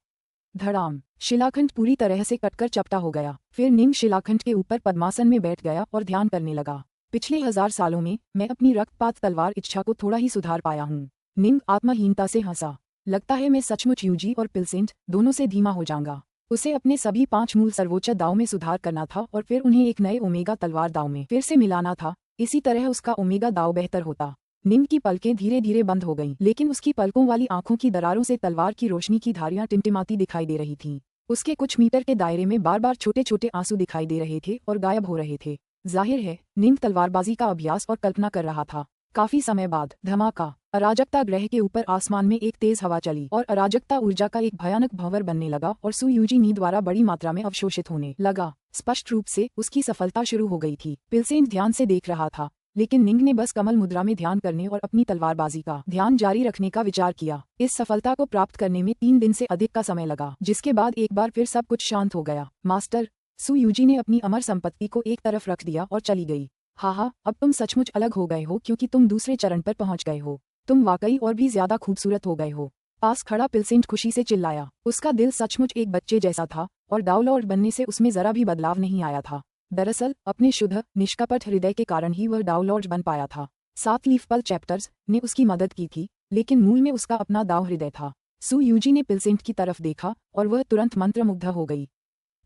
धड़ाम, शिलाखंड पूरी तरह से कटकर चपटा हो गया। फिर निंग शिलाखंड के ऊपर पद्मासन में बैठ गया और ध्यान करने लगा। पिछले 1000 सालों में मैं अपनी रक्तपात तलवार इच्छा को थोड़ा ही सुधार पाया हूँ। निंग आत्महीनता से हंसा। लगता है मैं सचमुच यूजी और पिलसेंट दोनों से धीमा हो जाऊंगा। उसे अपने सभी 5 मूल सर्वोच्च दाव में सुधार करना था और फिर उन्हें एक नए ओमेगा तलवार दाव में फिर से मिलाना था। इसी तरह उसका ओमेगा दाव बेहतर होता। निंग की पलकें धीरे धीरे बंद हो गईं, लेकिन उसकी पलकों वाली आंखों की दरारों से तलवार की रोशनी की धारियां टिमटिमाती दिखाई दे रही थीं। उसके कुछ मीटर के दायरे में बार बार छोटे छोटे आंसू दिखाई दे रहे थे और गायब हो रहे थे। जाहिर है, निंग तलवारबाजी का अभ्यास और कल्पना कर रहा था। काफी समय बाद धमाका, अराजकता ग्रह के ऊपर आसमान में एक तेज हवा चली और अराजकता ऊर्जा का एक भयानक भंवर बनने लगा और सू यूजी नी द्वारा बड़ी मात्रा में अवशोषित होने लगा। स्पष्ट रूप से उसकी सफलता शुरू हो गई थी। पिलसेंट ध्यान से देख रहा था, लेकिन निंग ने बस कमल मुद्रा में ध्यान करने और अपनी तलवारबाजी का ध्यान जारी रखने का विचार किया। इस सफलता को प्राप्त करने में 3 दिन से अधिक का समय लगा, जिसके बाद एक बार फिर सब कुछ शांत हो गया। मास्टर, सू यूजी ने अपनी अमर संपत्ति को एक तरफ रख दिया और चली गई। हाँ, अब तुम सचमुच अलग हो गए हो क्योंकि तुम दूसरे चरण पर पहुंच गए हो। तुम वाकई और भी ज्यादा खूबसूरत हो गए हो। पास खड़ा पिलसेंट खुशी से चिल्लाया। उसका दिल सचमुच एक बच्चे जैसा था और डाउनलॉर्ड बनने से उसमें जरा भी बदलाव नहीं आया था। दरअसल अपने शुद्ध निष्कपट हृदय के कारण ही वह डाउनलॉर्ड बन पाया था। 7 लीफ पल चैप्टर्स ने उसकी मदद की थी, लेकिन मूल में उसका अपना दाव हृदय था। सू यूजी ने पिलसेंट की तरफ देखा और वह तुरंत मंत्रमुग्ध हो गई।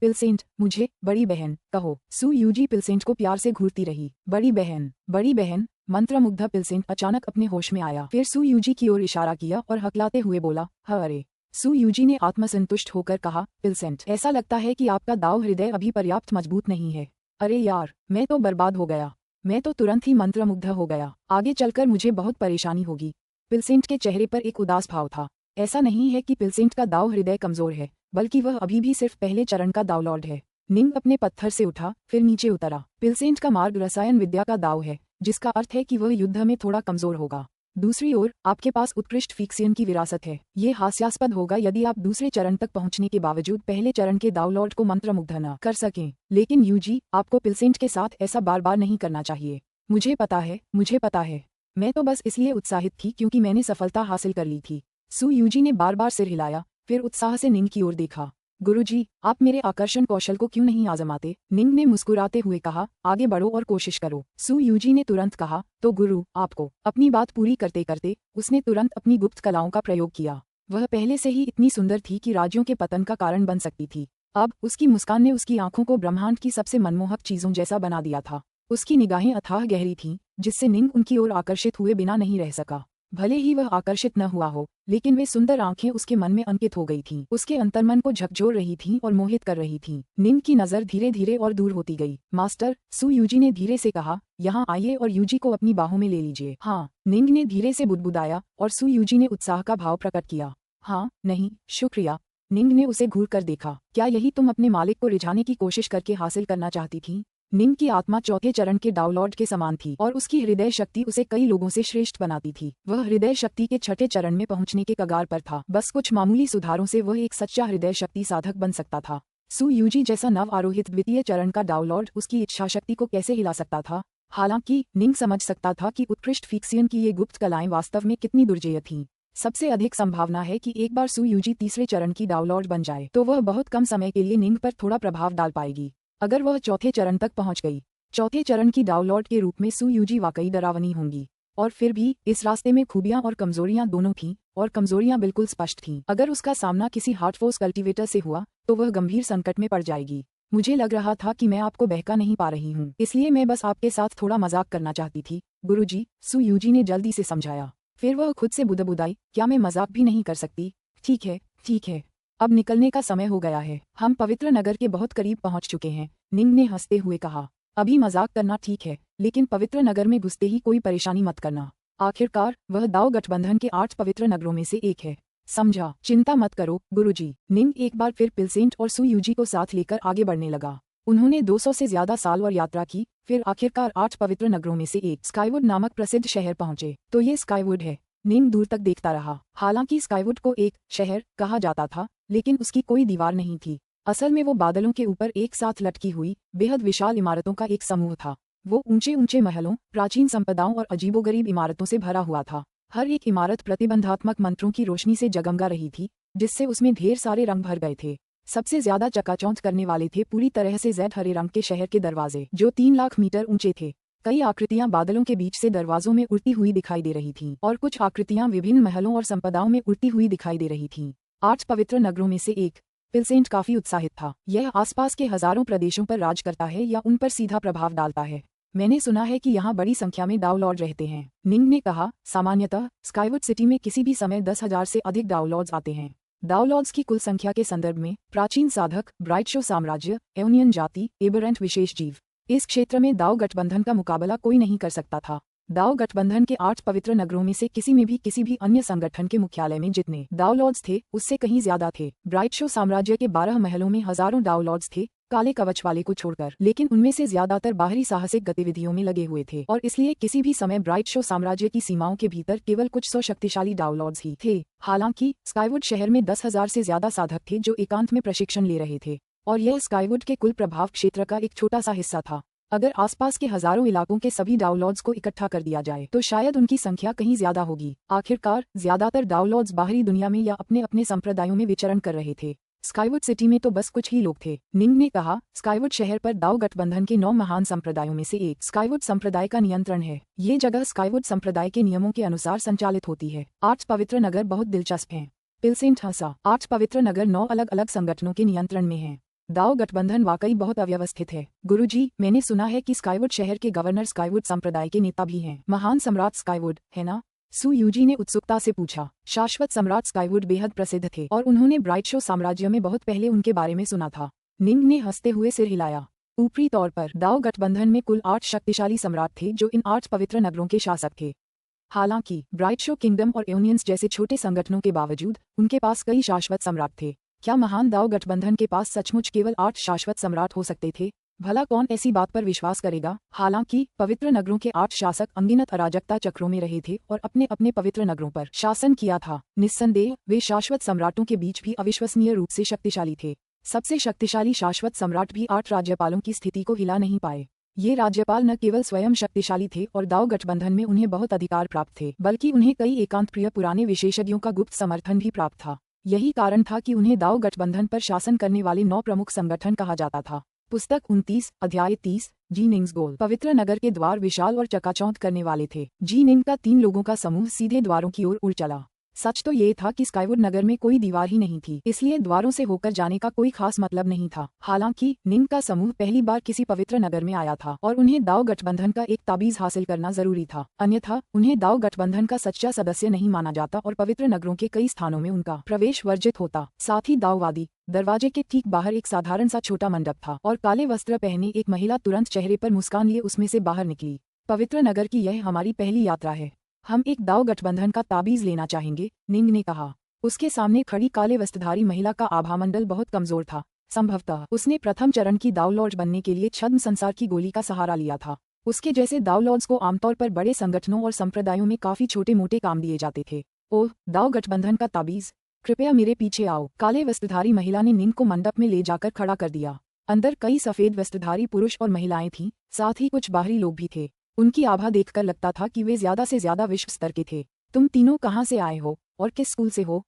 पिलसेंट, मुझे बड़ी बहन कहो। सू यूजी पिलसेंट को प्यार से घूरती रही। बड़ी बहन, बड़ी बहन। मंत्रमुग्ध पिलसेंट अचानक अपने होश में आया। फिर सू यूजी की ओर इशारा किया और हकलाते हुए बोला, अरे। सू यूजी ने आत्मसंतुष्ट होकर कहा, पिलसेंट, ऐसा लगता है कि आपका दाव हृदय अभी पर्याप्त मजबूत नहीं है। अरे यार, मैं तो बर्बाद हो गया। मैं तो तुरंत ही मंत्रमुग्ध हो गया। आगे चलकर मुझे बहुत परेशानी होगी। पिलसेंट के चेहरे पर एक उदास भाव था। ऐसा नहीं है कि पिलसेंट का दाव हृदय कमजोर है, बल्कि वह अभी भी सिर्फ पहले चरण का दाव लॉर्ड है। निंग अपने पत्थर से उठा, फिर नीचे उतरा। पिलसेंट का मार्ग रसायन विद्या का दाव है, जिसका अर्थ है कि वह युद्ध में थोड़ा कमजोर होगा। दूसरी ओर, आपके पास उत्कृष्ट फिक्सियन की विरासत है। ये हास्यास्पद होगा यदि आप दूसरे चरण तक पहुंचने के बावजूद पहले चरण के दाव लॉर्ड को मंत्रमुग्ध न कर सकें। लेकिन यूजी, आपको पिलसेंट के साथ ऐसा बार बार नहीं करना चाहिए। मुझे पता है, मुझे पता है। मैं तो बस इसलिए उत्साहित थी क्योंकि मैंने सफलता हासिल कर ली थी। सू यूजी ने बार बार सिर हिलाया, फिर उत्साह से निंग की ओर देखा। गुरुजी, आप मेरे आकर्षण कौशल को क्यों नहीं आजमाते? निंग ने मुस्कुराते हुए कहा, आगे बढ़ो और कोशिश करो। सू यूजी ने तुरंत कहा, तो गुरु, आपको। अपनी बात पूरी करते करते उसने तुरंत अपनी गुप्त कलाओं का प्रयोग किया। वह पहले से ही इतनी सुंदर थी कि राज्यों के पतन का कारण बन सकती थी। अब उसकी मुस्कान ने उसकी आंखों को ब्रह्मांड की सबसे मनमोहक चीजों जैसा बना दिया था। उसकी निगाहें अथाह गहरी थीं, जिससे निंग उनकी ओर आकर्षित हुए बिना नहीं रह सका। भले ही वह आकर्षित न हुआ हो, लेकिन वे सुंदर आंखें उसके मन में अंकित हो गई थीं। उसके अंतर्मन को झकझोर रही थीं और मोहित कर रही थीं। निंग की नजर धीरे धीरे और दूर होती गई। मास्टर, सू यूजी ने धीरे से कहा, यहाँ आइए और यूजी को अपनी बाहों में ले लीजिए। हाँ, निंग ने धीरे से बुदबुदाया और सू यूजी ने उत्साह का भाव प्रकट किया। हाँ, नहीं, शुक्रिया। निंग ने उसे घूर कर देखा। क्या यही तुम अपने मालिक को रिझाने की कोशिश करके हासिल करना चाहती थी? निंग की आत्मा चौथे चरण के डाउलॉर्ड के समान थी और उसकी हृदय शक्ति उसे कई लोगों से श्रेष्ठ बनाती थी। वह हृदय शक्ति के छठे चरण में पहुंचने के कगार पर था। बस कुछ मामूली सुधारों से वह एक सच्चा हृदय शक्ति साधक बन सकता था। सू यूजी जैसा नव आरोहित द्वितीय चरण का डाउलॉर्ड उसकी इच्छा शक्ति को कैसे हिला सकता था? हालांकि निंग समझ सकता था कि उत्कृष्ट फिक्सियन की ये गुप्त कलाएं वास्तव में कितनी दुर्जेय थीं। सबसे अधिक संभावना है कि एक बार सू यूजी तीसरे चरण की डाउलॉर्ड बन जाए तो वह बहुत कम समय के लिए निंग पर थोड़ा प्रभाव डाल पाएगी। अगर वह चौथे चरण तक पहुंच गई, चौथे चरण की डाउलॉर्ड के रूप में सू यूजी वाकई डरावनी होंगी। और फिर भी इस रास्ते में खूबियां और कमजोरियां दोनों थीं, और कमजोरियां बिल्कुल स्पष्ट थीं। अगर उसका सामना किसी हार्टफोर्स कल्टीवेटर से हुआ तो वह गंभीर संकट में पड़ जाएगी। मुझे लग रहा था कि मैं आपको बहका नहीं पा रही हूँ, इसलिए मैं बस आपके साथ थोड़ा मजाक करना चाहती थी गुरुजी, सू यूजी ने जल्दी से समझाया। फिर वह खुद से बुदबुदाई, क्या मैं मजाक भी नहीं कर सकती? ठीक है, ठीक है। अब निकलने का समय हो गया है। हम पवित्र नगर के बहुत करीब पहुंच चुके हैं। निंग ने हंसते हुए कहा, अभी मजाक करना ठीक है, लेकिन पवित्र नगर में घुसते ही कोई परेशानी मत करना। आखिरकार वह दाव गठबंधन के 8 पवित्र नगरों में से एक है। समझा? चिंता मत करो गुरुजी। निंग एक बार फिर पिलसेंट और सू यूजी को साथ लेकर आगे बढ़ने लगा। उन्होंने 200 से ज्यादा साल और यात्रा की, फिर आखिरकार 8 पवित्र नगरों में से एक स्काईवुड नामक प्रसिद्ध शहर पहुंचे। तो ये स्काईवुड है। निंग दूर तक देखता रहा। हालांकि स्काईवुड को एक शहर कहा जाता था, लेकिन उसकी कोई दीवार नहीं थी। असल में वो बादलों के ऊपर एक साथ लटकी हुई बेहद विशाल इमारतों का एक समूह था। वो ऊंचे ऊंचे महलों, प्राचीन संपदाओं और अजीबोगरीब इमारतों से भरा हुआ था। हर एक इमारत प्रतिबंधात्मक मंत्रों की रोशनी से जगमगा रही थी, जिससे उसमें ढेर सारे रंग भर गए थे। सबसे ज्यादा चकाचौंध करने वाले थे पूरी तरह से जैद हरे रंग के शहर के दरवाजे, जो 3 लाख मीटर ऊंचे थे। कई आकृतियां बादलों के बीच से दरवाजों में उड़ती हुई दिखाई दे रही थीं, और कुछ आकृतियां विभिन्न महलों और संपदाओं में उड़ती हुई दिखाई दे रही थीं। 8 पवित्र नगरों में से एक। पिलसेंट काफी उत्साहित था। यह आसपास के हजारों प्रदेशों पर राज करता है या उन पर सीधा प्रभाव डालता है। मैंने सुना है कि यहाँ बड़ी संख्या में डाउलॉर्ड रहते हैं। निंग ने कहा, सामान्यतः स्काईवुड सिटी में किसी भी समय 10,000 से अधिक डाउलॉर्ड्स आते हैं। डाउलॉर्ड्स की कुल संख्या के संदर्भ में प्राचीन साधक, ब्राइट शो साम्राज्य, एओनियन जाति, एबरेंट विशेष जीव, इस क्षेत्र में दाव गठबंधन का मुकाबला कोई नहीं कर सकता था। दाव गठबंधन के 8 पवित्र नगरों में से किसी में भी किसी भी अन्य संगठन के मुख्यालय में जितने डाउलॉर्ड्स थे उससे कहीं ज्यादा थे। ब्राइट शो साम्राज्य के 12 महलों में हजारों डाउलॉर्ड्स थे, काले कवच वाले को छोड़कर, लेकिन उनमें से ज्यादातर बाहरी साहसिक गतिविधियों में लगे हुए थे और इसलिए किसी भी समय ब्राइट शो साम्राज्य की सीमाओं के भीतर केवल कुछ 100 शक्तिशाली डाउलॉर्ड्स ही थे। हालांकि स्काईवुड शहर में 10,000 से ज्यादा साधक थे जो एकांत में प्रशिक्षण ले रहे थे, और यह स्काईवुड के कुल प्रभाव क्षेत्र का एक छोटा सा हिस्सा था। अगर आसपास के हजारों इलाकों के सभी डाउलॉर्ड्स को इकट्ठा कर दिया जाए तो शायद उनकी संख्या कहीं ज्यादा होगी। आखिरकार ज्यादातर डाउलॉर्ड्स बाहरी दुनिया में या अपने अपने संप्रदायों में विचरण कर रहे थे। स्काईवुड सिटी में तो बस कुछ ही लोग थे। निंग ने कहा, स्काईवुड शहर पर दाव गठबंधन के 9 महान संप्रदायों में से एक स्काईवुड संप्रदाय का नियंत्रण है। ये जगह स्काईवुड संप्रदाय के नियमों के अनुसार संचालित होती है। 8 पवित्र नगर बहुत दिलचस्प हैं। पिलसेंट हंसा। 8 पवित्र नगर 9 अलग अलग संगठनों के नियंत्रण में हैं। दाव गठबंधन वाकई बहुत अव्यवस्थित है। गुरुजी, मैंने सुना है कि स्काईवुड शहर के गवर्नर स्काईवुड संप्रदाय के नेता भी हैं। महान सम्राट स्काईवुड, है ना? सू यूजी ने उत्सुकता से पूछा। शाश्वत सम्राट स्काईवुड बेहद प्रसिद्ध थे और उन्होंने ब्राइट शो साम्राज्य में बहुत पहले उनके बारे में सुना था। निंग ने हंसते हुए सिर हिलाया। ऊपरी तौर पर दाओ गठबंधन में कुल 8 शक्तिशाली सम्राट थे जो इन 8 पवित्र नगरों के शासक थे। हालांकि ब्राइट शो किंगडम और यूनियंस जैसे छोटे संगठनों के बावजूद उनके पास कई शाश्वत सम्राट थे। क्या महान दाओ गठबंधन के पास सचमुच केवल 8 शाश्वत सम्राट हो सकते थे? भला कौन ऐसी बात पर विश्वास करेगा? हालांकि पवित्र नगरों के 8 शासक अनगिनत अराजकता चक्रों में रहे थे और अपने अपने पवित्र नगरों पर शासन किया था। निस्संदेह वे शाश्वत सम्राटों के बीच भी अविश्वसनीय रूप से शक्तिशाली थे। सबसे शक्तिशाली शाश्वत सम्राट भी 8 राज्यपालों की स्थिति को हिला नहीं पाए। ये राज्यपाल न केवल स्वयं शक्तिशाली थे और दाओ गठबंधन में उन्हें बहुत अधिकार प्राप्त थे, बल्कि उन्हें कई एकांत प्रिय पुराने विशेषज्ञों का गुप्त समर्थन भी प्राप्त था। यही कारण था कि उन्हें दाओ गठबंधन पर शासन करने वाले 9 प्रमुख संगठन कहा जाता था। पुस्तक 29 अध्याय 30 जी निंग्स गोल। पवित्र नगर के द्वार विशाल और चकाचौंध करने वाले थे। जी निंग का 3 लोगों का समूह सीधे द्वारों की ओर उड़ चला। सच तो ये था कि स्काईवुड नगर में कोई दीवार ही नहीं थी, इसलिए द्वारों से होकर जाने का कोई खास मतलब नहीं था। हालांकि निंग का समूह पहली बार किसी पवित्र नगर में आया था और उन्हें दाओ गठबंधन का एक ताबीज हासिल करना जरूरी था, अन्यथा उन्हें दाओ गठबंधन का सच्चा सदस्य नहीं माना जाता और पवित्र नगरों के कई स्थानों में उनका प्रवेश वर्जित होता। साथ ही दाओवादी दरवाजे के ठीक बाहर एक साधारण सा छोटा मंडप था और काले वस्त्र पहने एक महिला तुरंत चेहरे पर मुस्कान लिए उसमें से बाहर निकली। पवित्र नगर की यह हमारी पहली यात्रा है। हम एक दाओ गठबंधन का ताबीज लेना चाहेंगे, निंग ने कहा। उसके सामने खड़ी काले वस्त्रधारी महिला का आभामंडल बहुत कमजोर था। संभवतः उसने प्रथम चरण की दाओ लॉर्ड बनने के लिए छद्म संसार की गोली का सहारा लिया था। उसके जैसे दाओ लॉर्ड्स को आमतौर पर बड़े संगठनों और संप्रदायों में काफी छोटे मोटे काम दिए जाते थे। ओह, दाओ गठबंधन का ताबीज, कृपया मेरे पीछे आओ। काले वस्त्रधारी महिला ने निंग को मंडप में ले जाकर खड़ा कर दिया। अंदर कई सफेद वस्त्रधारी पुरुष और महिलाएं थीं, साथ ही कुछ बाहरी लोग भी थे। उनकी आभा देखकर लगता था कि वे ज्यादा से ज्यादा विश्व स्तर के थे। तुम तीनों कहाँ से आए हो और किस स्कूल से हो?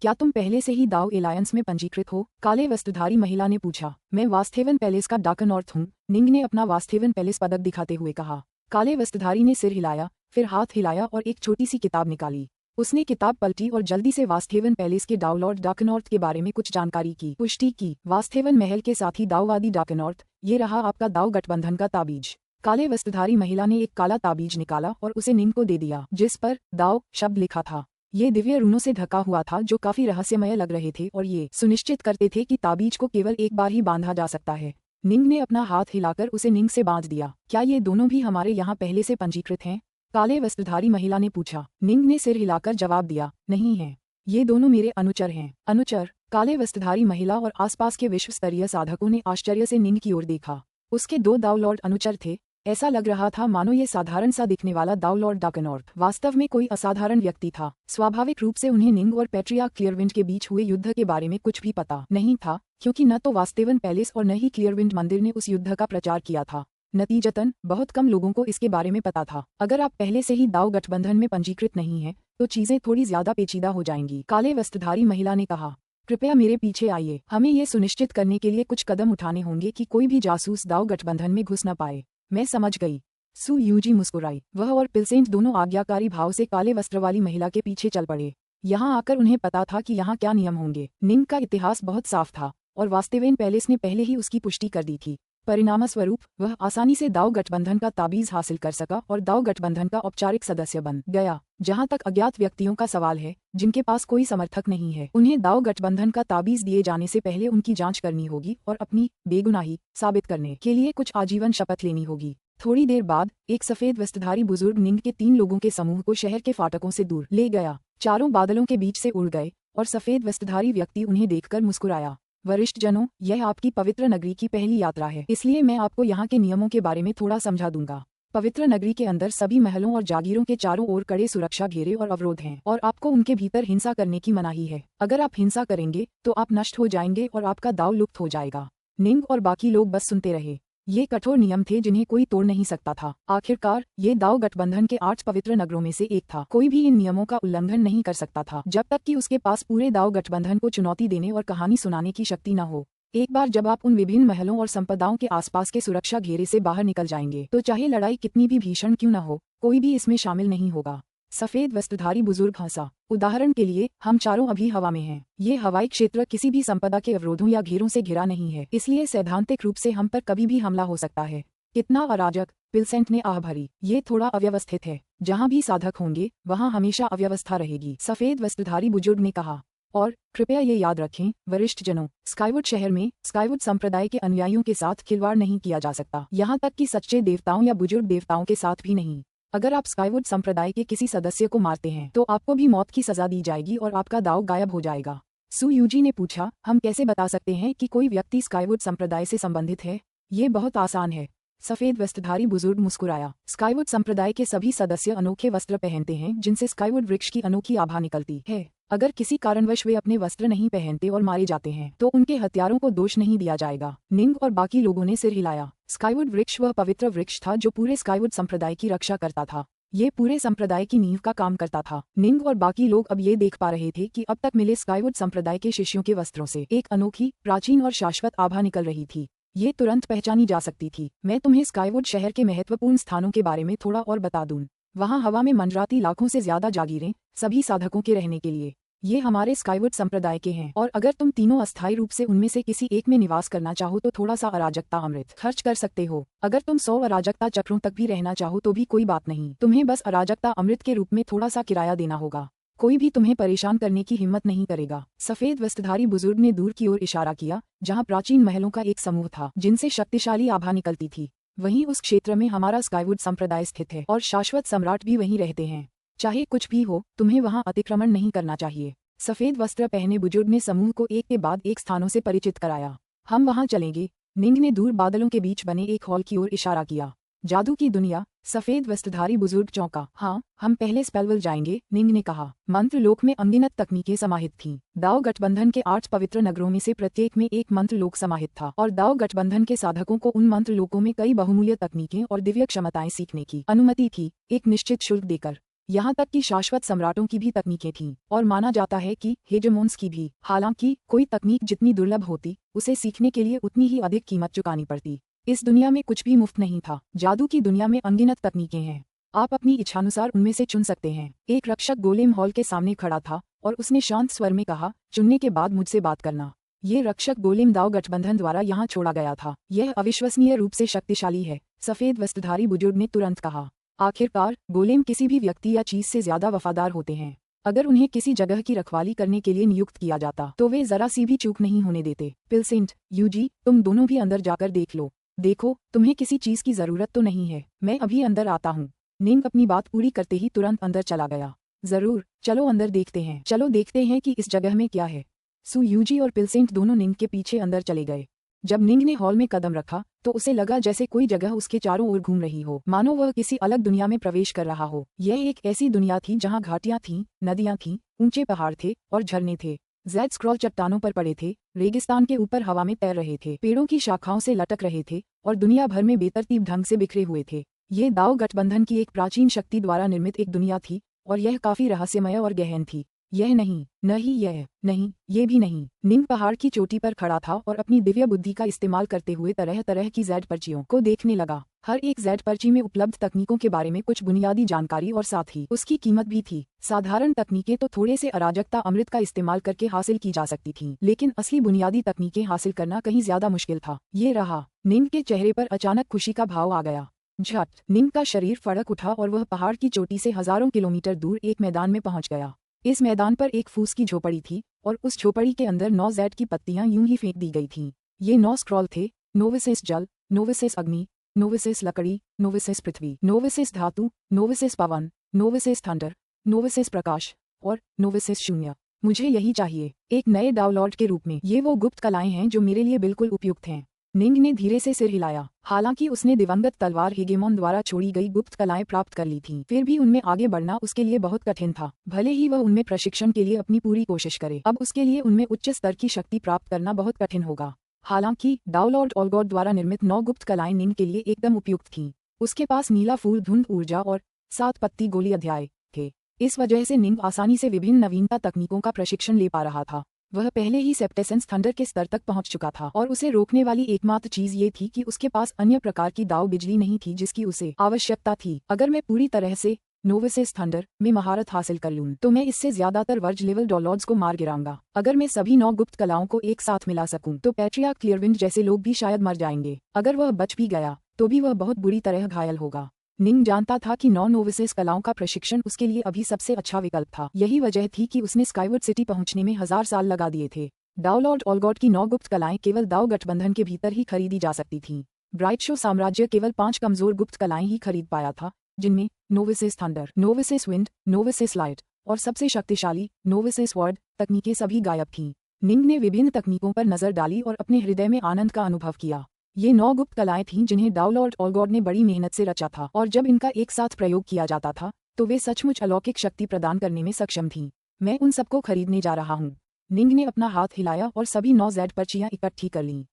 क्या तुम पहले से ही दाओ एलायंस में पंजीकृत हो? काले वस्त्रधारी महिला ने पूछा। मैं वास्थेवन पैलेस का डाकनॉर्थ हूँ, निंग ने अपना वास्थेवन पैलेस पदक दिखाते हुए कहा। काले वस्त्रधारी ने सिर हिलाया, फिर हाथ हिलाया और एक छोटी सी किताब निकाली। उसने किताब पलटी और जल्दी से वास्थेवन पैलेस के दाओ लॉर्ड डाकनॉर्थ के बारे में कुछ जानकारी की पुष्टि की। वास्थेवन महल के साथ ही दाओवादी डाकनॉर्थ, ये रहा आपका दाओ गठबंधन का ताबीज। काले वस्त्रधारी महिला ने एक काला ताबीज निकाला और उसे निंग को दे दिया, जिस पर दाओ शब्द लिखा था। ये दिव्य रूनों से ढका हुआ था जो काफी रहस्यमय लग रहे थे और ये सुनिश्चित करते थे कि ताबीज को केवल एक बार ही बांधा जा सकता है। निंग ने अपना हाथ हिलाकर उसे निंग से बांध दिया। क्या ये दोनों भी हमारे यहाँ पहले से पंजीकृत हैं? काले वस्त्रधारी महिला ने पूछा। निंग ने सिर हिलाकर जवाब दिया, नहीं है, ये दोनों मेरे अनुचर हैं। अनुचर? काले वस्त्रधारी महिला और आसपास के विश्व स्तरीय साधकों ने आश्चर्य से निंग की ओर देखा। उसके 2 दाओ लॉर्ड अनुचर थे। ऐसा लग रहा था मानो ये साधारण सा दिखने वाला दाओ लॉर्ड डाकनॉर्थ वास्तव में कोई असाधारण व्यक्ति था। स्वाभाविक रूप से उन्हें निंग और पैट्रियार्क क्लियरविंड के बीच हुए युद्ध के बारे में कुछ भी पता नहीं था, क्योंकि न तो वास्थेवन पैलेस और न ही क्लियरविंड मंदिर ने उस युद्ध का प्रचार किया था। नतीजतन बहुत कम लोगों को इसके बारे में पता था। अगर आप पहले से ही दाओ गठबंधन में पंजीकृत नहीं हैं, तो चीजें थोड़ी ज्यादा पेचीदा हो जाएंगी, काले वस्त्रधारी महिला ने कहा। कृपया मेरे पीछे आइए। हमें ये सुनिश्चित करने के लिए कुछ कदम उठाने होंगे कि कोई भी जासूस दाओ गठबंधन में घुस न पाए। मैं समझ गई। सू यूजी मुस्कुराई। वह और पिल्सेंट दोनों आज्ञाकारी भाव से काले वस्त्र वाली महिला के पीछे चल पड़े। यहाँ आकर उन्हें पता था कि यहाँ क्या नियम होंगे। निंग का इतिहास बहुत साफ था और वास्थेवन पैलेस ने पहले ही उसकी पुष्टि कर दी थी। परिणामस्वरूप वह आसानी से दाओ गठबंधन का ताबीज हासिल कर सका और दाओ गठबंधन का औपचारिक सदस्य बन गया। जहां तक अज्ञात व्यक्तियों का सवाल है, जिनके पास कोई समर्थक नहीं है, उन्हें दाओ गठबंधन का ताबीज दिए जाने से पहले उनकी जांच करनी होगी और अपनी बेगुनाही साबित करने के लिए कुछ आजीवन शपथ लेनी होगी। थोड़ी देर बाद एक सफेद वस्त्रधारी बुजुर्ग निंग के 3 लोगों के समूह को शहर के फाटकों से दूर ले गया। चारों बादलों के बीच से उड़ गए और सफेद वस्त्रधारी व्यक्ति उन्हें देखकर मुस्कुराया। वरिष्ठ जनों, यह आपकी पवित्र नगरी की पहली यात्रा है, इसलिए मैं आपको यहाँ के नियमों के बारे में थोड़ा समझा दूंगा। पवित्र नगरी के अंदर सभी महलों और जागीरों के चारों ओर कड़े सुरक्षा घेरे और अवरोध हैं और आपको उनके भीतर हिंसा करने की मनाही है। अगर आप हिंसा करेंगे तो आप नष्ट हो जाएंगे और आपका दाव लुप्त हो जाएगा। निंग और बाकी लोग बस सुनते रहे। ये कठोर नियम थे जिन्हें कोई तोड़ नहीं सकता था। आखिरकार ये दाओ गठबंधन के 8 पवित्र नगरों में से एक था। कोई भी इन नियमों का उल्लंघन नहीं कर सकता था जब तक कि उसके पास पूरे दाओ गठबंधन को चुनौती देने और कहानी सुनाने की शक्ति न हो। एक बार जब आप उन विभिन्न महलों और संपदाओं के आसपास के सुरक्षा घेरे से बाहर निकल जाएंगे तो चाहे लड़ाई कितनी भी भीषण क्यों न हो, कोई भी इसमें शामिल नहीं होगा। सफेद वस्त्रधारी बुजुर्ग हंसा। उदाहरण के लिए, हम चारों अभी हवा में हैं। ये हवाई क्षेत्र किसी भी संपदा के अवरोधों या घेरों से घिरा नहीं है, इसलिए सैद्धांतिक रूप से हम पर कभी भी हमला हो सकता है। कितना अराजक, पिल्सेंट ने आह भरी। ये थोड़ा अव्यवस्थित है। जहाँ भी साधक होंगे वहाँ हमेशा अव्यवस्था रहेगी, सफेद वस्त्रधारी बुजुर्ग ने कहा। और कृपया ये याद रखें, वरिष्ठ जनों, स्काईवुड शहर में स्काईवुड संप्रदाय के अनुयायियों के साथ खिलवाड़ नहीं किया जा सकता, यहाँ तक कि सच्चे देवताओं या बुजुर्ग देवताओं के साथ भी नहीं। अगर आप स्काईवुड संप्रदाय के किसी सदस्य को मारते हैं तो आपको भी मौत की सजा दी जाएगी और आपका दाव गायब हो जाएगा। सू यूजी ने पूछा, हम कैसे बता सकते हैं कि कोई व्यक्ति स्काईवुड संप्रदाय से संबंधित है? ये बहुत आसान है। सफेद वस्त्रधारी बुजुर्ग मुस्कुराया। स्काईवुड संप्रदाय के सभी सदस्य अनोखे वस्त्र पहनते हैं जिनसे स्काईवुड वृक्ष की अनोखी आभा निकलती है। अगर किसी कारणवश वे अपने वस्त्र नहीं पहनते और मारे जाते हैं तो उनके हत्यारों को दोष नहीं दिया जाएगा। निंग और बाकी लोगों ने सिर हिलाया। स्काईवुड वृक्ष वह पवित्र वृक्ष था जो पूरे स्काईवुड संप्रदाय की रक्षा करता था। ये पूरे संप्रदाय की नींव का काम करता था। निंग और बाकी लोग अब ये देख पा रहे थे कि अब तक मिले स्काईवुड संप्रदाय के शिष्यों के वस्त्रों से एक अनोखी, प्राचीन और शाश्वत आभा निकल रही थी। ये तुरंत पहचानी जा सकती थी। मैं तुम्हें स्काईवुड शहर के महत्वपूर्ण स्थानों के बारे में थोड़ा और बता दूं। वहाँ हवा में मंडराती लाखों से ज्यादा जागीरें, सभी साधकों के रहने के लिए। ये हमारे स्काईवुड संप्रदाय के हैं और अगर तुम तीनों अस्थायी रूप से उनमें से किसी एक में निवास करना चाहो तो थोड़ा सा अराजकता अमृत खर्च कर सकते हो। अगर तुम 100 अराजकता चक्रों तक भी रहना चाहो तो भी कोई बात नहीं, तुम्हें बस अराजकता अमृत के रूप में थोड़ा सा किराया देना होगा। कोई भी तुम्हें परेशान करने की हिम्मत नहीं करेगा। सफेद वस्त्रधारी बुजुर्ग ने दूर की ओर इशारा किया, जहाँ प्राचीन महलों का एक समूह था जिनसे शक्तिशाली आभा निकलती थी। वहीं उस क्षेत्र में हमारा स्काईवुड संप्रदाय स्थित है और शाश्वत सम्राट भी वहीं रहते हैं। चाहे कुछ भी हो, तुम्हें वहां अतिक्रमण नहीं करना चाहिए। सफेद वस्त्र पहने बुजुर्ग ने समूह को एक के बाद एक स्थानों से परिचित कराया। हम वहां चलेंगे। निंग ने दूर बादलों के बीच बने एक हॉल की ओर इशारा किया। जादू की दुनिया। सफेद वस्त्रधारी बुजुर्ग चौंका। हाँ, हम पहले स्पेलवल जाएंगे, निंग ने कहा। मंत्र लोक में अनगिनत तकनीकें समाहित थीं। दाओ गठबंधन के 8 पवित्र नगरों में से प्रत्येक में एक मंत्र लोक समाहित था और दाओ गठबंधन के साधकों को उन मंत्र लोकों में कई बहुमूल्य तकनीकें और दिव्य क्षमताएं सीखने की अनुमति थी, एक निश्चित शुल्क देकर। यहाँ तक कि शाश्वत सम्राटों की भी तकनीकें थीं और माना जाता है कि हेजेमोन्स की भी। हालांकि कोई तकनीक जितनी दुर्लभ होती, उसे सीखने के लिए उतनी ही अधिक कीमत चुकानी पड़ती। इस दुनिया में कुछ भी मुफ्त नहीं था। जादू की दुनिया में अनगिनत तकनीकें हैं। आप अपनी इच्छानुसार उनमें से चुन सकते हैं। एक रक्षक गोलेम हॉल के सामने खड़ा था और उसने शांत स्वर में कहा, चुनने के बाद मुझसे बात करना। ये रक्षक गोलेम दाओ गठबंधन द्वारा यहाँ छोड़ा गया था। यह अविश्वसनीय रूप से शक्तिशाली है, सफेद वस्त्रधारी बुजुर्ग ने तुरंत कहा। आखिरकार गोलेम किसी भी व्यक्ति या चीज से ज्यादा वफादार होते हैं। अगर उन्हें किसी जगह की रखवाली करने के लिए नियुक्त किया जाता तो वे जरा सी भी चूक नहीं होने देते। पिलसेंट, यूजी, तुम दोनों भी अंदर जाकर देख लो। देखो, तुम्हें किसी चीज की जरूरत तो नहीं है। मैं अभी अंदर आता हूँ। निंग अपनी बात पूरी करते ही तुरंत अंदर चला गया। जरूर, चलो अंदर देखते हैं। चलो देखते हैं कि इस जगह में क्या है। सू यूजी और पिलसेंट दोनों निंग के पीछे अंदर चले गए। जब निंग ने हॉल में कदम रखा तो उसे लगा जैसे कोई जगह उसके चारों ओर घूम रही हो, मानो वह किसी अलग दुनिया में प्रवेश कर रहा हो। यह एक ऐसी दुनिया थी जहाँ घाटियां थीं, नदियां थीं, ऊंचे पहाड़ थे और झरने थे। ज़ेड स्क्रॉल चट्टानों पर पड़े थे, रेगिस्तान के ऊपर हवा में तैर रहे थे, पेड़ों की शाखाओं से लटक रहे थे और दुनिया भर में बेतरतीब ढंग से बिखरे हुए थे। ये दाओ गठबंधन की एक प्राचीन शक्ति द्वारा निर्मित एक दुनिया थी और यह काफी रहस्यमय और गहन थी। यह नहीं, न ही यह, नहीं, ये भी नहीं। निंग पहाड़ की चोटी पर खड़ा था और अपनी दिव्य बुद्धि का इस्तेमाल करते हुए तरह तरह की ज़ेड पर्चियों को देखने लगा। हर एक ज़ेड पर्ची में उपलब्ध तकनीकों के बारे में कुछ बुनियादी जानकारी और साथ ही उसकी कीमत भी थी। साधारण तकनीकें तो थोड़े से अराजकता अमृत का इस्तेमाल करके हासिल की जा सकती थीं, लेकिन असली बुनियादी तकनीकें हासिल करना कहीं ज्यादा मुश्किल था। ये रहा। निंग के चेहरे पर अचानक खुशी का भाव आ गया। झट, निंग का शरीर फड़क उठा और वह पहाड़ की चोटी से हजारों किलोमीटर दूर एक मैदान में पहुंच गया। इस मैदान पर एक फूस की झोपड़ी थी और उस झोपड़ी के अंदर 9 ज़ेड की पत्तियां यूं ही फेंक दी गई थीं। ये 9 स्क्रॉल थे। नोविसिस जल, नोविसिस अग्नि, नोविसिस लकड़ी, नोविसिस पृथ्वी, नोविसिस धातु, नोविसिस पवन, नोविसिस थंडर, नोविसिस प्रकाश और नोविसिस शून्य। मुझे यही चाहिए, एक नए डाउनलॉर्ड के रूप में। ये वो गुप्त कलाएं हैं जो मेरे लिए बिल्कुल उपयुक्त हैं। निंग ने धीरे से सिर हिलाया। हालांकि उसने दिवंगत तलवार हेगेमोन द्वारा छोड़ी गई गुप्त कलाएं प्राप्त कर ली थीं, फिर भी उनमें आगे बढ़ना उसके लिए बहुत कठिन था। भले ही वह उनमें प्रशिक्षण के लिए अपनी पूरी कोशिश करे, अब उसके लिए उनमें उच्च स्तर की शक्ति प्राप्त करना बहुत कठिन होगा। हालांकि डाउलॉर्ड ऑलगॉड द्वारा निर्मित 9 गुप्त कलाएं निंग के लिए एकदम उपयुक्त थीं। उसके पास नीला फूल धुंध ऊर्जा और 7 पत्ती गोली अध्याय थे। इस वजह से निंग आसानी से विभिन्न नवीनता तकनीकों का प्रशिक्षण ले पा रहा था। वह पहले ही सेप्टेसेंस थंडर के स्तर तक पहुंच चुका था और उसे रोकने वाली एकमात्र चीज ये थी कि उसके पास अन्य प्रकार की दाव बिजली नहीं थी जिसकी उसे आवश्यकता थी। अगर मैं पूरी तरह से नोविसिस थंडर में महारत हासिल कर लूं तो मैं इससे ज्यादातर वर्ज लेवल डॉलॉर्ड्स को मार गिराऊंगा। अगर मैं सभी 9 गुप्त कलाओं को एक साथ मिला सकूं तो पैट्रियार्क क्लियरविंड जैसे लोग भी शायद मर जाएंगे। अगर वह बच भी गया तो भी वह बहुत बुरी तरह घायल होगा। निंग जानता था कि 9 नोविसेस कलाओं का प्रशिक्षण उसके लिए अभी सबसे अच्छा विकल्प था। यही वजह थी कि उसने स्काईवुड सिटी पहुंचने में 1000 साल लगा दिए थे। दाओ लॉर्ड ऑलगॉट की 9 गुप्त कलाएं केवल दाओ गठबंधन के भीतर ही खरीदी जा सकती थीं। ब्राइट शो साम्राज्य केवल 5 कमजोर गुप्त कलाएं ही खरीद पाया था, जिनमें नोविसेस थंडर, नोविसेस विंड, नोविसेस लाइट और सबसे शक्तिशाली नोविसेस वर्ड तकनीकें सभी गायब थीं। निंग ने विभिन्न तकनीकों पर नजर डाली और अपने हृदय में आनंद का अनुभव किया। ये 9 गुप्त कलाएं थीं जिन्हें दाओ लॉर्ड ऑलगॉड ने बड़ी मेहनत से रचा था, और जब इनका एक साथ प्रयोग किया जाता था तो वे सचमुच अलौकिक शक्ति प्रदान करने में सक्षम थीं। मैं उन सबको खरीदने जा रहा हूँ। निंग ने अपना हाथ हिलाया और सभी 9 जेड पर्चियां इकट्ठी कर लीं।